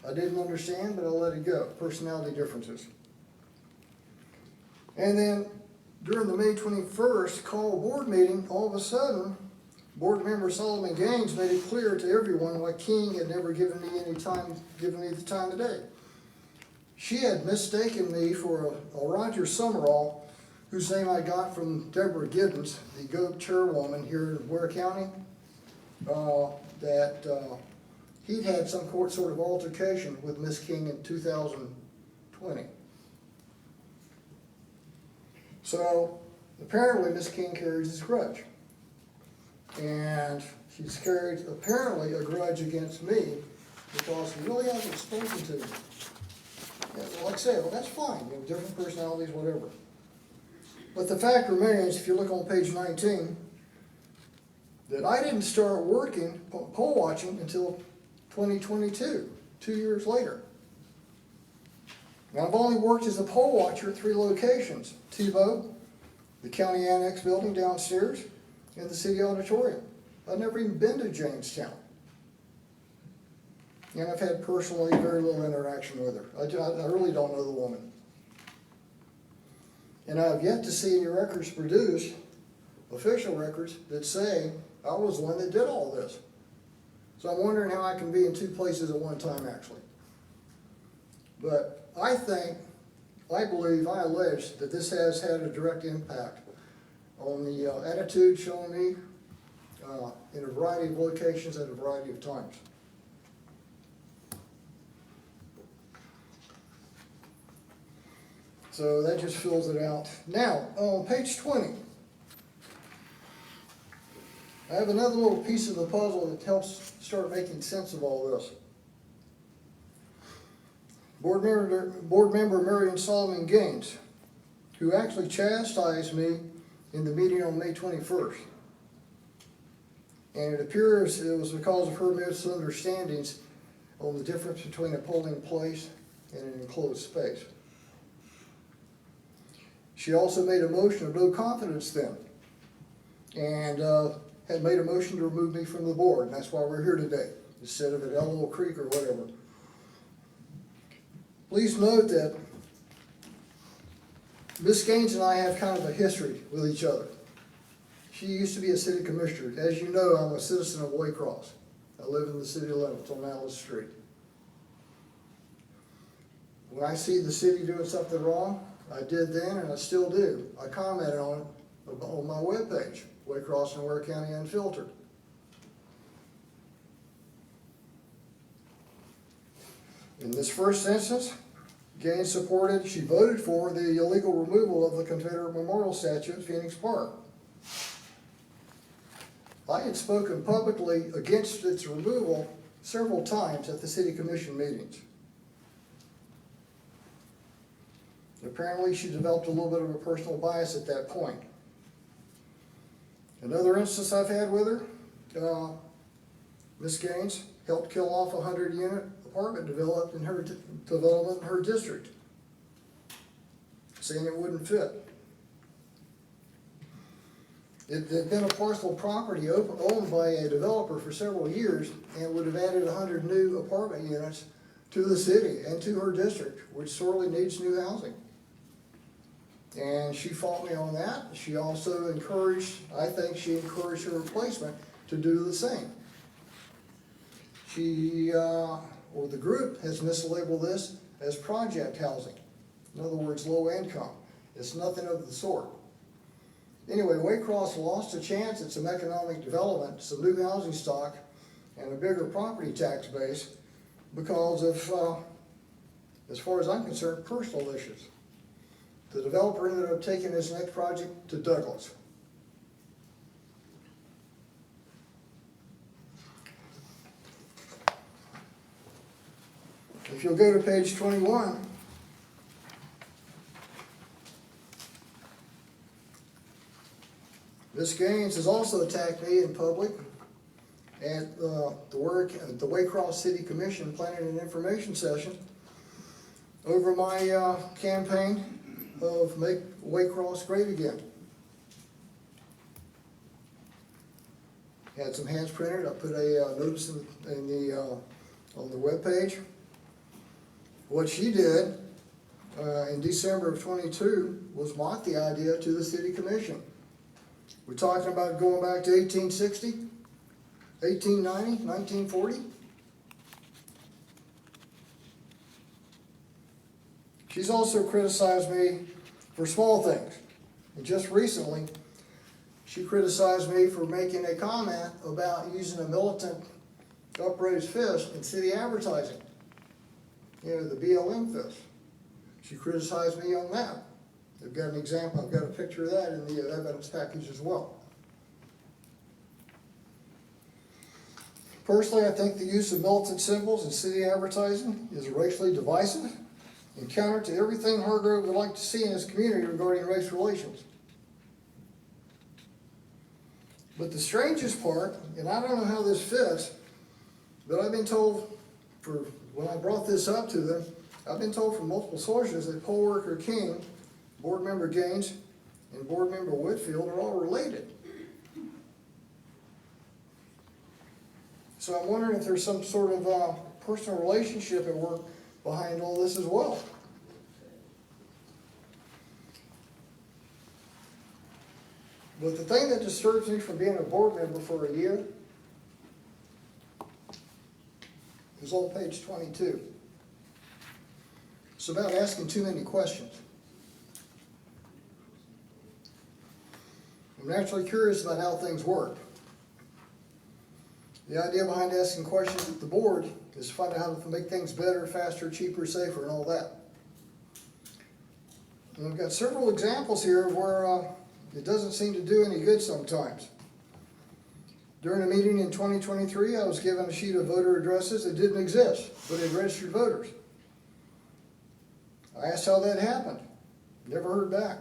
I didn't understand, but I let it go. Personality differences. And then during the May 21st call board meeting, all of a sudden, board member Solomon Gaines made it clear to everyone why King had never given me the time of day. She had mistaken me for a Roger Summerall, whose name I got from Deborah Giddens, the GOAT chairwoman here in Ware County, that he'd had some sort of altercation with Miss King in 2020. So apparently Miss King carries this grudge. And she's carried apparently a grudge against me because he really hasn't spoken to me. Like I said, well, that's fine, you know, different personalities, whatever. But the fact remains, if you look on page 19, that I didn't start working, poll watching, until 2022, 2 years later. Now, I've only worked as a poll watcher at 3 locations: Tebow, the county annex building downstairs, and the city auditorium. I've never even been to Jamestown. And I've had personally very little interaction with her. I really don't know the woman. And I have yet to see any records produced, official records, that say I was the one that did all this. So I'm wondering how I can be in 2 places at one time, actually. But I believe, I allege that this has had a direct impact on the attitude shown me in a variety of locations at a variety of times. So that just fills it out. Now, on page 20, I have another little piece of the puzzle that helps start making sense of all this. Board member Marion Solomon Gaines, who actually chastised me in the meeting on May 21st. And it appears it was because of her misunderstandings on the difference between a polling place and an enclosed space. She also made a motion of no confidence then, and had made a motion to remove me from the board, and that's why we're here today, instead of at Elbow Creek or whatever. Please note that Ms. Gaines and I have kind of a history with each other. She used to be a city commissioner. As you know, I'm a citizen of Waycross. I live in the city limits on Alice Street. When I see the city doing something wrong, I did then and I still do. I commented on it on my webpage, Waycross and Ware County Unfiltered. In this first instance, Gaines supported, she voted for the illegal removal of the Confederate Memorial Statue at Phoenix Park. I had spoken publicly against its removal several times at the city commission meetings. Apparently, she developed a little bit of a personal bias at that point. Another instance I've had with her, Ms. Gaines helped kill off a 100-unit apartment development in her district, saying it wouldn't fit. It had been a parcel of property owned by a developer for several years and would have added 100 new apartment units to the city and to her district, which sorely needs new housing. And she fought me on that. She also encouraged, I think she encouraged her replacement to do the same. She, or the group has mislabeled this as project housing. In other words, low income. It's nothing of the sort. Anyway, Waycross lost a chance at some economic development, some new housing stock, and a bigger property tax base because of, as far as I'm concerned, personal issues. The developer ended up taking his next project to Douglas. If you'll go to page 21, Ms. Gaines has also attacked me in public at the Waycross City Commission planning an information session over my campaign of Make Waycross Great Again. Had some hands printed. I put a notice on the webpage. What she did in December of 22 was mock the idea to the City Commission. We're talking about going back to 1860, 1890, 1940. She's also criticized me for small things. And just recently, she criticized me for making a comment about using a militant upraised fist in city advertising. You know, the BLM fist. She criticized me on that. I've got an example, I've got a picture of that in the evidence package as well. Personally, I think the use of militant symbols in city advertising is racially divisive and counter to everything Hargrove would like to see in his community regarding race relations. But the strangest part, and I don't know how this fits, but I've been told, when I brought this up to them, I've been told from multiple sources that poll worker King, board member Gaines, and board member Whitfield are all related. So I'm wondering if there's some sort of personal relationship at work behind all this as well. But the thing that disturbs me from being a board member for a year is on page 22. It's about asking too many questions. I'm naturally curious about how things work. The idea behind asking questions at the board is to find out how to make things better, faster, cheaper, safer, and all that. And we've got several examples here where it doesn't seem to do any good sometimes. During a meeting in 2023, I was given a sheet of voter addresses that didn't exist, but had registered voters. I asked how that happened. Never heard back.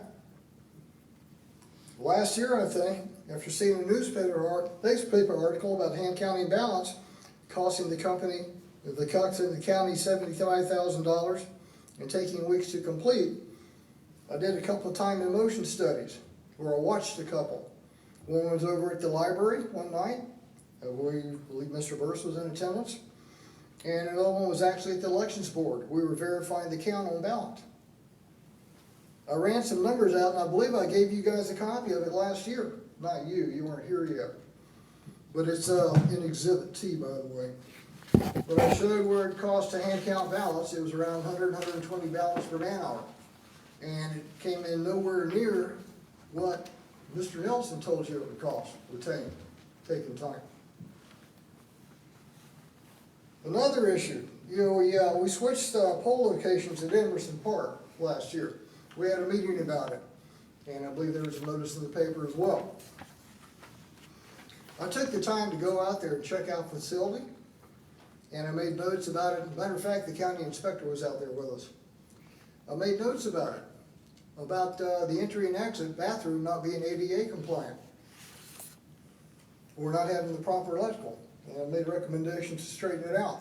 Last year, I think, after seeing a newspaper article about hand counting ballots costing the county $75,000 and taking weeks to complete, I did a couple of time and motion studies where I watched a couple. One was over at the library one night, where I believe Mr. Burst was in attendance, and another one was actually at the elections board. We were verifying the count on ballot. I ran some numbers out, and I believe I gave you guys a copy of it last year. Not you, you weren't here yet. But it's in Exhibit T, by the way. But I showed where it cost to hand count ballots. It was around 100, 120 ballots per man hour. And it came in nowhere near what Mr. Nelson told you it would cost, taking time. Another issue, we switched poll locations at Emerson Park last year. We had a meeting about it, and I believe there was a notice in the paper as well. I took the time to go out there and check out the facility, and I made notes about it. Matter of fact, the county inspector was out there with us. I made notes about it, about the entry and exit bathroom not being ADA compliant, or not having the proper electrical, and I made recommendations to straighten it out.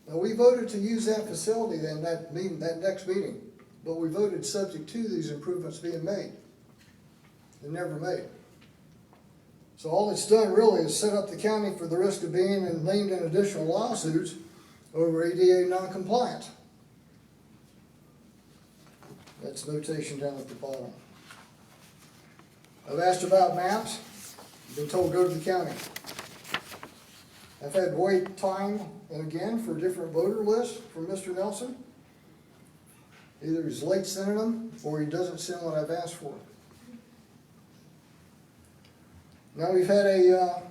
Now, we voted to use that facility in that next meeting, but we voted subject to these improvements being made. They're never made. So all it's done really is set up the county for the risk of being named in additional lawsuits over ADA non-compliance. That's notation down at the bottom. I've asked about maps. I've been told go to the county. I've had to wait time and again for different voter lists from Mr. Nelson. Either he's late sending them or he doesn't send what I've asked for. Now we've had a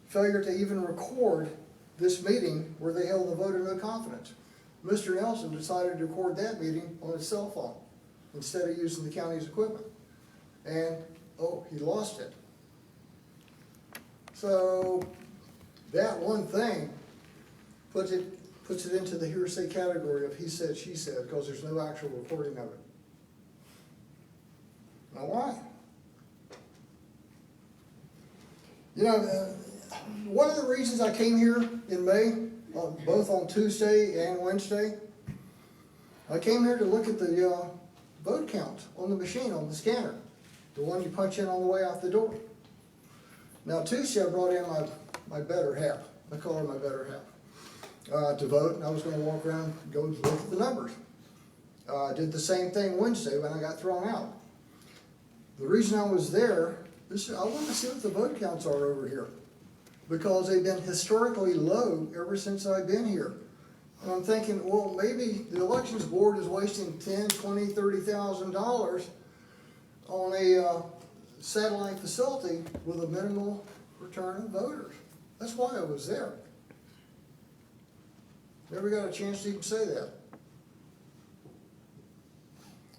failure to even record this meeting where they held the vote of no confidence. Mr. Nelson decided to record that meeting on his cell phone instead of using the county's equipment. And, he lost it. So that one thing puts it into the hearsay category of he said, she said, because there's no actual recording of it. Now why? One of the reasons I came here in May, both on Tuesday and Wednesday, I came here to look at the vote count on the machine, on the scanner, the one you punch in on the way out the door. Now Tuesday I brought in my better half, I call her my better half, to vote, and I was going to walk around and go look at the numbers. I did the same thing Wednesday when I got thrown out. The reason I was there, I want to see what the vote counts are over here, because they've been historically low ever since I've been here. And I'm thinking, well, maybe the elections board is wasting $10,000, $20,000, $30,000 on a satellite facility with a minimal return of voters. That's why I was there. Never got a chance to even say that.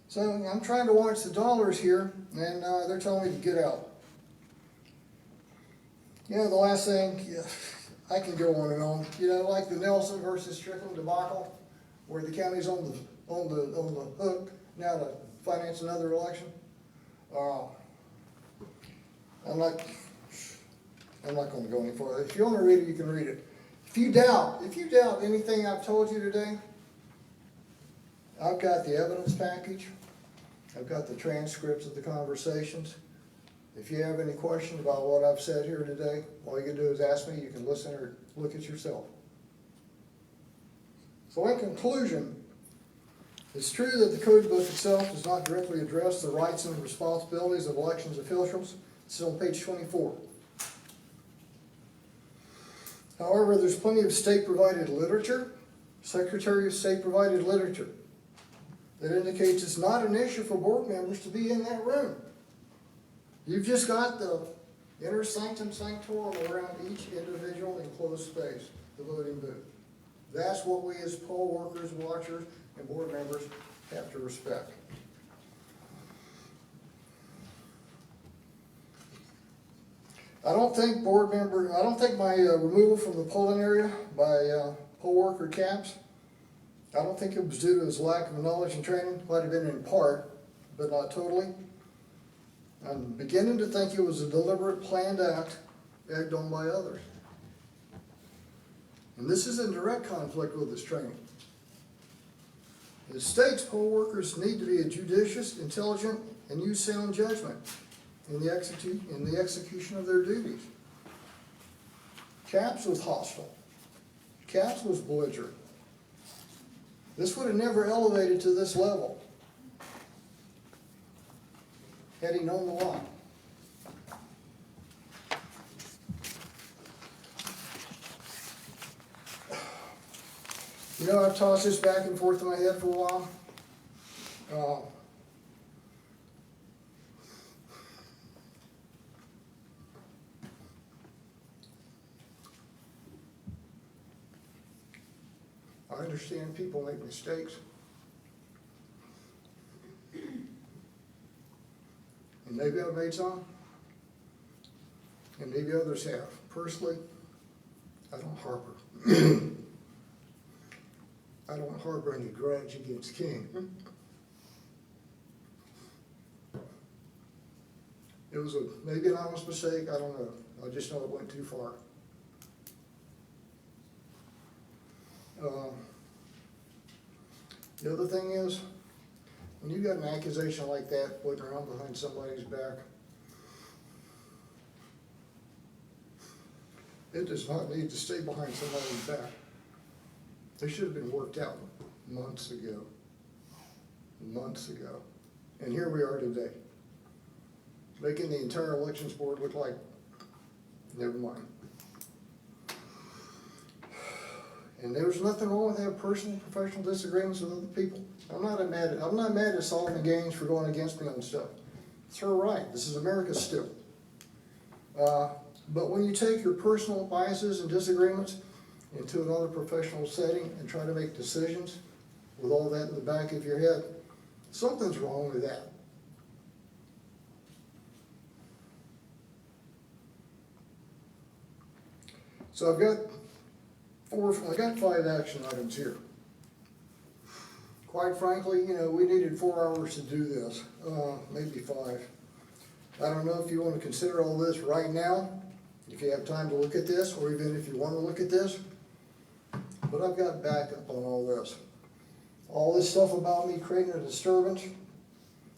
So I'm trying to watch the dollars here, and they're telling me to get out. The last thing, I can go on and on. Like the Nelson versus Strickland debacle, where the county's on the hook now to finance another election. I'm not going to go any further. If you want to read it, you can read it. If you doubt anything I've told you today, I've got the evidence package. I've got the transcripts of the conversations. If you have any questions about what I've said here today, all you can do is ask me. You can listen or look at yourself. So in conclusion, it's true that the code book itself does not directly address the rights and responsibilities of elections officials. It's on page 24. However, there's plenty of state-provided literature, Secretary of State-provided literature, that indicates it's not an issue for board members to be in that room. You've just got the inner sanctum sanctorum around each individual enclosed space, the voting booth. That's what we as poll workers, watchers, and board members have to respect. I don't think my removal from the polling area by poll worker Caps, I don't think it was due to his lack of knowledge and training. Might have been in part, but not totally. I'm beginning to think it was a deliberate, planned act egged on by others. And this is in direct conflict with his training. It states poll workers need to be judicious, intelligent, and use sound judgment in the execution of their duties. Caps was hostile. Caps was belligerent. This would have never elevated to this level had he known the law. You know, I've tossed this back and forth in my head for a while. I understand people make mistakes. And maybe I've made some. And maybe others have. Personally, I don't harbor. I don't harbor any grudge against King. It was maybe an honest mistake, I don't know. I just know it went too far. The other thing is, when you got an accusation like that floating around behind somebody's back, it does not need to stay behind somebody's back. They should have been worked out months ago. Months ago. And here we are today, making the entire elections board look like, never mind. And there's nothing wrong with having personal, professional disagreements with other people. I'm not mad at Solomon Gaines for going against me on stuff. It's her right. This is America still. But when you take your personal biases and disagreements into another professional setting and try to make decisions with all that in the back of your head, something's wrong with that. So I got 5 action items here. Quite frankly, you know, we needed 4 hours to do this, maybe 5. I don't know if you want to consider all this right now, if you have time to look at this, or even if you want to look at this. But I've got backup on all this. All this stuff about me creating a disturbance,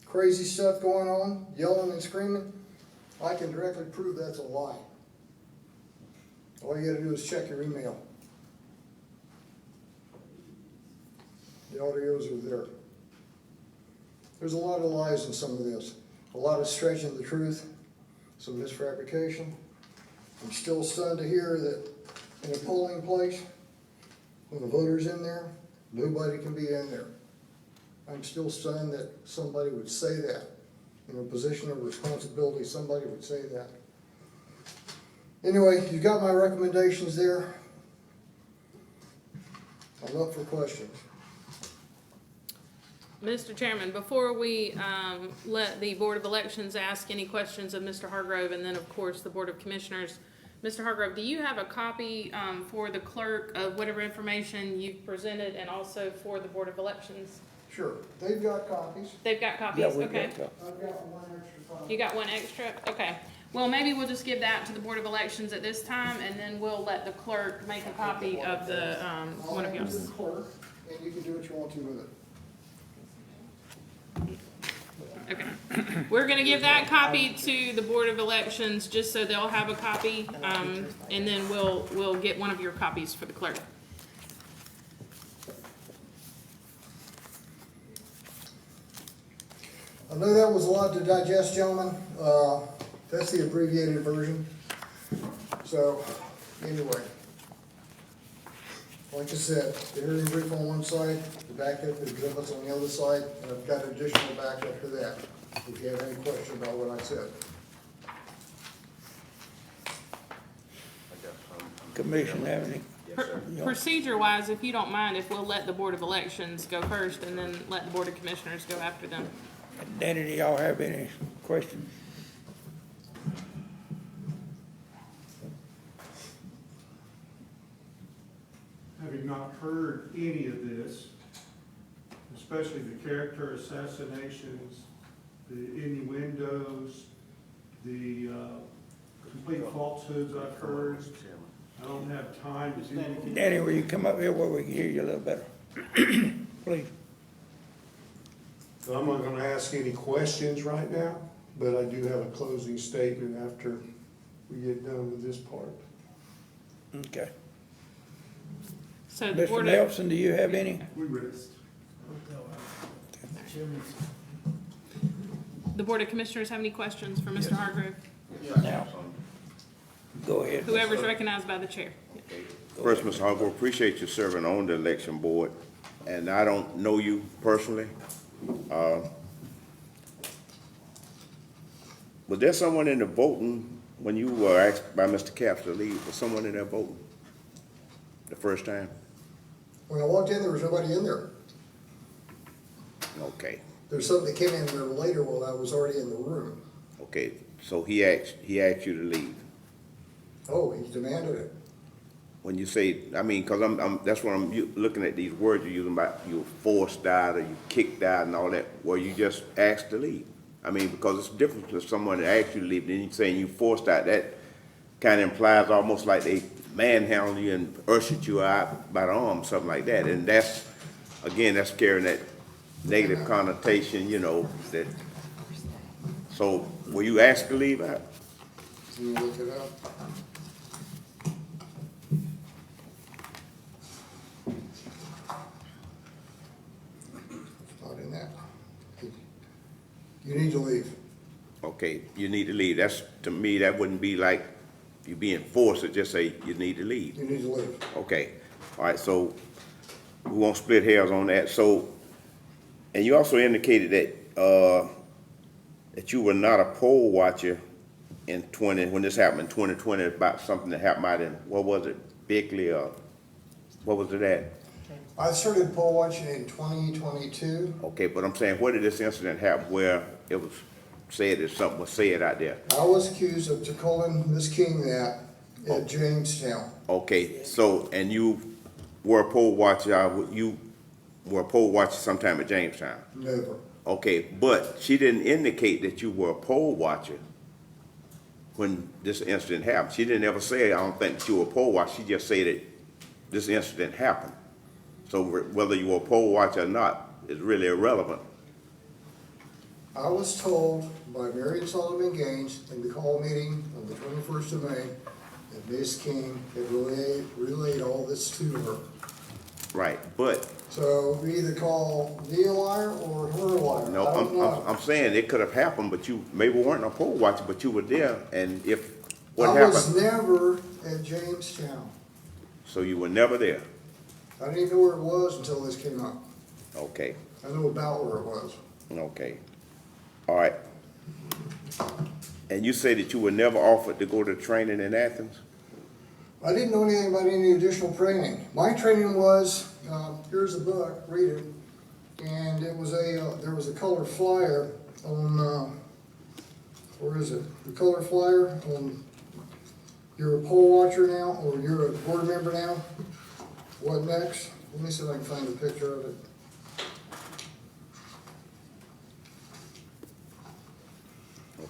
crazy stuff going on, yelling and screaming, I can directly prove that's a lie. All you gotta do is check your email. The audios are there. There's a lot of lies in some of this. A lot of stretching the truth, some misfabrication. I'm still stunned to hear that in a polling place, when the voter's in there, nobody can be in there. I'm still stunned that somebody would say that. In a position of responsibility, somebody would say that. Anyway, you got my recommendations there. I'm up for questions. Mr. Chairman, before we let the Board of Elections ask any questions of Mr. Hargrove, and then, of course, the Board of Commissioners, Mr. Hargrove, do you have a copy for the clerk of whatever information you've presented, and also for the Board of Elections? Sure, they've got copies. They've got copies? Yeah, we've Okay. got I've got one extra copy. You got one extra? Okay. Well, maybe we'll just give that to the Board of Elections at this time, and then we'll let the clerk make a copy of the, one of I'll hand it to yours. the clerk, and you can do what you want to with it. Okay. We're gonna give that copy to the Board of Elections, just so they'll have a copy, and then we'll get one of your copies for the clerk. I know that was a lot to digest, gentlemen. That's the abbreviated version. So, anyway. Like I said, the hearing brief on one side, the backup exhibits on the other side, and I've got additional backup to that, if you have any question about what I said. Commission have any? Procedure-wise, if you don't mind, if we'll let the Board of Elections go first and then let the Board of Commissioners go after them. Danny, do y'all have any questions? Having not heard any of this, especially the character assassinations, the innuendos, the complete falsehoods I've heard, I don't have time to do anything. Danny, will you come up here where we can hear you a little better? Please. So I'm not gonna ask any questions right now, but I do have a closing statement after we get done with this part. Okay. So the Mr. Board of, Nelson, do you have any? We rest. the Board of Commissioners have any questions for Mr. Hargrove? Now, go ahead. Whoever's recognized by the chair. First, Mr. Hargrove, appreciate you serving on the election board, and I don't know you personally. Was there someone in the voting, when you were asked by Mr. Capps to leave, was someone in there voting the first time? When I walked in, there was nobody in there. Okay, There's something that came in there later while I was already in the room. okay, so he asked you to leave. Oh, he demanded it. When you say, I mean, cause that's what I'm looking at these words you're using about you forced out or you kicked out and all that, where you just asked to leave. I mean, because it's different from someone that asks you to leave, then you saying you forced out, that kind of implies almost like they manhandled you and ushered you out by the arm, something like that. And that's, again, that's carrying that negative connotation, you know, that, so were you asked to leave out? Can you look it up? It's not in that. You need to leave. Okay, you need to leave. That's, to me, that wouldn't be like you being forced to just say you need to leave. You need to leave. Okay, all right, so we won't split hairs on that. So, and you also indicated that, that you were not a poll watcher in when this happened in 2020, about something that happened out in, what was it, Bickley, or what was it at? I started poll watching in 2022. Okay, but I'm saying, where did this incident happen where it was said that something was said out there? I was accused of calling Miss King that at Jamestown. Okay, so, and you were a poll watcher, you were a poll watcher sometime at Jamestown? Never. Okay, but she didn't indicate that you were a poll watcher when this incident happened. She didn't ever say, I don't think that you were a poll watcher. She just said that this incident happened. So whether you were a poll watcher or not is really irrelevant. I was told by Marion Solomon Gaines in the call meeting on the 21st of May that Miss King had relayed all this to her. Right, but So we either call me a liar or her a liar. no, I don't know. I'm saying it could have happened, but you maybe weren't a poll watcher, but you were there, and if what I happened, was never at Jamestown. so you were never there. I didn't even know where it was until this came up. Okay, I knew about where it was. okay, all right. And you say that you were never offered to go to training in Athens? I didn't know anything about any additional training. My training was, here's a book, read it, and it was there was a color flyer on, where is it? The color flyer on, you're a poll watcher now, or you're a board member now. What next? Let me see if I can find a picture of it.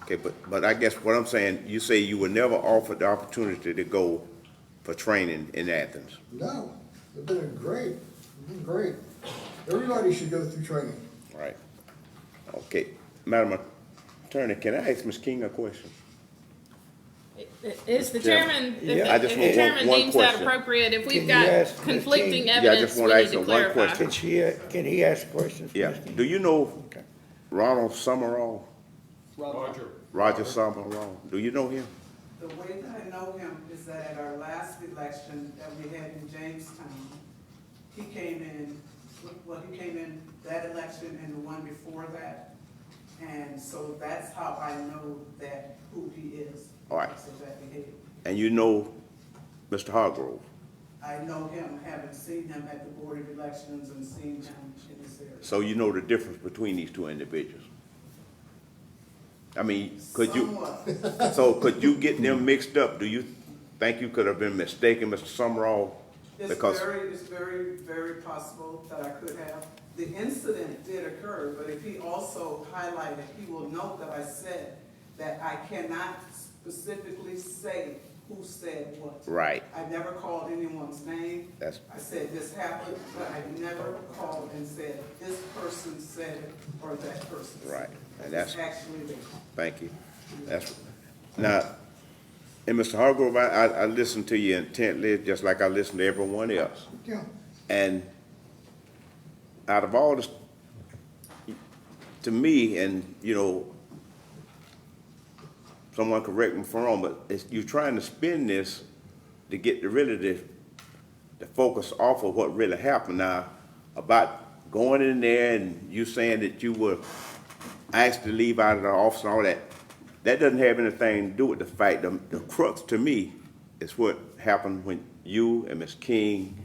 Okay, but I guess what I'm saying, you say you were never offered the opportunity to go for training in Athens. No, it's been great. It's been great. Everybody should go through training. Right. Okay, Madam Attorney, can I ask Ms. King a question? Is the chairman, Yeah, I if just the want chairman one deems that question. appropriate, if Can we've you got ask Ms. conflicting King? Yeah, I evidence, just we wanna need ask to him one clarify. question. Can he ask questions? Yeah, Ms. King? do you know Okay. Ronald Summerall? Roger. Roger Summerall, do you know him? The way that I know him is that at our last election that we had in Jamestown, he came in that election and the one before that. And so that's how I know that who he is. All right. because of that behavior. And you know Mr. Hargrove? I know him, haven't seen him at the Board of Elections and seen him in this area. So you know the difference between these two individuals? I mean, could you, Somewhat. so could you get them mixed up? Do you think you could have been mistaken, Mr. Summerall? It's Because, very possible that I could have. The incident did occur, but if he also highlighted, he will note that I said that I cannot specifically say who said what. right, I never called anyone's name. that's, I said this happened, but I never called and said this person said it or that person said it. right, and It's that's, actually there. thank you. That's, now, and Mr. Hargrove, I listened to you intently, just like I listened to everyone else. Yeah. And out of all this, to me, and, you know, someone correct me if I'm wrong, but you're trying to spin this to get the focus off of what really happened. Now, about going in there and you saying that you were asked to leave out of the office and all that, that doesn't have anything to do with the fact. The crux to me is what happened when you and Ms. King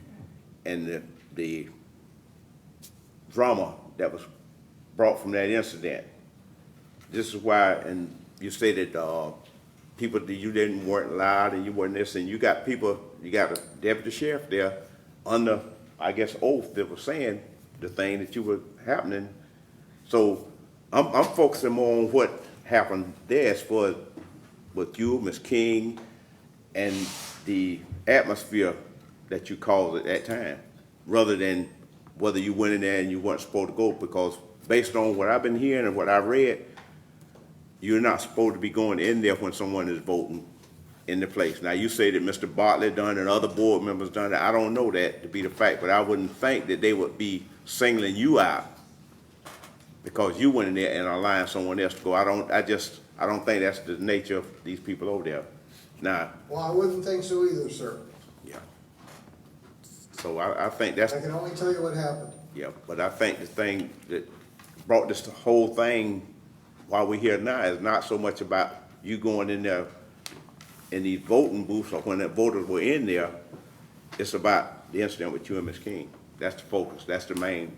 and the drama that was brought from that incident. This is why, and you say that people that you weren't allowed and you weren't this, and you got people, you got a deputy sheriff there under, I guess, oath that was saying the thing that you were happening. So I'm focusing more on what happened there as far as with you, Ms. King, and the atmosphere that you caused at that time, rather than whether you went in there and you weren't supposed to go, because based on what I've been hearing and what I read, you're not supposed to be going in there when someone is voting in the place. Now, you say that Mr. Bartlett done and other board members done it. I don't know that to be the fact, but I wouldn't think that they would be singling you out because you went in there and allowing someone else to go. I don't think that's the nature of these people over there. Now, Well, I wouldn't think so either, sir. yeah. So I think that's, I can only tell you what happened. yeah, but I think the thing that brought this whole thing while we're here now is not so much about you going in there in these voting booths or when the voters were in there. It's about the incident with you and Ms. King. That's the focus. That's the main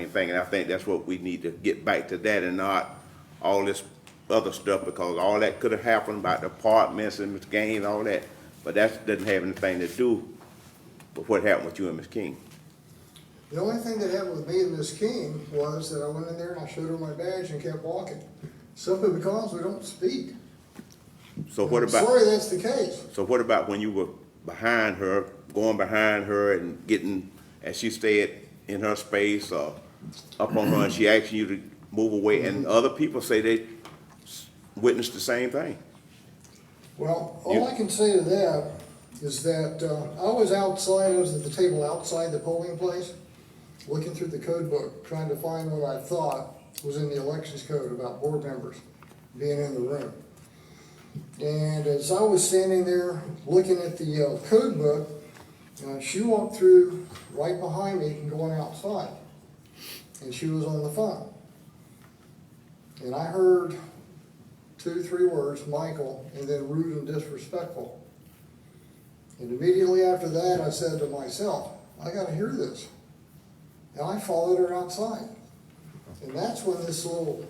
thing. And I think that's what we need to get back to, that and not all this other stuff, because all that could have happened about the apartments and Ms. Gaines, all that. But that doesn't have anything to do with what happened with you and Ms. King. The only thing that happened with me and Miss King was that I went in there and I showed her my badge and kept walking. Simply because we don't speak. So what I'm about? sorry that's the case. So what about when you were behind her, going behind her and getting, as she stayed in her space or up on her, and she asked you to move away, and other people say they witnessed the same thing? Well, all I can say to that is that I was outside, I was at the table outside the polling place, looking through the code book, trying to find what I thought was in the elections code about board members being in the room. And as I was standing there looking at the code book, she walked through right behind me and going outside. And she was on the phone. And I heard 2, 3 words, Michael, and then rude and disrespectful. And immediately after that, I said to myself, I gotta hear this. And I followed her outside. And that's when this little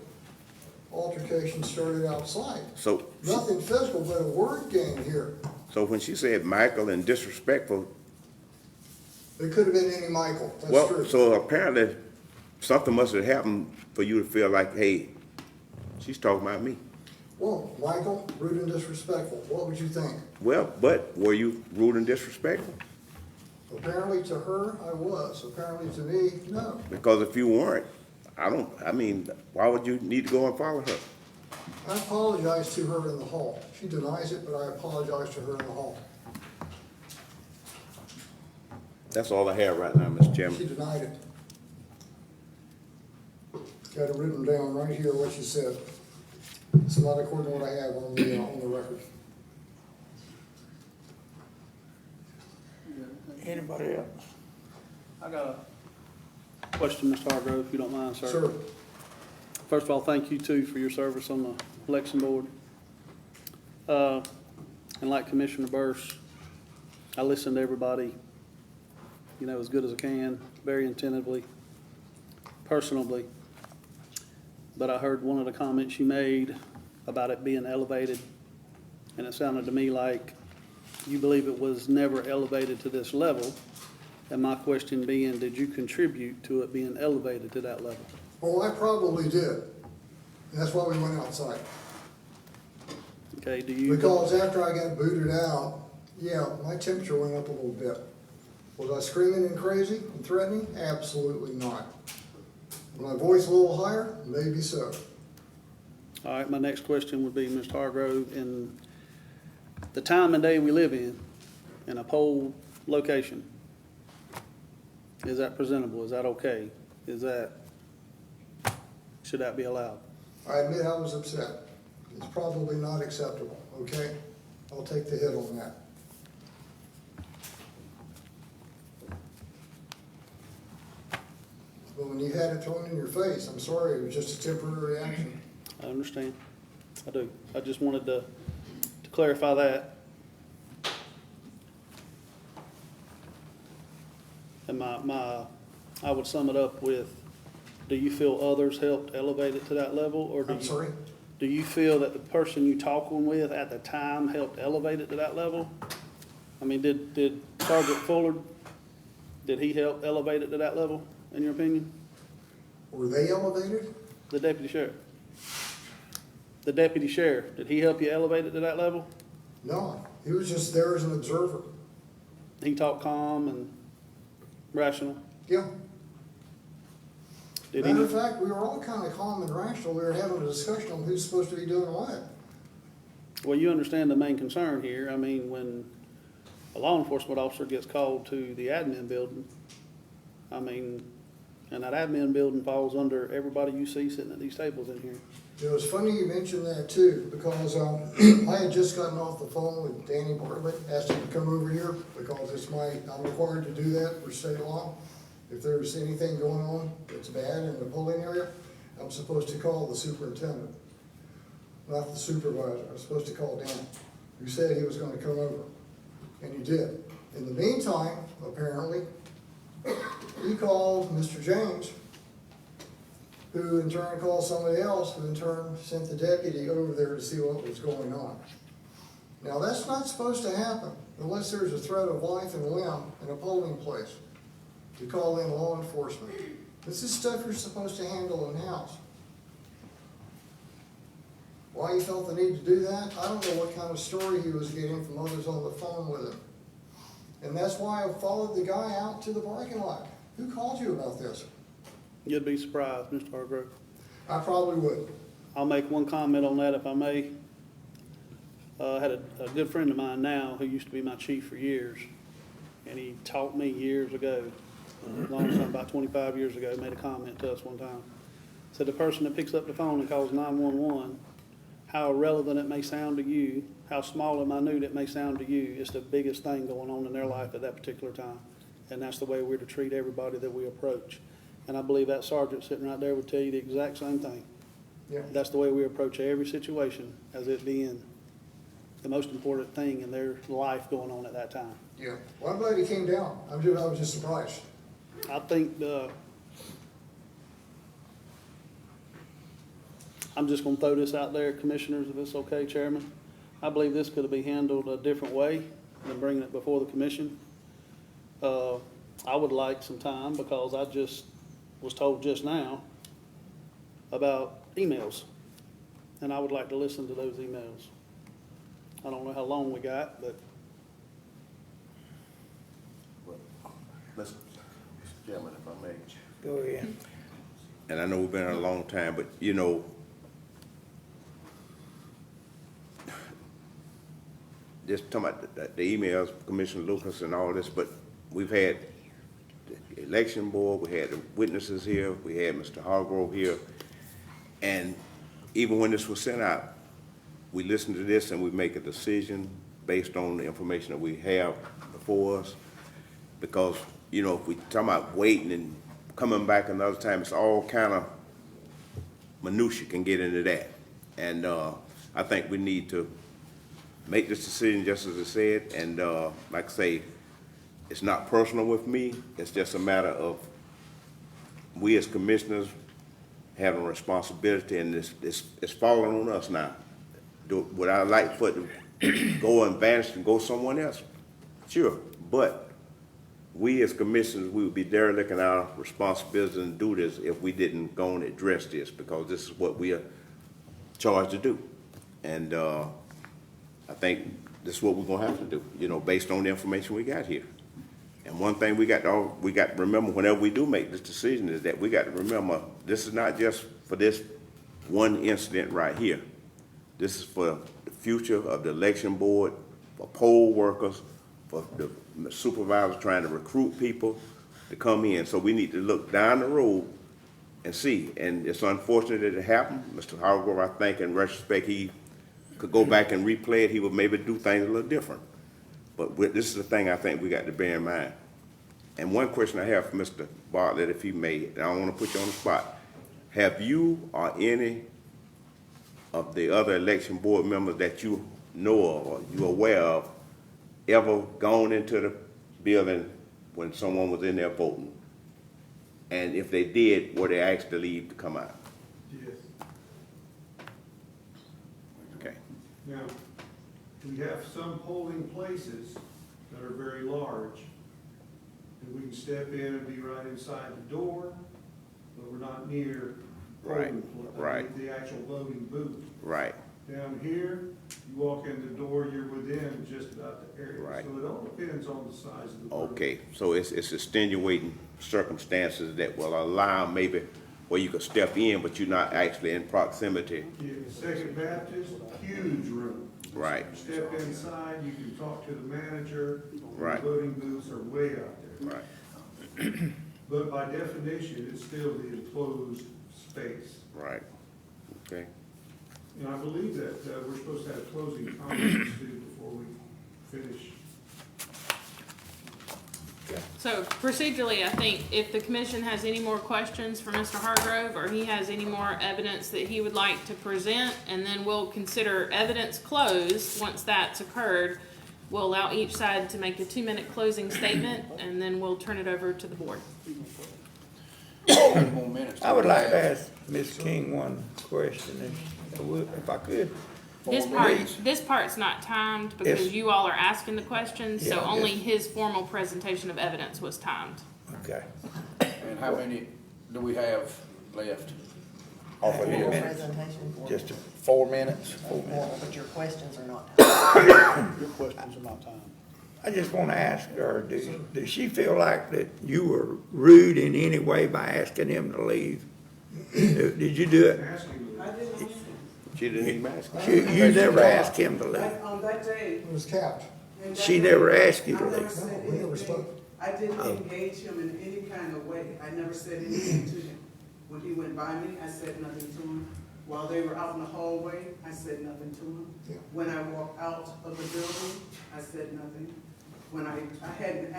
altercation started outside. So, Nothing physical, but a word game here. so when she said Michael and disrespectful, It could have been any Michael, that's well, true. so apparently something must have happened for you to feel like, hey, she's talking about me. Well, Michael, rude and disrespectful, what would you think? Well, but were you rude and disrespectful? Apparently to her, I was. Apparently to me, no. Because if you weren't, why would you need to go and follow her? I apologized to her in the hall. She denies it, but I apologized to her in the hall. That's all I have right now, Mr. She Chairman. denied it. Got it written down right here, what she said. It's not according to what I have on the record. Anybody else? I got a question, Mr. Hargrove, if you don't mind, sir. Sir, First of all, thank you too for your service on the election board. And like Commissioner Burse, I listened to everybody as good as I can, very attentively, personally. But I heard one of the comments you made about it being elevated, and it sounded to me like you believe it was never elevated to this level. And my question being, did you contribute to it being elevated to that level? Oh, I probably did. And that's why we went outside. Okay, do you? Because after I got booted out, yeah, my temperature went up a little bit. Was I screaming and crazy and threatening? Absolutely not. Was my voice a little higher? Maybe so. All right, my next question would be, Mr. Hargrove, in the time and day we live in a poll location, is that presentable? Is that okay? Should that be allowed? I admit I was upset. It's probably not acceptable, okay? I'll take the hit on that. But when you had it thrown in your face, I'm sorry, it was just a temporary reaction. I understand. I do. I just wanted to clarify that. And I would sum it up with, do you feel others helped elevate it to that level? Or I'm sorry? do you feel that the person you talking with at the time helped elevate it to that level? I mean, did Sergeant Fuller, did he help elevate it to that level, in your opinion? Were they elevated? The deputy sheriff. The deputy sheriff, did he help you elevate it to that level? No, he was just there as an observer. He talked calm and rational? Yeah. Did he? Matter of fact, we were all kind of calm and rational. We were having a discussion on who's supposed to be doing what. Well, you understand the main concern here. I mean, when a law enforcement officer gets called to the admin building, I mean, and that admin building falls under everybody you see sitting at these tables in here. It was funny you mentioned that too, because I had just gotten off the phone with Danny Bartlett, asked him to come over here, because I'm required to do that for state law. If there's anything going on that's bad in the polling area, I'm supposed to call the superintendent, not the supervisor. I was supposed to call Dan, who said he was gonna come over, and he did. In the meantime, apparently, he called Mr. James, who in turn called somebody else, who in turn sent the deputy over there to see what was going on. Now, that's not supposed to happen unless there's a threat of life and limb in a polling place, to call in law enforcement. This is stuff you're supposed to handle in-house. Why he felt the need to do that, I don't know what kind of story he was getting from others on the phone with him. And that's why I followed the guy out to the parking lot. Who called you about this? You'd be surprised, Mr. Hargrove. I probably would. I'll make one comment on that if I may. I had a good friend of mine now who used to be my chief for years, and he taught me years ago, a long time, about 25 years ago, made a comment to us one time. Said the person that picks up the phone and calls 911, how irrelevant it may sound to you, how small and minute it may sound to you, it's the biggest thing going on in their life at that particular time. And that's the way we're to treat everybody that we approach. And I believe that sergeant sitting right there would tell you the exact same thing. Yeah. That's the way we approach every situation, as it being the most important thing in their life going on at that time. Yeah. Well, I'm glad he came down. I was just surprised. I think I'm just gonna throw this out there, commissioners, if it's okay, Chairman. I believe this could be handled a different way than bringing it before the commission. I would like some time, because I just was told just now about emails, and I would like to listen to those emails. I don't know how long we got, but Mr. Chairman, if I may. Go ahead. And I know we've been here a long time, but you know, just talking about the emails, Commissioner Lucas and all this, but we've had the election board, we had the witnesses here, we had Mr. Hargrove here, and even when this was sent out, we listened to this and we make a decision based on the information that we have before us. Because, you know, if we talk about waiting and coming back another time, it's all kind of minutia can get into that. And I think we need to make this decision just as I said, and like I say, it's not personal with me, it's just a matter of we as commissioners having a responsibility, and it's falling on us now. Would I like for it to go and vanish and go somewhere else? Sure, but we as commissioners, we would be derelict in our responsibility and do this if we didn't go and address this, because this is what we are charged to do. And I think this is what we're gonna have to do, you know, based on the information we got here. And one thing we got to remember whenever we do make this decision is that we got to remember, this is not just for this one incident right here. This is for the future of the election board, for poll workers, for the supervisors trying to recruit people to come in. So we need to look down the road and see. And it's unfortunate that it happened. Mr. Hargrove, I think in retrospect, he could go back and replay it. He would maybe do things a little different. But this is the thing I think we got to bear in mind. And one question I have for Mr. Bartlett, if he may, and I don't want to put you on the spot. Have you or any of the other election board members that you know of or you're aware of ever gone into the building when someone was in there voting? And if they did, were they asked to leave to come out? Yes. Okay. Now, we have some polling places that are very large, and we can step in and be right inside the door, but we're not near the actual voting booth. Right. Down here, you walk in the door, you're within just about the area. Right. So it all depends on the size of the booth. Okay, so it's extenuating circumstances that will allow maybe where you could step in, but you're not actually in proximity. Yeah, Second Baptist, huge room. Right. Step inside, you can talk to the manager. Right. The voting booths are way out there. Right. But by definition, it's still the enclosed space. Right. Okay. And I believe that we're supposed to have closing comments too before we finish. So procedurally, I think if the commission has any more questions for Mr. Hargrove, or he has any more evidence that he would like to present, and then we'll consider evidence closed. Once that's occurred, we'll allow each side to make a 2-minute closing statement, and then we'll turn it over to the board. I would like to ask Ms. King one question, if I could. This part's not timed because Yes. you all are asking the questions, so Yeah, only yes. his formal presentation of evidence was timed. Okay. And how many do we have left? Off of here. Presentation for, Just 4 minutes? but your questions are not. Your questions are not timed. I just want to ask her, does she feel like that you were rude in any way by asking him to leave? Did you do it? I didn't ask him. She didn't even ask. You never asked him to leave. On that day. It was capped. and that She day, never asked you to I never leave. said No, we never anything. spoke. I didn't engage him in any kind of way. I never said anything to him. When he went by me, I said nothing to him. While they were out in the hallway, I said nothing to him. Yeah. When I walked out of the building, I said nothing. When I had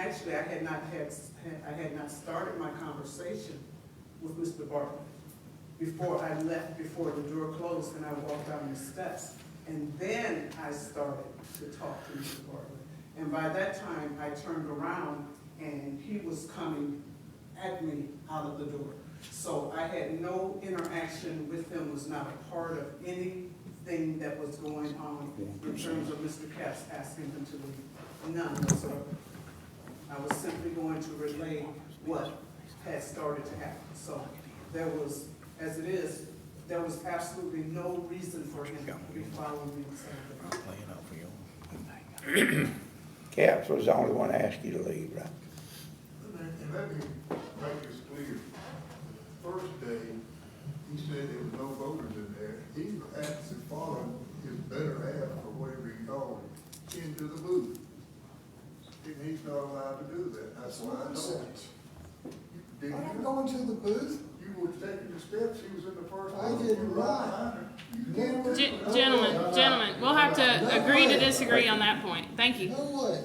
not started my conversation with Mr. Bartlett before I left, before the door closed and I walked down the steps. And then I started to talk to Mr. Bartlett. And by that time, I turned around and he was coming at me out of the door. So I had no interaction with him, was not a part of anything that was going on in terms of Mr. Capps asking him to leave. None whatsoever. I was simply going to relay what had started to happen. So there was, as it is, there was absolutely no reason for him to be following me inside the building. Caps was the only one to ask you to leave, right? And let me make this clear. The first day, he said there was no voters in there. He actually followed his better half, or whatever he called it, into the booth. And he's not allowed to do that. That's what I told him. Did I didn't you? go into the booth. You were taking the steps, he was in the first. I booth. did You were not. behind her. You did. Gentlemen, we'll have to agree to disagree on that point. Thank you. No way.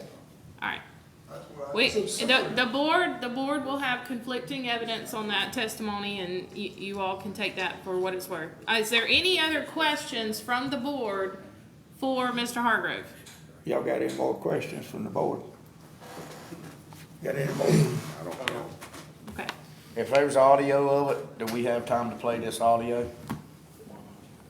All right. That's what I. We, It's absurd. the board will have conflicting evidence on that testimony, and you all can take that for what it's worth. Is there any other questions from the board for Mr. Hargrove? Y'all got any more questions from the board? Got any more? I don't know. Okay. If there's audio of it, do we have time to play this audio?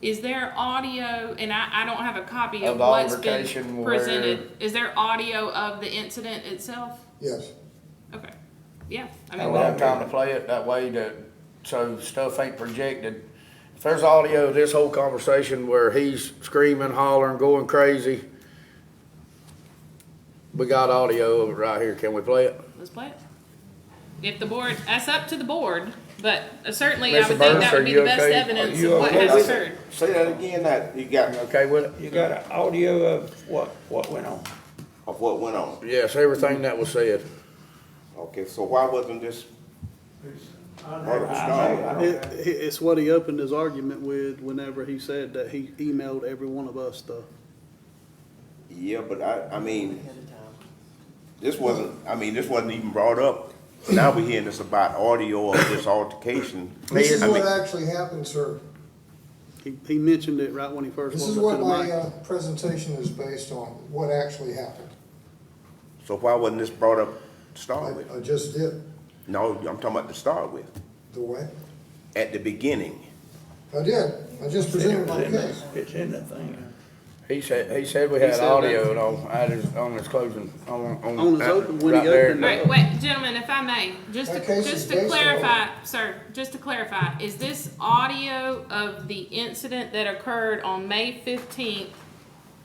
Is there audio, and I don't have a copy Of of the what's altercation been where- presented. Is there audio of the incident itself? Yes. Okay, yeah, I Do mean, we have time to play it that way so stuff ain't projected? If there's audio of this whole conversation where he's screaming, hollering, going crazy, we got audio of it right here. Can we play it? let's play it. If the board, that's up to the board, but certainly I Mr. would think Burns, that are would be you the best okay? evidence Are you of what okay has with occurred. Say that again, that you got, Okay with it? You got an audio of what went on? of what went on. Yes, everything that was said. Okay, so why wasn't this brought up I started? It's what he opened his argument with whenever he said that he emailed every one of us the. Yeah, but I mean, Ahead of time. this wasn't even brought up. Now we're hearing this about audio of this altercation. This is I what mean, actually happened, sir. He mentioned it right when he first This is walked up what to the my mic. presentation is based on, what actually happened. So why wasn't this brought up to start with? I just did. No, I'm talking about to start with. The way? At the beginning. I did. I just presented my case. It's in the thing. He said we had said audio on his closing, On his open, when he right there. opened All right, wait, gentlemen, if I may, just That case is just to based on- clarify, sir, just to clarify, is this audio of the incident that occurred on May 15th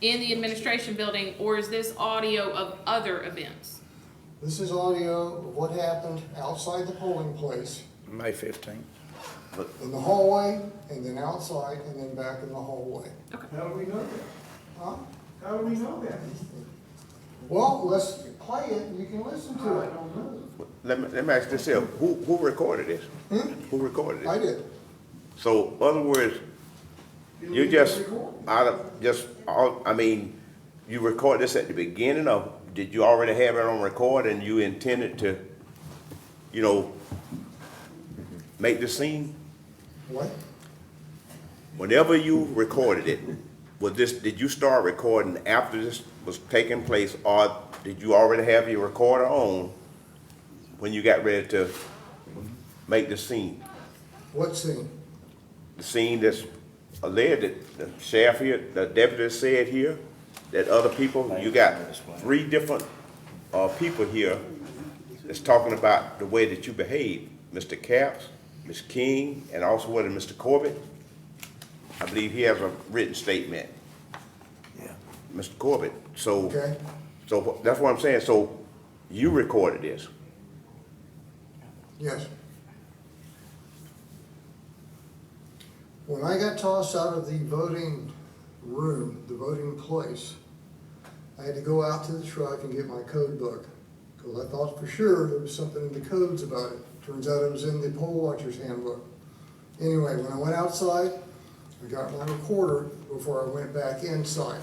in the administration building, or is this audio of other events? This is audio of what happened outside the polling place, May 15th. in the hallway, and then outside, and then back in the hallway. How do we know that? Huh? How do we know that? Well, let's play it, and you can listen to it. Let me ask this here, who recorded this? Who recorded I this? did. So, in other words, you just, you record this at the beginning of, did you already have it on record and you intended to, make the scene? What? Whenever you recorded it, did you start recording after this was taking place, or did you already have your recorder on when you got ready to make the scene? What scene? The scene that's alleged that the sheriff here, the deputy said here, that other people, you got 3 different people here that's talking about the way that you behave. Mr. Capps, Ms. King, and also what, Mr. Corbett? I believe he has a written statement. Yeah. Mr. Corbett, so, Okay. so that's what I'm saying, so you recorded this. Yes. When I got tossed out of the voting room, the voting place, I had to go out to the truck and get my code book, because I thought for sure there was something in the codes about it. Turns out it was in the poll watcher's handbook. Anyway, when I went outside, I got my recorder before I went back inside.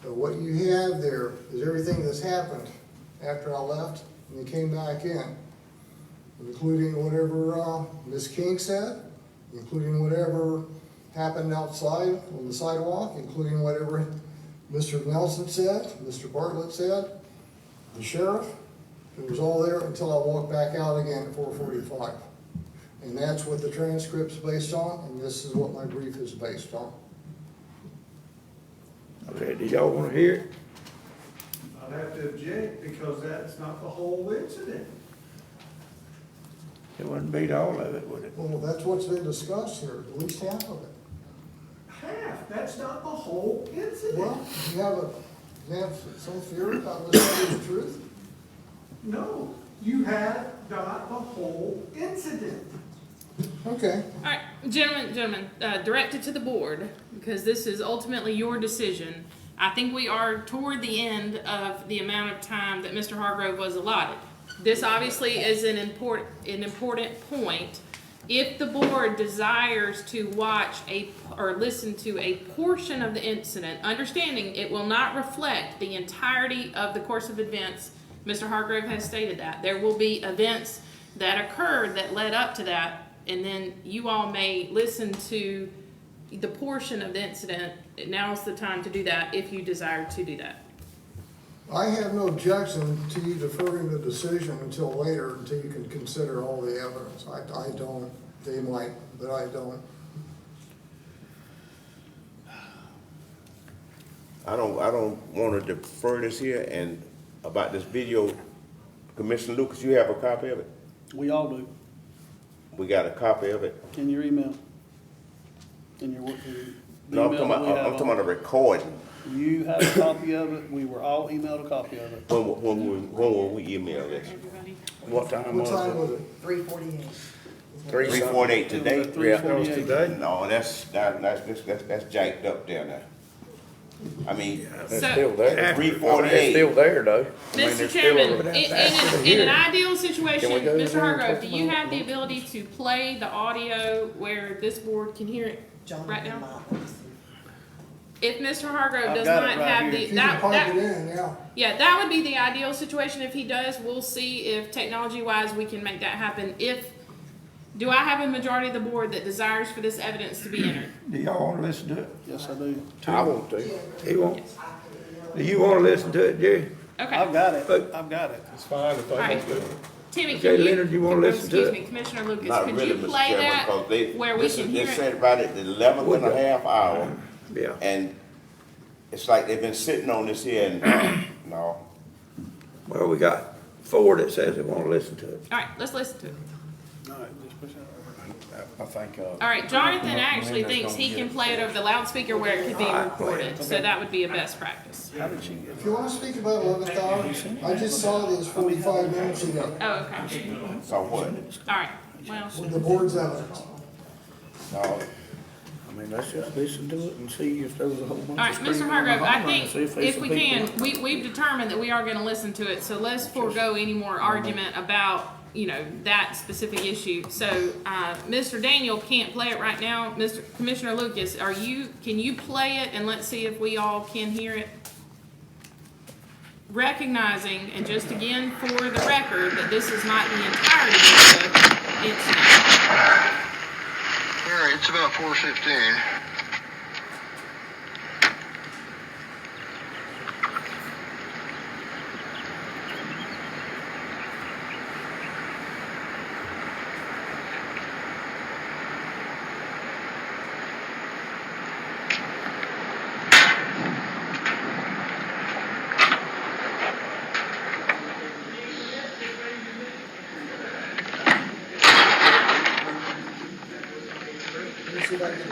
So what you have there is everything that's happened after I left and then came back in, including whatever Ms. King said, including whatever happened outside on the sidewalk, including whatever Mr. Nelson said, Mr. Bartlett said, the sheriff. It was all there until I walked back out again at 4:45. And that's what the transcript's based on, and this is what my brief is based on. Okay, did y'all wanna hear it? I'd have to object because that's not the whole incident. It wouldn't beat all of it, would it? Well, that's what's been discussed here, at least half of it. Half, that's not the whole incident. Well, you have some fear about listening to the truth? No, you have not the whole incident. Okay. All right, gentlemen, directed to the board, because this is ultimately your decision. I think we are toward the end of the amount of time that Mr. Hargrove was allotted. This obviously is an important point. If the board desires to watch or listen to a portion of the incident, understanding it will not reflect the entirety of the course of events, Mr. Hargrove has stated that. There will be events that occurred that led up to that, and then you all may listen to the portion of the incident. Now is the time to do that if you desire to do that. I have no objection to you deferring the decision until later, until you can consider all the evidence. I don't, they might, but I don't. I don't wanna defer this here, and about this video, Commissioner Lucas, you have a copy of it? We all do, We got a copy of it? in your email. In your work. No, I'm talking about a recording. You have a copy of it, we were all emailed a copy of it. When will we email this? Everybody? What time What time was was it? it? 3:48. 3:48 today? It was at 3:48. That was today? No, that's jacked up there now. I mean, It's So- still there. At It's 3:48. still there, though. I mean, Mr. it's still Chairman, over- in an ideal situation, Can we go Mr. there and Hargrove, talk do you about have the it? ability to play the audio where this board can hear it Jonathan right now? might want to see. If Mr. Hargrove I've does got it not right have here. the, If you that, can that, plug it in, yeah. yeah, that would be the ideal situation. If he does, we'll see if technology-wise we can make that happen. Do I have a majority of the board that desires for this evidence to be entered? Do y'all wanna listen to it? Yes, I do. I want to. He won't? Do you wanna listen to it, Jerry? Okay. I've got it, I've got it. It's fine if they All right. don't do it. Timmy, Okay, can you? Leonard, you wanna listen to Excuse it? me, Commissioner Lucas, not could really, you Mr. play Chairman, that because they, where we this can is, hear they it? said right at the 11th and a half hour, Yeah. and it's like they've been sitting on this here and, no. Well, we got 4 that says they wanna listen to it. All right, let's listen to it. All right, just push that over. I think, All right, Jonathan actually thinks he can play it over the loudspeaker where it could be recorded, so that would be a best practice. How did she get? If you wanna speak about 11th hour, I just saw this 45 minutes ago Oh, okay. So what? All right, well, with the board's evidence. No, I mean, let's just listen to it and see if there was a whole bunch all of right, screaming Mr. in the Hargrove, I holler and think see there's if some we people- can, we've determined that we are gonna listen to it, so let's forego any more argument about, that specific issue. So, Mr. Daniel can't play it right now. Commissioner Lucas, can you play it and let's see if we all can hear it? Recognizing, and just again for the record, that this is not the entirety of the incident. All right, it's about 4:15.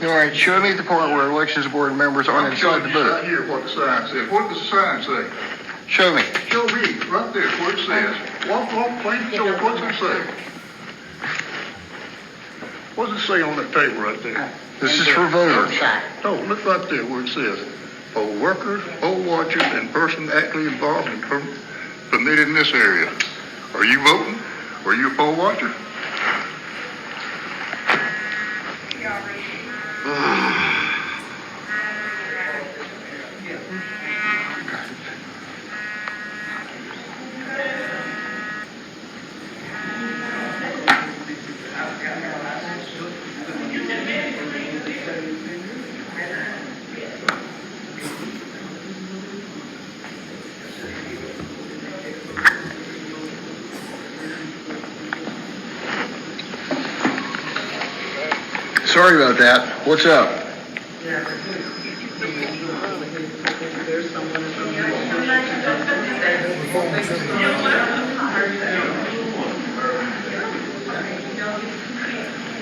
All right, show me the part where elections board members aren't inside the booth. Right here, what the sign says. What does the sign say? Show me. Show me, right there, what it says. Walk, please, show me, what's it say? What does it say on that table right there? This is for voters. No, look right there where it says, poll workers, poll watchers, and persons actively involved in permitted in this area. Are you voting? Are you a poll watcher? Sorry about that. What's up?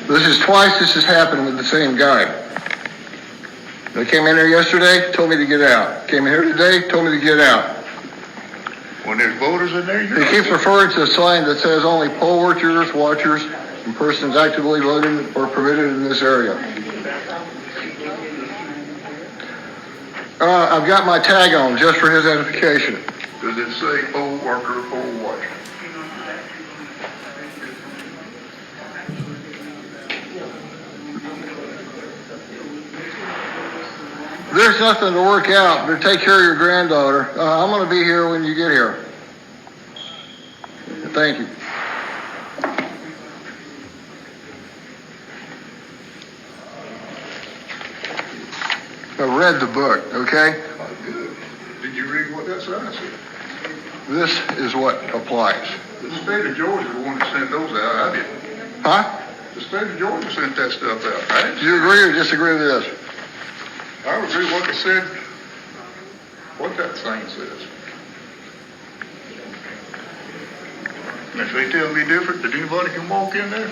This is twice this has happened with the same guy. They came in here yesterday, told me to get out. Came in here today, told me to get out. When there's voters in there, you're He not keeps referring to a sign that says only poll watchers, and persons actively voting or permitted in this area. I've got my tag on just for his edification. Does it say poll worker, poll watcher? There's nothing to work out, but take care of your granddaughter. I'm going to be here when you get here. Thank you. I read the book, okay? Oh, good. Did you read what that sign said? this is what applies. The state of Georgia is the one that sent those out, I didn't. Huh? The state of Georgia sent that stuff out, right? Do you agree or disagree with this? I agree with what they said, what that thing says. And if they tell me different, that anybody can walk in there.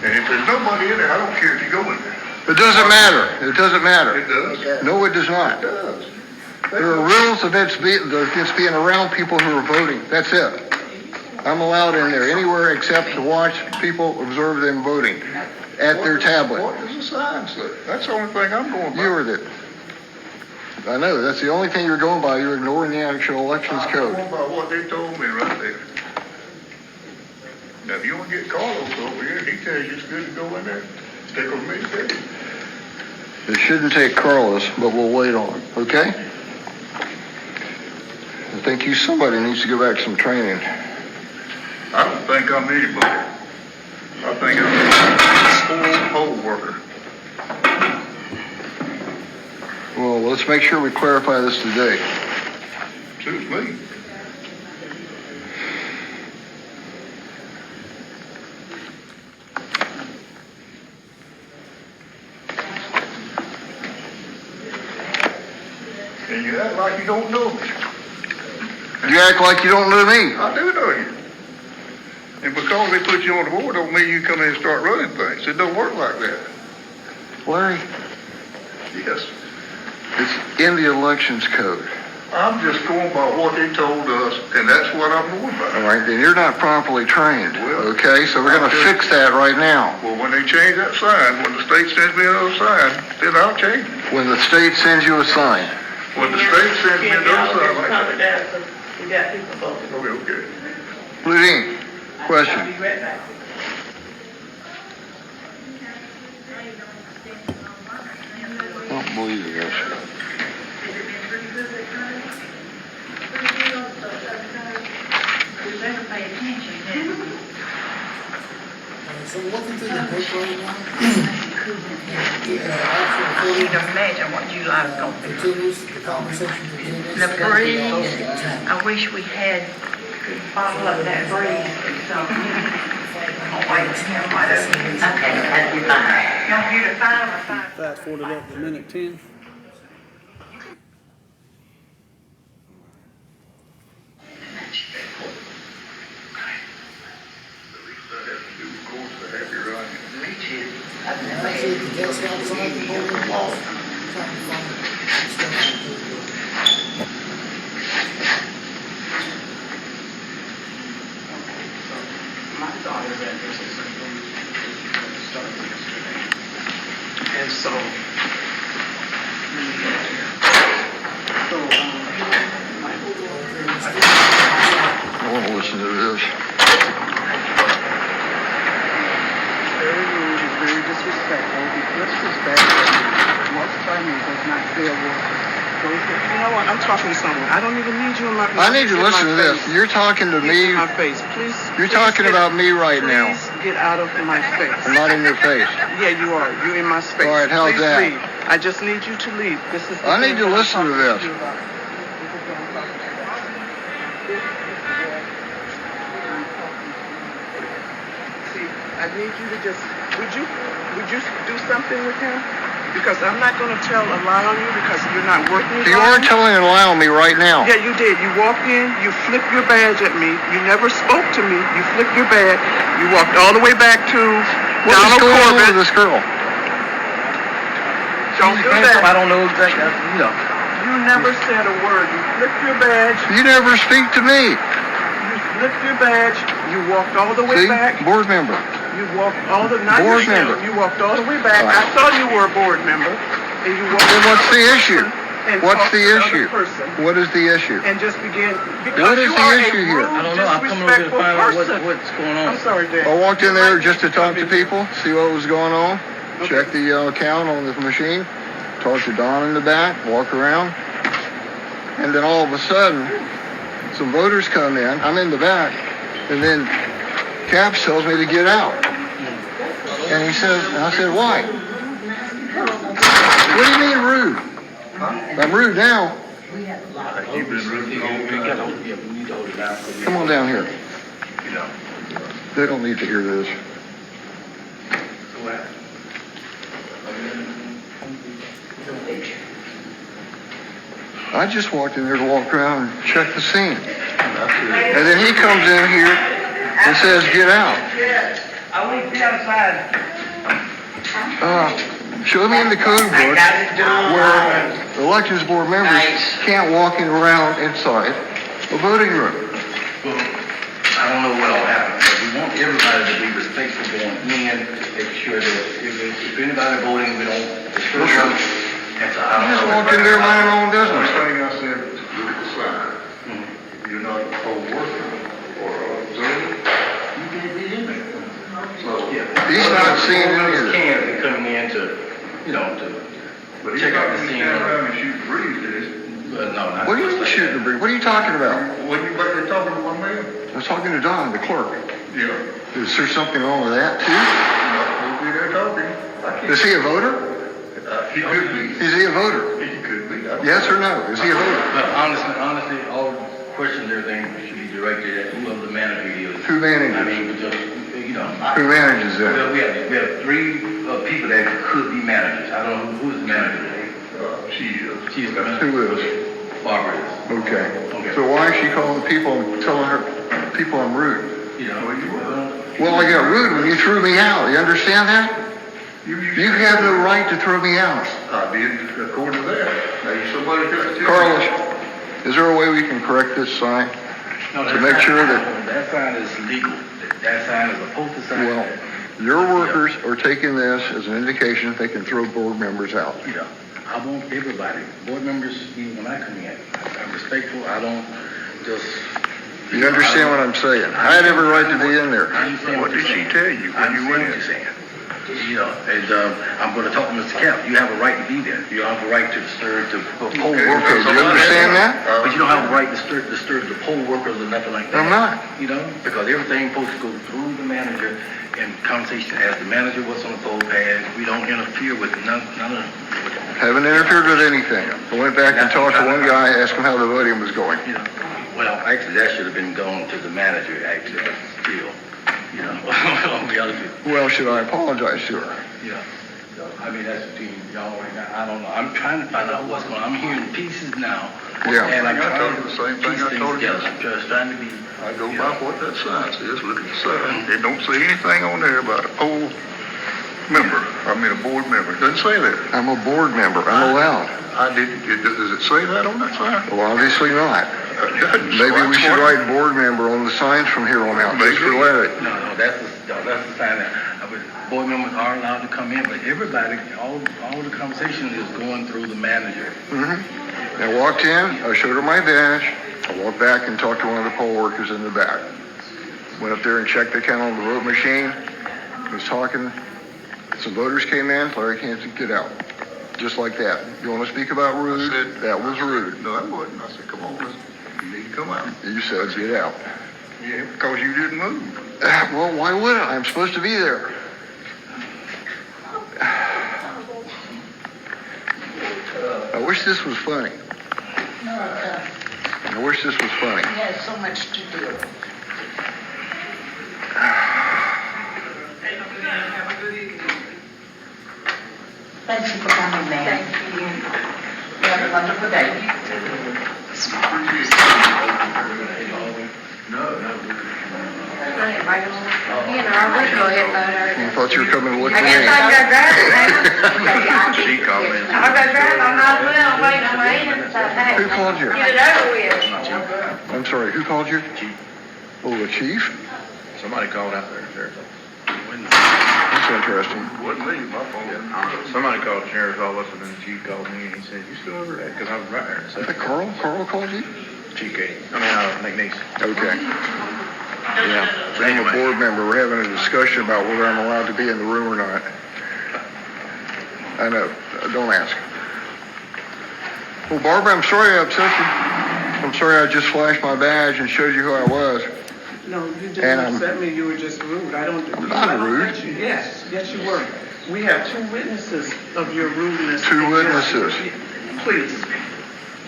And if there's nobody in there, I don't care if you go in there. It doesn't matter. It doesn't matter. It does. No, it does not. It does. There are rules against being around people who are voting. That's it. I'm allowed in there anywhere except to watch people observe them voting at their tablet. What does the sign say? That's the only thing I'm going by. You are the. I know, that's the only thing you're going by. You're ignoring the actual elections code. I'm going by what they told me right there. Now, if you want to get Carlos over here, and he tells you it's good to go in there, stick with me, too. It shouldn't take Carlos, but we'll wait on him, okay? I think somebody needs to go back to some training. I don't think I'm anybody. I think I'm a poll worker. Well, let's make sure we clarify this today. Suits me. And you act like you don't know me. You act like you don't know me. I do know you. And because they put you on the board don't mean you come in and start running things. It don't work like that. Larry, Yes. it's in the elections code. I'm just going by what they told us, and that's what I'm going All by. right, then you're not properly trained, Well, okay? So we're going to fix that right now. Well, when they change that sign, when the state sends me another sign, then I'll change it. When the state sends you a sign, When the state sends me another sign, like that. We got people voting. Okay. Ludine, question. I'll be right back. I don't believe it, yes. So looking through the book right now, You can imagine what July's gonna be. continues, the conversation continues. The breeze, I wish we had the bottle of that breeze or something. Oh, wait, never mind. Okay, that'd be fine. You want me to 5 or 5? Fast forward up to minute 10. Actually, the desk outside the building wall, trying to find My daughter read this and so, I want to listen to this. very rude, he's very disrespectful, he flips his back, walks by me, does not say a word. So he said, you know what, I'm talking to someone, I don't even need you in my face. I need to listen to this. You're talking to me. In my face, please. You're talking about me right now. Please get out of my face. I'm not in your face. Yeah, you are, you're in my space. All right, how's Please that? leave. I just need you to leave. This is the I need thing to that I'm listen to talking this. you about. This is what I'm talking about. This is what I'm talking about. See, I need you to just, would you do something with him? Because I'm not gonna tell a lie on you because you're not working. You are telling a lie on me right now. Yeah, you did. You walked in, you flipped your badge at me, you never spoke to me, you flipped your badge, you walked all the way back to What is Donald going on Corbett. with this girl? Don't do that. I don't know exactly, you know. You never said a word. You flipped your badge, You never speak to me. you flipped your badge, you walked all the way See? back. Board member. You walked all the, not Board yourself, member. you walked all the way back. All right. I saw you were a board member, and you walked. Then what's the issue? And What's talked the to another issue? person, What is the issue? and just began, because What is you the are issue a here? rude, I don't know, I'm coming over here to disrespectful find out person. what's going on. I'm sorry, Dan. I walked in there just to talk to people, see what was going on, check the account on the machine, talk to Don in the back, walk around, and then all of a sudden, some voters come in, I'm in the back, and then Caps tells me to get out. And he says, and I said, why? What do you mean rude? I'm rude now. We have a lot of. You've been really, yeah, we need to hold it down. Come on down here. You know. They don't need to hear this. I just walked in there to walk around and check the scene. And then he comes in here and says, get out. I want to be outside. Show me in the code book where elections board members can't walk around inside a voting room. Well, I don't know what all happened, but we want everybody to be respectful going in, to make sure that if anybody voting, we don't disturb them. And so I Just walked in there minding my own The business. thing I said, look at the sign. If you're not a poll worker or observer, you can't be in there. So, He's not seeing any of this. Cans and coming in to, you know, to but he's check not out the gonna scene. stand around and shoot breeze, is he? But no, not. What do you mean shooting the breeze? What are you talking about? When you back there talking to one man? I was talking to Don, the clerk. Yeah. Is there something wrong with that too? You'll be there talking. I can't. Is he a voter? He could be. Is he a voter? He could be. Yes or no? Is he a voter? But honestly, all questions, everything should be directed at whoever the manager is. Who manages? I mean, we just, you know. Who manages that? Well, we have three people that could be managers. I don't know who's the manager. She is. She's the manager. Who is? Barbara is. Okay. Okay. So why is she calling people and telling her people I'm rude? You know, Well, I got rude when you threw me out. You understand that? You have no right to throw me out. I did according to that. Now, somebody got to tell Carlos, is there a way we can correct this sign? no, To make sure that- that sign is legal. That sign is a posted sign. Well, your workers are taking this as an indication that they can throw board members out. You know, I want everybody, board members, even when I come in, I'm respectful. I don't just. You understand what I'm saying? I had every right to be in there. I understand What did she saying. tell you I when you understand went what in? you're saying. You know, and I'm going to talk to Mr. Cap. You have a right to be there. You have a right to disturb the poll Okay, workers. do you understand that? But you don't have a right to disturb the poll workers or nothing like that. I'm not. You know, because everything supposed to go through the manager and conversation as the manager, what's on the poll pad. We don't interfere with none of. Haven't interfered with anything. I went back and talked to one guy, asked him how the voting was going. You know, well, actually, that should have been going to the manager. Actually, but still, you know, I'll be honest with you. Well, should I apologize to her? Yeah. So, I mean, that's between y'all right now. I don't know. I'm trying to find out what's going on. I'm hearing pieces now. Yeah. And I'm I trying told to you the same thing piece I things told you. together. I'm just trying to be. I go by what that sign says, look at the sign. It don't say anything on there about a poll member, a board member. It doesn't say that. I'm a board member. I'm allowed. I didn't, does it say that on that sign? Well, obviously not. Maybe we should write board member on the signs from here on out, just for Larry. No, that's the sign that board members are allowed to come in, but everybody, all the conversation is going through the manager. Mm-hmm. I walked in, I showed her my badge, I walked back and talked to one of the poll workers in the back. Went up there and checked the count on the vote machine, was talking, some voters came in, Larry can't get out. Just like that. You want to speak about rude? That was rude. No, that wasn't. I said, come on, listen. You need to come out. You said get out. Yeah, because you didn't move. Well, why would I? I'm supposed to be there. I wish this was funny. I wish this was funny. He has so much to do. Thank you for coming, ma'am. Thank you. You have a wonderful day. I thought you were coming to look for I guess me. I've got driving now. She called me. I've got driving, I'm not well, I'm waiting on my agent, so hey. Who called you? Get it over with. I'm sorry, who called you? Oh, the chief? Somebody called out there, Sheriff. That's interesting. Wasn't me, my phone. Somebody called the sheriff's office, and then the chief called me, and he said, "You still over there?" Because I was right there. So, Is that Carl? Carl called you? Chief Katie. McNeese. Okay. Yeah. So I'm a board member. We're having a discussion about whether I'm allowed to be in the room or not. I know. Don't ask. Well, Barbara, I'm sorry I upset you. I'm sorry I just flashed my badge and showed you who I was. No, you And didn't I'm- upset me, you were just rude. I don't. Not rude. Yes, yes you were. We have two witnesses of your rudeness. Two witnesses. Please.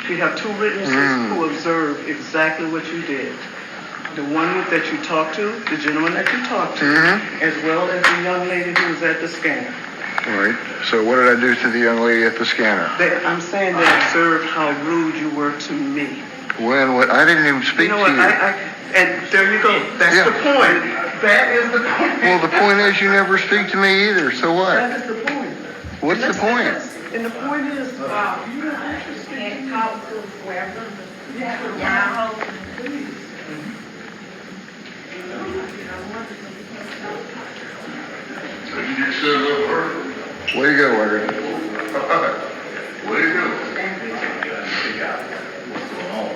We have two witnesses who observed exactly what you did. The one that you talked to, the gentleman that you talked to, as well as the young lady who was at the scanner. All right, so what did I do to the young lady at the scanner? I'm saying they observed how rude you were to me. When, what, I didn't even speak You know to what, you. and there you go. That's Yeah. the point. That is the point. Well, the point is you never speak to me either, so what? That is the point. What's the point? And the point is, you don't Can't talk to whoever. Yeah. So you just said a little word. Way to go, Larry. Way to go. Figure out what's going on,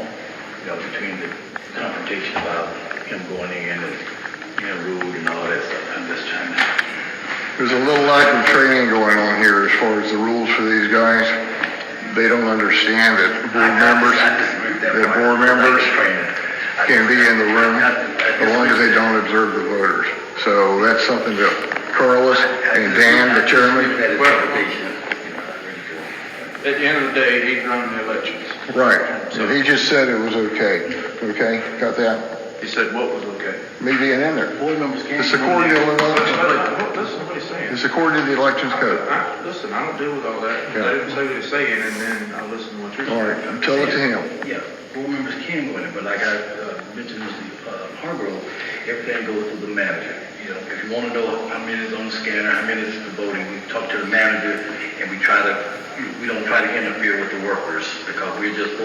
between the confrontation about him going in and being rude and all that stuff. I'm just trying to. There's a little lack of training going on here as far as the rules for these guys. They don't understand that board members can be in the room as long as they don't observe the voters. So that's something that Carlos and Dan, the chairman. At the end of the day, he's running the elections. Right. So he just said it was okay. Okay, got that? He said what was okay? Me being in there. Board members can't. It's according to the elections. Listen to what he's saying. It's according to the elections code. Listen, I don't deal with all that. Yeah. Let him say what he's saying, and then I'll listen to what you're All saying. right, tell it to him. Yeah, board members can go in it, but like I mentioned, Mr. Hargrove, everything goes to the manager. If you want to know how many is on the scanner, how many is the voting, we talk to the manager, and we don't try to interfere with the workers, because we're just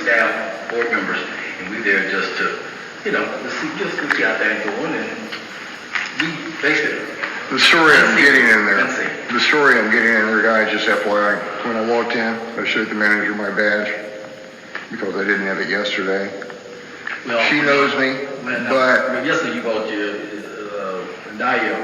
staff, board members, and we're there just to, let's see how things going, and we basically. The story I'm getting in there, guys, just FYI, when I walked in, I showed the manager my badge because I didn't have it yesterday. Well, She knows me, but yesterday you bought your Naya,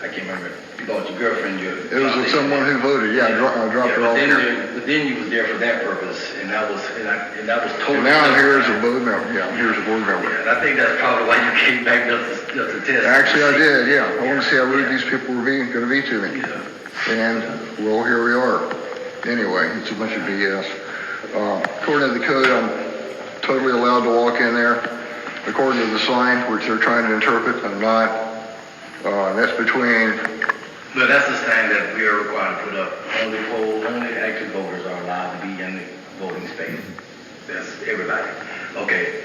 I can't remember. You bought your girlfriend your. it was with someone who voted. Yeah, I dropped her off here. But then you was there for that purpose, and that was totally. And now I'm here as a board member. Yeah, I'm here as a board member. And I think that's probably why you came back just to test. Actually, I did. Yeah, I want to see how rude these people were going to be to me. And well, here we are. Anyway, it's a bunch of BS. According to the code, I'm totally allowed to walk in there. According to the sign, which they're trying to interpret, I'm not. That's between. But that's the sign that we are required to put up. Only active voters are allowed to be in the voting space. That's everybody. Okay.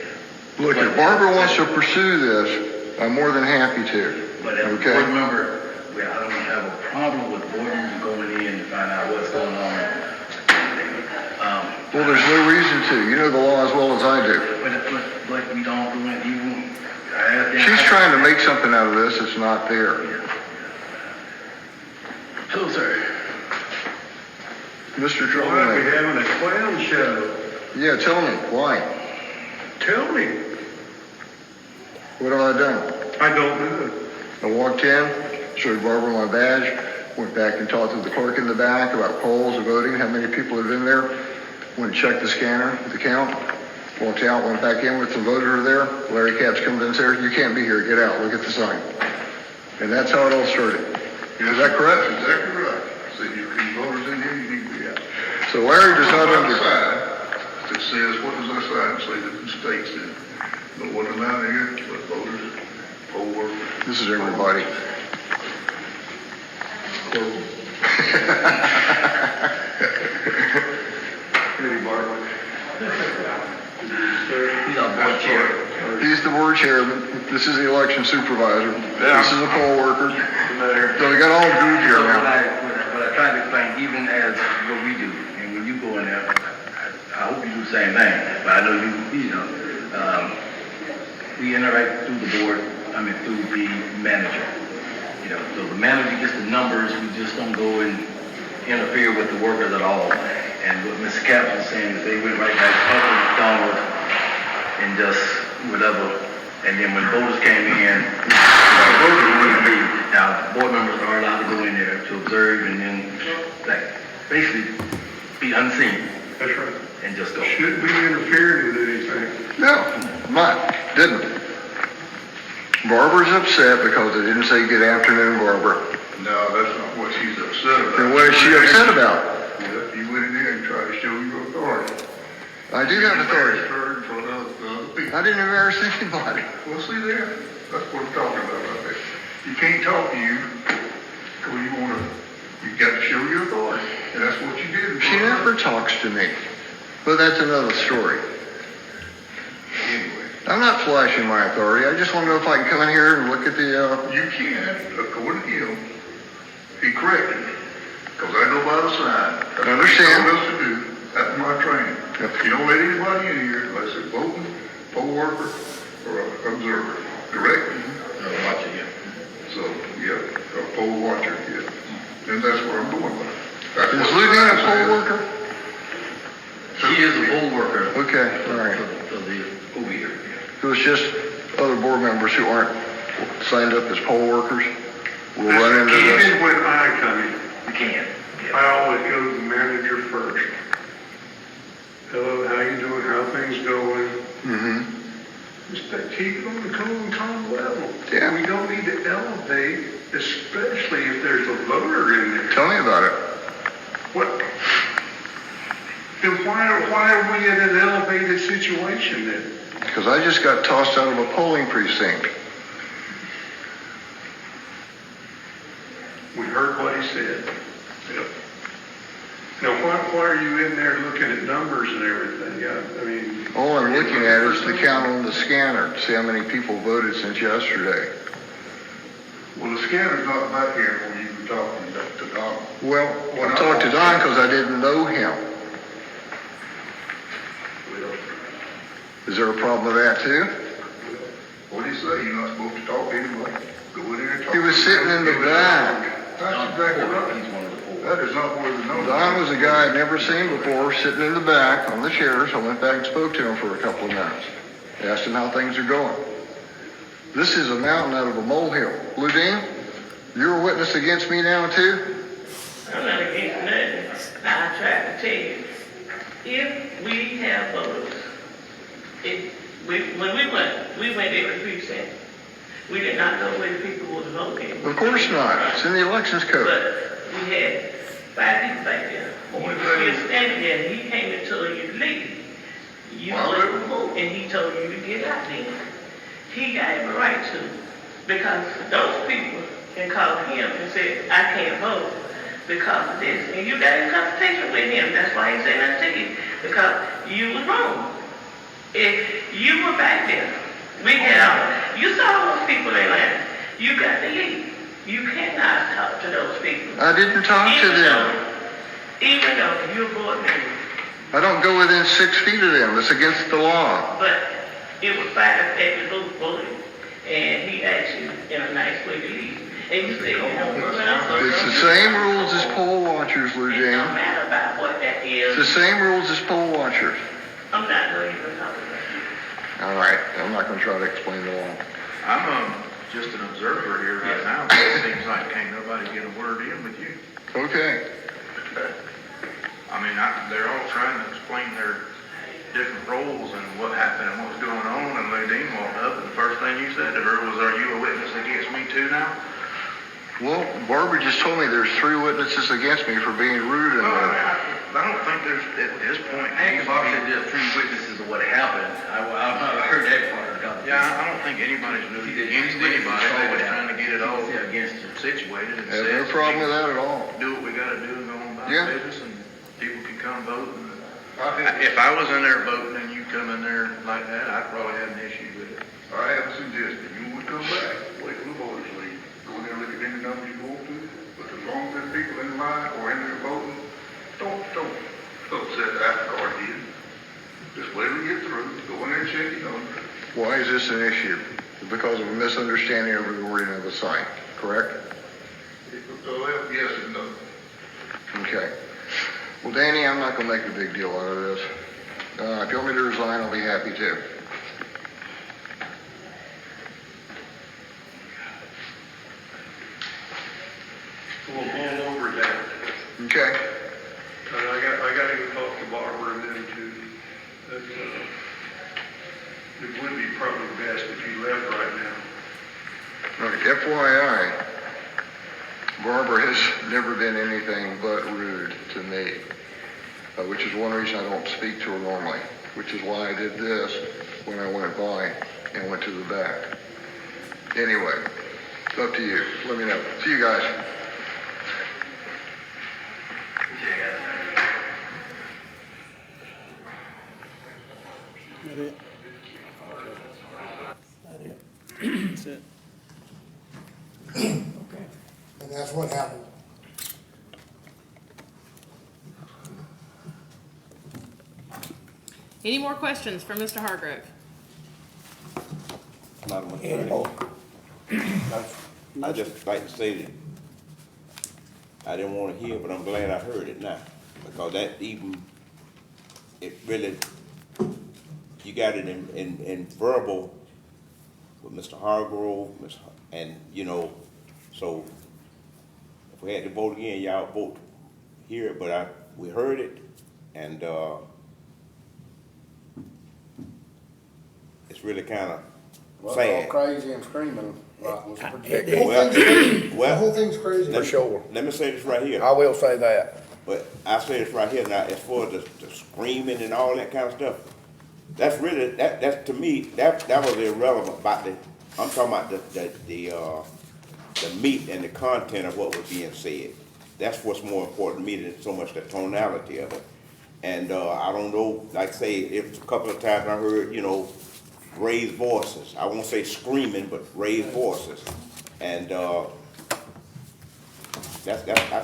Look, if Barbara wants to pursue this, I'm more than happy to. But as a board member, I don't have a problem with board members going in to find out what's going on. Well, there's no reason to. You know the law as well as I do. But we don't do it even. She's trying to make something out of this that's not there. Hello, sir. Mr. Why are we Troublemaker. having a clown show? Yeah, tell me, why? Tell me. What have I done? I don't know. I walked in, showed Barbara my badge, went back and talked to the clerk in the back about polls and voting, how many people had been there. Went and checked the scanner, the count. Walked out, went back in with the voter there. Larry Capps comes in and says, you can't be here, get out, look at the sign. And that's how it all started. Is that correct? That's exactly right. So you can voters in here, you need to be out. So Larry does not understand. That says, what does that sign say that the state's in? No one allowed here, but voters, poll workers. This is everybody. Eddie Bartlett. He's our board chair. He's the board chairman. This is the election supervisor. This is a poll worker. So we got all the group here now. But I try to explain, even as what we do, and when you go in there, I hope you do the same thing, but I know we interact through the board, through the manager. So the manager gets the numbers, we just don't go and interfere with the workers at all. And what Mr. Capps was saying is they went right back up to Donald and just whatever. And then when voters came in, now board members are allowed to go in there to observe and then basically be unseen. That's right. And just go. Shouldn't be interfering with anything. No, didn't. Barbara's upset because they didn't say good afternoon, Barbara. No, that's not what she's upset about. And what is she upset about? You you went in there and tried to show your authority. I do have authority. In front of the other people. I didn't embarrass anybody. Well, see there, that's what I'm talking about right there. You can't talk to you, because you got to show your authority, and that's what you did. She never talks to me, but that's another story. Anyway. I'm not flashing my authority. I just want to know if I can come in here and look at the, You can, according to him, he corrected me, because I go by the sign. That's I understand. what he told us to do. That's my training. Yep. You don't let anybody in here unless it's voting, poll worker, or an observer. Correct? Watch it, yeah. So, yeah, a poll watcher, yeah. And that's where I'm going with it. That's is what Lou the Dean a sign poll says. worker? She is a poll worker Okay, all right. of the, over here. It was just other board members who aren't signed up as poll workers will run into this. Even when I come in, You can. I always go to the manager first. Hello, how you doing? How things going? Mm-hmm. Just keep it on the calm level. Yeah. We don't need to elevate, especially if there's a voter in there. Tell me about it. What? Then why are we in an elevated situation then? Because I just got tossed out of a polling precinct. We heard what he said. Yep. Now, why are you in there looking at numbers and everything? I mean... All I'm looking at is the count on the scanner, to see how many people voted since yesterday. Well, the scanner's not back here when you were talking to Don. Well, I talked to Don because I didn't know him. Is there a problem with that too? What do you say? You're not supposed to talk to anybody? Go in there and talk. He was sitting in the back. That's exactly right. That is not where the number. Don was a guy I'd never seen before, sitting in the back on the chair, so I went back and spoke to him for a couple of minutes. Asked him how things are going. This is a mountain out of a molehill. Lou Dean, you're a witness against me now too? I'm not against nothing. I try to tell you, if we have voters, when we went every precinct, we did not know where the people was voting. Of course not. It's in the elections code. But we had 5 people back there. We were standing there, and he came and told you to leave. You wouldn't vote, and he told you to get out there. He got a right to, because those people can call him and say, I can't vote because of this. And you got in conversation with him. That's why he said that to you, because you was wrong. If you were back there, you saw those people in line. You got to leave. You cannot talk to those people. I didn't talk to them. Even though you're a board member. I don't go within 6 feet of them. It's against the law. But it was 5 that was voting, and he asked you in a nice way to leave. And you said, It's the same rules as poll watchers, Lou it Dean. don't matter about what that It's is. the same rules as poll watchers. I'm not going to even talk about it. All right, I'm not going to try to explain the law. I'm just an observer here right now, but it seems like can't nobody get a word in with you. Okay. I mean, they're all trying to explain their different roles and what happened and what's going on, and Lou Dean walked up, and the first thing you said to her was, are you a witness against me too now? Well, Barbara just told me there's 3 witnesses against me for being rude and I don't think there's, at this point, I think Bob said there's 3 witnesses of what happened. I heard that part of the conversation. yeah, I don't think anybody's really against anybody. They were trying to get it all against you. situated and I have no problem with that at all. do what we gotta do and go on about Yeah. business, and people can come vote. And if I was in there voting and you come in there like that, I'd probably have an issue with it. I have a suggestion. You would come back, wait till the voters leave. Go in there and look at any numbers you want to, but as long as there's people in line or in there voting, don't set the apple cart in. Just let them get through. Go in there and check your numbers. Why is this an issue? Because of a misunderstanding of the wording of the sign, correct? Yes and no. Okay. Well, Danny, I'm not going to make a big deal out of this. If you want me to resign, I'll be happy to. We'll hand over that. Okay. I got to talk to Barbara and then to, that, it would be probably best if you left right now. All right, FYI, Barbara has never been anything but rude to me. which is one reason I don't speak to her normally, which is why I did this when I went by and went to the back. Anyway, it's up to you. Let me know. See you guys. That it? That's it. And that's what happened. Any more questions for Mr. Hargrove? Madam Attorney, Anymore. I just like to say that I didn't want to hear, but I'm glad I heard it now, because that even, it really, you got it in verbal with Mr. Hargrove, and, you know, so if we had to vote again, y'all vote here, but we heard it, and, it's really kind of Well, sad. all crazy and screaming like was The predicted. whole thing's crazy. The whole thing's crazy. For sure. Let me say this right here. I will say that. But I say this right here now, as far as the screaming and all that kind of stuff, that's really, that's to me, that was irrelevant about I'm talking about the meat and the content of what was being said. That's what's more important to me than so much the tonality of it. And, I don't know, like I say, if a couple of times I heard, you know, raised voices. I won't say screaming, but raised voices. And, I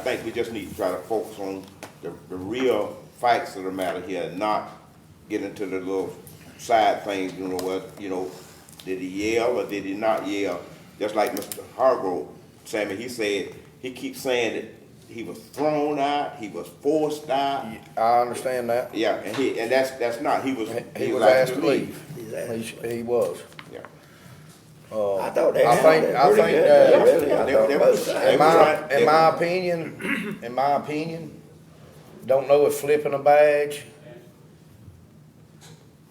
think we just need to try to focus on the real facts of the matter here, and not get into the little side things, you know, what, you know, did he yell or did he not yell? Just like Mr. Hargrove, Sammy, he said, he keeps saying that he was thrown out, he was forced out. I understand that. Yeah, and that's not, he was asked to leave. He was. Yeah. I thought they I think that. in my opinion, don't know if flipping a badge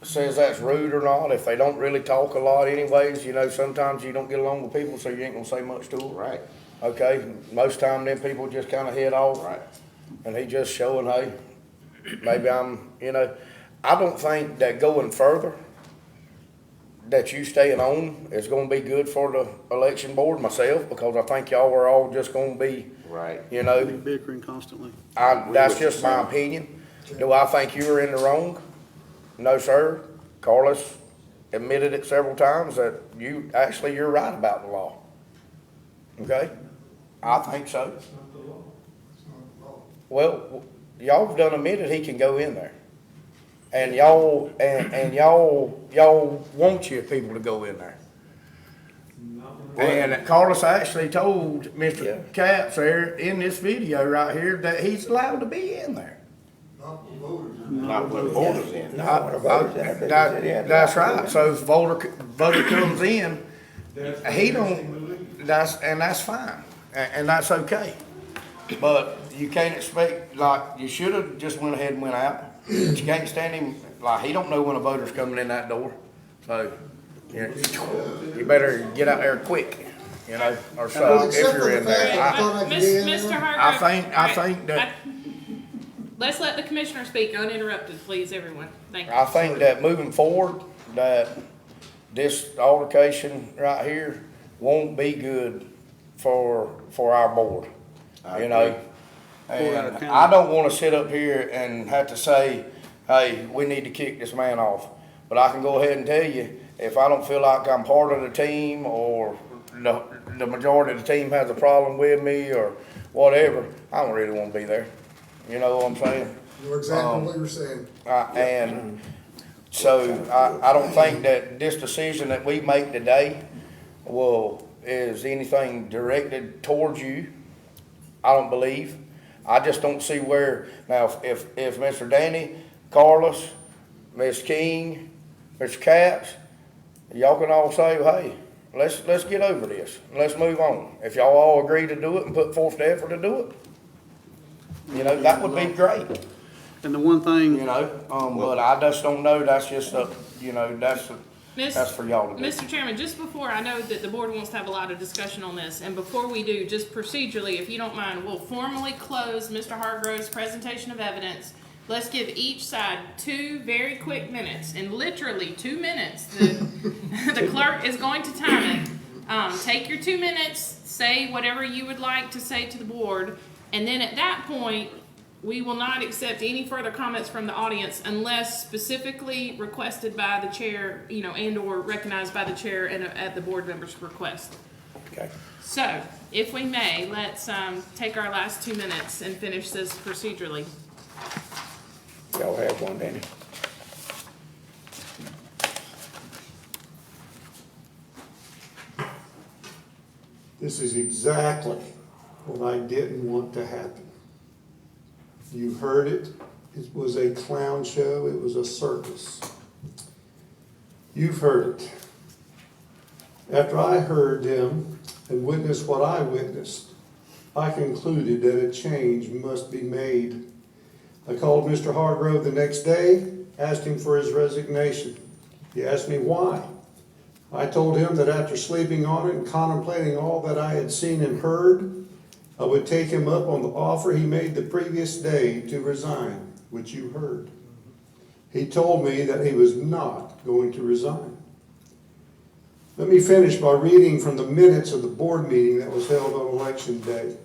says that's rude or not. If they don't really talk a lot anyways, you know, sometimes you don't get along with people, so you ain't gonna say much to them. Right. Okay, most time them people just kinda head off. Right. And he just showing, hey, maybe you know, I don't think that going further, that you staying on is gonna be good for the election board myself, because I think y'all are all just gonna be, Right. you know, Be bickering constantly. that's just my opinion. Do I think you were in the wrong? No, sir. Carlos admitted it several times that you're right about the law. Okay? I think so. Well, y'all have done admitted he can go in there. And y'all want your people to go in there. And Carlos actually told Mr. Capps there in this video right here that he's allowed to be in there. Not when voters in. That's right. So if voter comes in, he don't, that's fine. And that's okay. But you can't expect, like, you should have just went ahead and went out. But you can't stand him, like, he don't know when a voter's coming in that door. So, you better get out there quick, you know, or so, Well, if except for you're the in fact there. that I thought I could be in Mr. there. Hargrove. I think that, Let's let the commissioner speak uninterrupted, please, everyone. Thank you. I think that moving forward, that this altercation right here won't be good for our board, you know? And I don't wanna sit up here and have to say, hey, we need to kick this man off. But I can go ahead and tell you, if I don't feel like I'm part of the team, or the majority of the team has a problem with me or whatever, I don't really wanna be there. You know what I'm saying? You're exactly what you're saying. And so I don't think that this decision that we make today is anything directed towards you. I don't believe. I just don't see where, now, if Mr. Danny, Carlos, Ms. King, Mr. Capps, y'all can all say, hey, let's get over this, and let's move on. If y'all all agree to do it and put forth the effort to do it, you know, that would be great. And the one thing, You know, but I just don't know, that's just you know, that's for y'all to do. Mr. Chairman, just before, I know that the board wants to have a lot of discussion on this, and before we do, just procedurally, if you don't mind, we'll formally close Mr. Hargrove's presentation of evidence. let's give each side 2 very quick minutes, and literally 2 minutes. The clerk is going to time it. Take your 2 minutes, say whatever you would like to say to the board, and then at that point, we will not accept any further comments from the audience unless specifically requested by the chair, and or recognized by the chair and at the board member's request. Okay. So, if we may, let's take our last 2 minutes and finish this procedurally. Y'all have one, Danny? This is exactly what I didn't want to happen. You heard it. It was a clown show. It was a circus. You've heard it. After I heard them and witnessed what I witnessed, I concluded that a change must be made. I called Mr. Hargrove the next day, asked him for his resignation. He asked me why. I told him that after sleeping on it and contemplating all that I had seen and heard, I would take him up on the offer he made the previous day to resign, which you heard. He told me that he was not going to resign. Let me finish by reading from the minutes of the board meeting that was held on election day.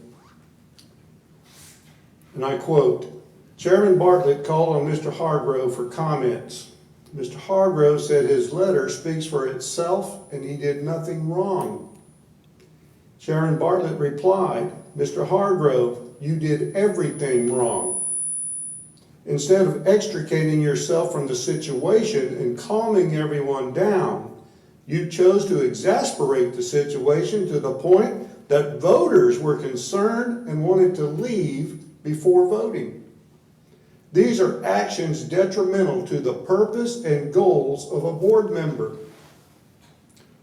And I quote, Chairman Bartlett called on Mr. Hargrove for comments. Mr. Hargrove said his letter speaks for itself and he did nothing wrong. Chairman Bartlett replied, Mr. Hargrove, you did everything wrong. Instead of extricating yourself from the situation and calming everyone down, you chose to exasperate the situation to the point that voters were concerned and wanted to leave before voting. These are actions detrimental to the purpose and goals of a board member,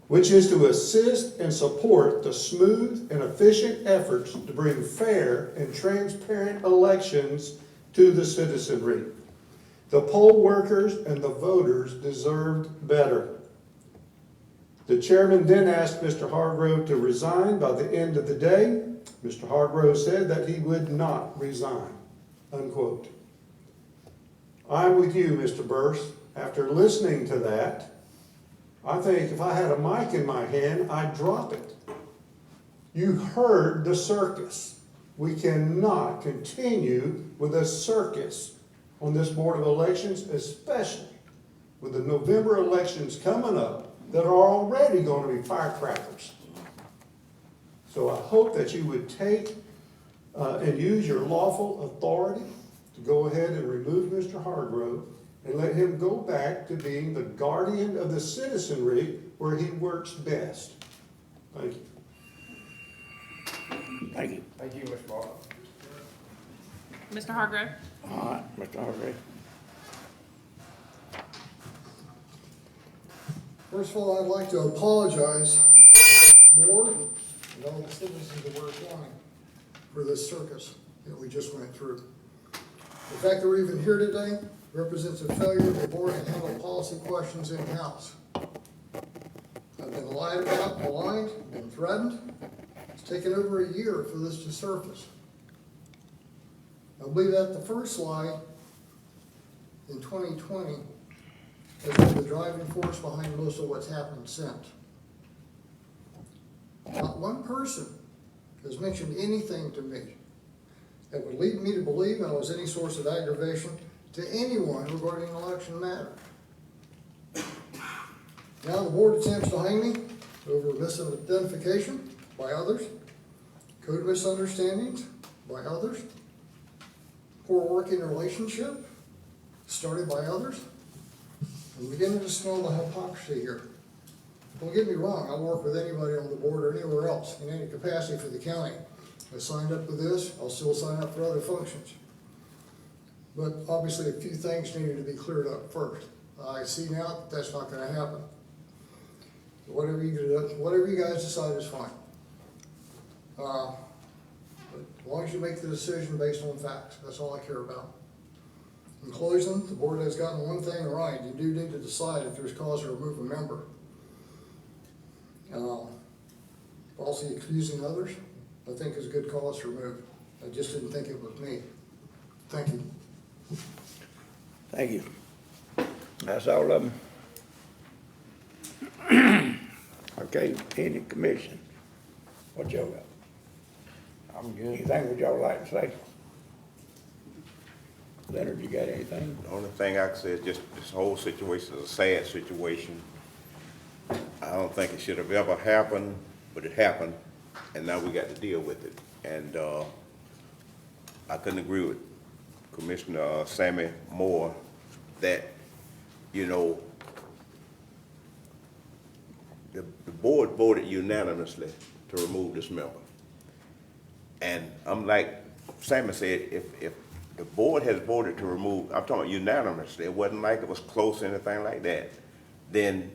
which is to assist and support the smooth and efficient efforts to bring fair and transparent elections to the citizenry. The poll workers and the voters deserved better. The chairman then asked Mr. Hargrove to resign by the end of the day. Mr. Hargrove said that he would not resign, unquote. I'm with you, Mr. Burse. After listening to that, I think if I had a mic in my hand, I'd drop it. You heard the circus. We cannot continue with a circus on this Board of Elections, especially with the November elections coming up that are already going to be firecrackers. So I hope that you would take and use your lawful authority to go ahead and remove Mr. Hargrove and let him go back to being the guardian of the citizenry where he works best. Thank you. Thank you. Thank you, Mr. Bartlett. Mr. Hargrove? All right, Mr. Hargrove. First of all, I'd like to apologize, board, and all the citizens of Ware County for this circus that we just went through. The fact that we're even here today represents a failure of the board to handle policy questions in-house. I've been lied about, maligned, been threatened. It's taken over a year for this to surface. I believe that the first lie in 2020 has been the driving force behind most of what's happened since. Not one person has mentioned anything to me that would lead me to believe I was any source of aggravation to anyone regarding an election matter. Now the board attempts to hang me over misidentification by others, code misunderstandings by others, poor working relationship started by others. I'm beginning to smell the hypocrisy here. Don't get me wrong, I'll work with anybody on the board or anywhere else in any capacity for the county. I signed up for this, I'll still sign up for other functions. But obviously a few things needed to be cleared up first. I see now that that's not going to happen. Whatever you guys decide is fine. But as long as you make the decision based on facts, that's all I care about. In closing, the board has gotten one thing right. You do need to decide if there's cause to remove a member. Falsely accusing others, I think is a good cause to remove. I just didn't think it was me. Thank you. Thank you. That's all of them. Okay, any commission? What y'all got? I'm good. Anything would y'all like to say? Leonard, you got anything? The only thing I can say is just this whole situation is a sad situation. I don't think it should have ever happened, but it happened, and now we got to deal with it. And I couldn't agree with Commissioner Sammy Moore that, you know, the board voted unanimously to remove this member. And I'm like Sammy said, if the board has voted to remove, I'm talking unanimously, it wasn't like it was close or anything like that, then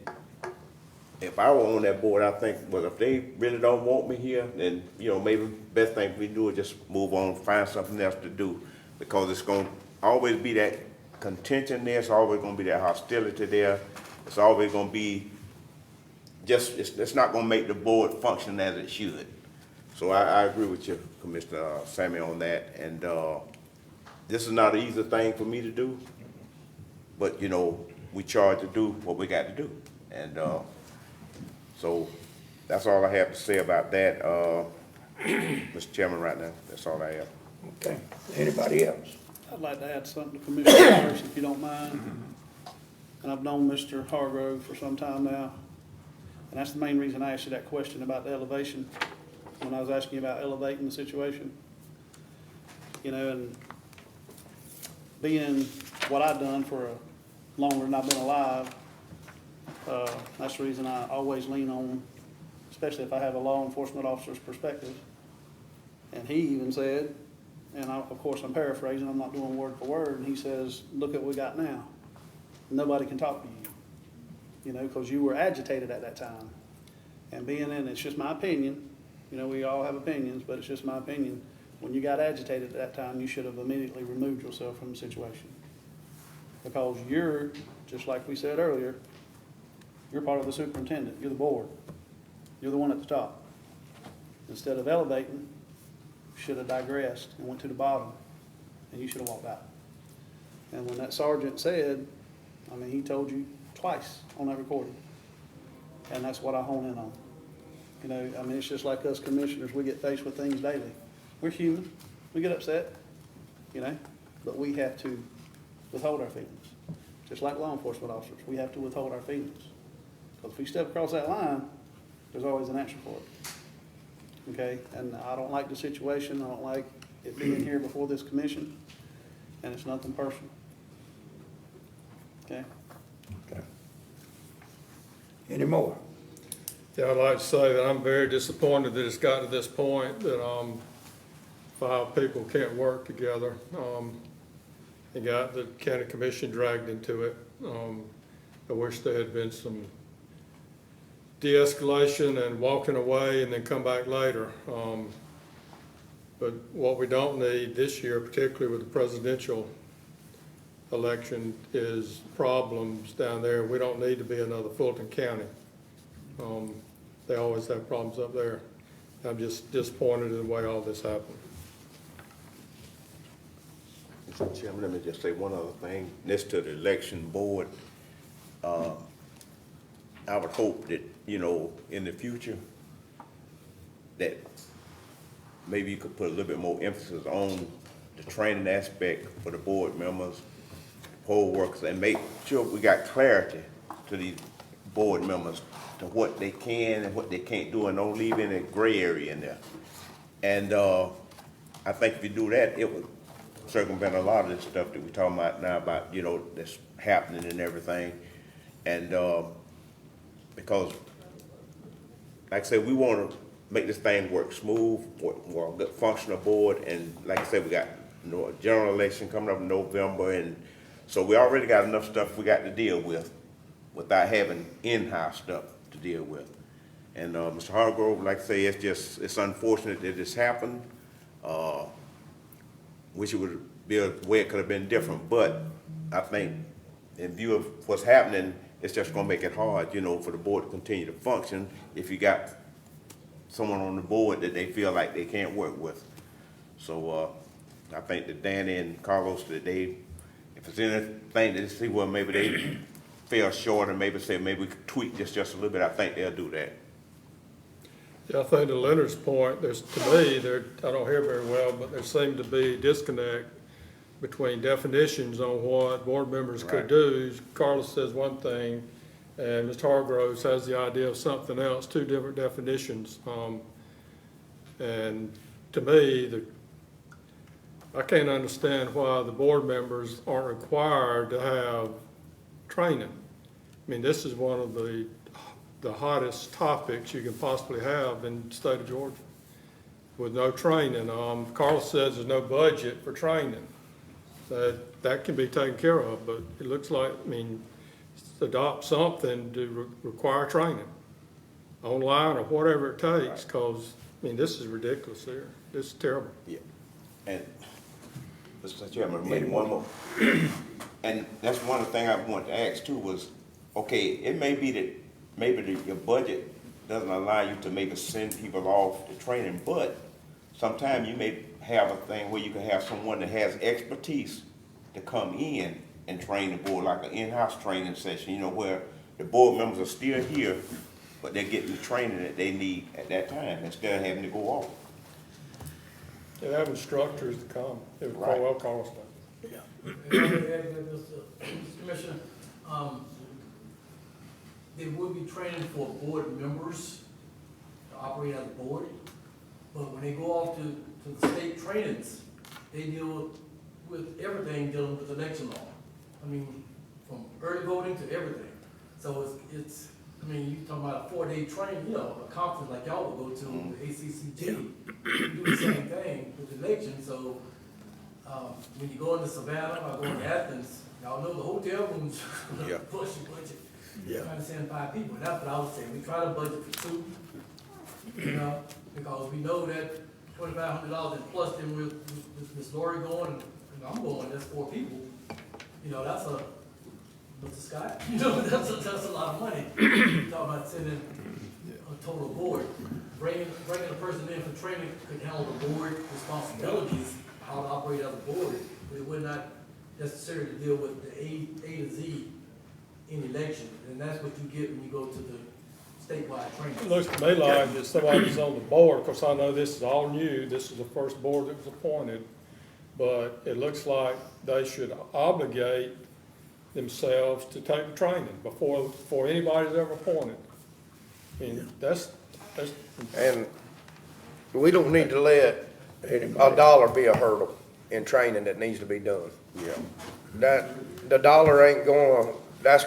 if I were on that board, I think, well, if they really don't want me here, then, you know, maybe best thing we do is just move on, find something else to do, because it's going to always be that contention there, it's always going to be that hostility there, it's always going to be just, it's not going to make the board function as it should. So I agree with you, Commissioner Sammy, on that, and this is not an easy thing for me to do, but, you know, we charged to do what we got to do, and so that's all I have to say about that, Mr. Chairman, right now. That's all I have. Okay, anybody else? I'd like to add something to Commissioner Harris, if you don't mind. And I've known Mr. Hargrove for some time now. And that's the main reason I asked you that question about the elevation, when I was asking you about elevating the situation. You know, and being what I've done for longer than I've been alive, that's the reason I always lean on, especially if I have a law enforcement officer's perspective. And he even said, and of course I'm paraphrasing, I'm not doing word for word, and he says, look at what we got now. Nobody can talk to you, because you were agitated at that time. And being in, it's just my opinion, we all have opinions, but it's just my opinion. When you got agitated at that time, you should have immediately removed yourself from the situation. Because you're, just like we said earlier, you're part of the superintendent, you're the board. You're the one at the top. Instead of elevating, you should have digressed and went to the bottom, and you should have walked out. And when that sergeant said, he told you twice on that recording. And that's what I hone in on. It's just like us commissioners, we get faced with things daily. We're human, we get upset, but we have to withhold our feelings. Just like law enforcement officers, we have to withhold our feelings. Because if we step across that line, there's always an answer for it. Okay, and I don't like the situation, I don't like it being here before this commission, and it's nothing personal. Okay? Okay. Any more? Yeah, I'd like to say that I'm very disappointed that it's got to this point, that 5 people can't work together. And got the county commission dragged into it. I wish there had been some de-escalation and walking away and then come back later. But what we don't need this year, particularly with the presidential election, is problems down there. We don't need to be another Fulton County. They always have problems up there. I'm just disappointed in the way all this happened. Mr. Chairman, let me just say one other thing. Next to the election board, I would hope that, in the future, that maybe you could put a little bit more emphasis on the training aspect for the board members, poll workers, and make sure we got clarity to these board members to what they can and what they can't do, and don't leave any gray area in there. And I think if you do that, it would circumvent a lot of this stuff that we're talking about now about, that's happening and everything. And because, like I said, we want to make this thing work smooth, work a good functional board, and like I said, we got a general election coming up in November, and so we already got enough stuff we got to deal with without having in-house stuff to deal with. And Mr. Hargrove, like I say, it's unfortunate that this happened. Wish it would be a way it could have been different, but I think in view of what's happening, it's just gonna make it hard, for the board to continue to function if you got someone on the board that they feel like they can't work with. So I think that Danny and Carlos, that they If there's anything to see where maybe they fell short and maybe say, maybe we could tweak this just a little bit, I think they'll do that. Yeah, I think to Leonard's point, there's, to me, there, I don't hear very well, but there seemed to be a disconnect between definitions on what board members could do. Carlos says one thing, and Mr. Hargroves has the idea of something else, two different definitions. And to me, I can't understand why the board members aren't required to have training. I mean, this is one of the hottest topics you can possibly have in the state of Georgia with no training. Carlos says there's no budget for training. That can be taken care of, but it looks like, I mean, adopt something to require training online or whatever it takes, because, I mean, this is ridiculous here. This is terrible. Yeah. And, Mr. Chairman, maybe one more. And that's one of the things I wanted to ask too was, okay, it may be that maybe your budget doesn't allow you to maybe send people off to training, but sometimes you may have a thing where you can have someone that has expertise to come in and train the board, like an in-house training session, you know, where the board members are still here, but they're getting the training that they need at that time instead of having to go off. They have instructors to come. It was Right. well Carlos. Mr. Commissioner, there will be training for board members to operate as a board, but when they go off to the state trainings, they deal with everything dealing with election law. I mean, from early voting to everything. So it's I mean, you talking about a 4-day training, you know, a conference like y'all would go to, the ACCG. You do the same thing with the election, so when you go into Savannah or go into Athens, y'all know the hotel rooms push your budget. Trying to send 5 people, and that's what I would say. We try to budget for 2, you know, because we know that $2,500 and plus then with Ms. Lori going and I'm going, that's 4 people. You know, that's Mr. Scott, you know, that's a lot of money. Talking about sending a total board. Bringing a person in for training could handle the board responsibilities, how to operate as a board, but it would not necessarily deal with the A to Z in election. And that's what you get when you go to the statewide training. It looks to me like that somebody's on the board, because I know this is all new, this is the first board that was appointed, but it looks like they should obligate themselves to take the training before anybody's ever appointed. I mean, that's. And we don't need to let a dollar be a hurdle in training that needs to be done. Yeah. The dollar ain't gonna,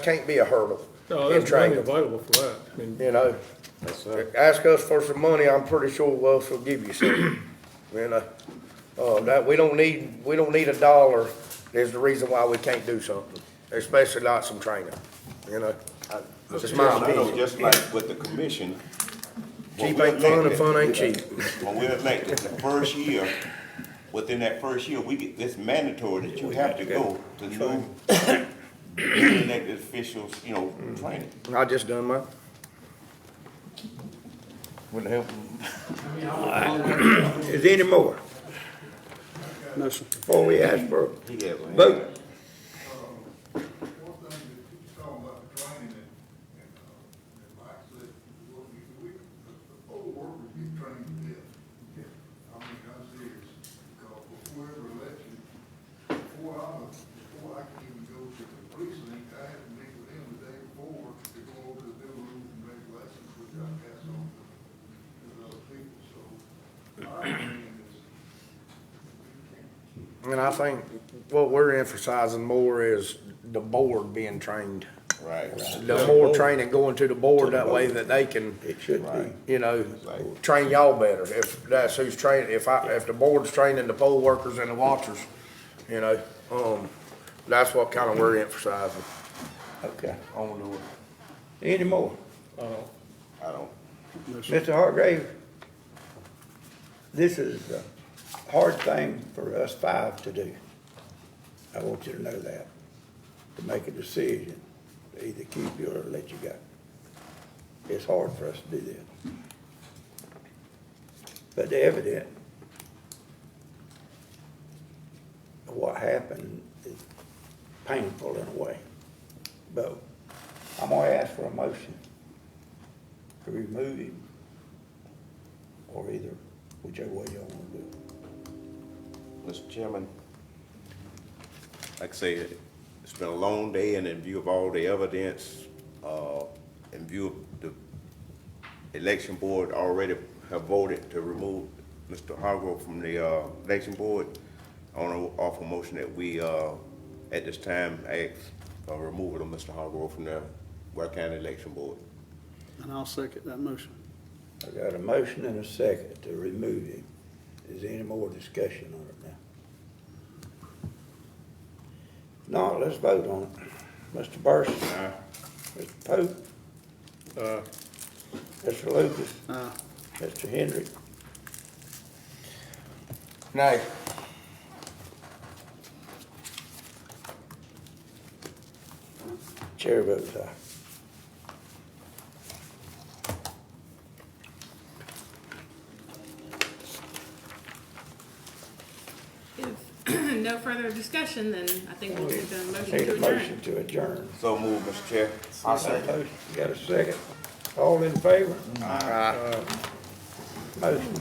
can't be a hurdle No, in there's money training. available for that. I mean, You know, ask us for some money, I'm pretty sure we'll give you some. You know, that we don't need a dollar is the reason why we can't do something, especially like some training. You know, just my I know, opinion. just like with the commission. Cheap ain't fun and fun ain't cheap. When we're elected, the first year, within that first year, it's mandatory that you have to go to new elected officials, you know, training. I just done mine. Wouldn't help. Is there any more? No, sir. Before we ask for He has one. vote? One thing that you talking about the training and like I said, the poll workers get trained to death. I mean, I'm serious, because before every election, before I can even go to the precinct, I had to meet with them the day before to go over the new rules and regulations, which I pass on to the other people, so our training is, And I think what we're emphasizing more is the board being trained. Right. The more training going to the board, that way that they can, It should be. you know, train y'all better. If that's who's training, if the board's training the poll workers and the watchers, you know, that's what kind of we're emphasizing Okay. on the. Any more? I don't. Mr. Hargrave, this is a hard thing for us 5 to do. I want you to know that, to make a decision, to either keep you or let you go. It's hard for us to do that. But the evidence of what happened is painful in a way. But I'm gonna ask for a motion to remove him, or either, whichever way y'all wanna do it. Mr. Chairman, like I say, it's been a long day, and in view of all the evidence, in view of the election board already have voted to remove Mr. Hargrove from the election board, I want to offer a motion that we, at this time, ask for removal of Mr. Hargrove from the Ware County Election Board. And I'll second that motion. I got a motion and a second to remove him. Is there any more discussion on it now? No, let's vote on it. Mr. Burson? Aye. Mr. Pope? Mr. Lucas? Aye. Mr. Hendrick? Nay. Chair votes aye. If no further discussion, then I think we'll need a motion Need to a adjourn. motion to adjourn. So move, Mr. Chair. I'll second. Motion, got a second? All in favor? Aye. Motion.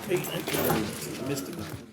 Meeting adjourned.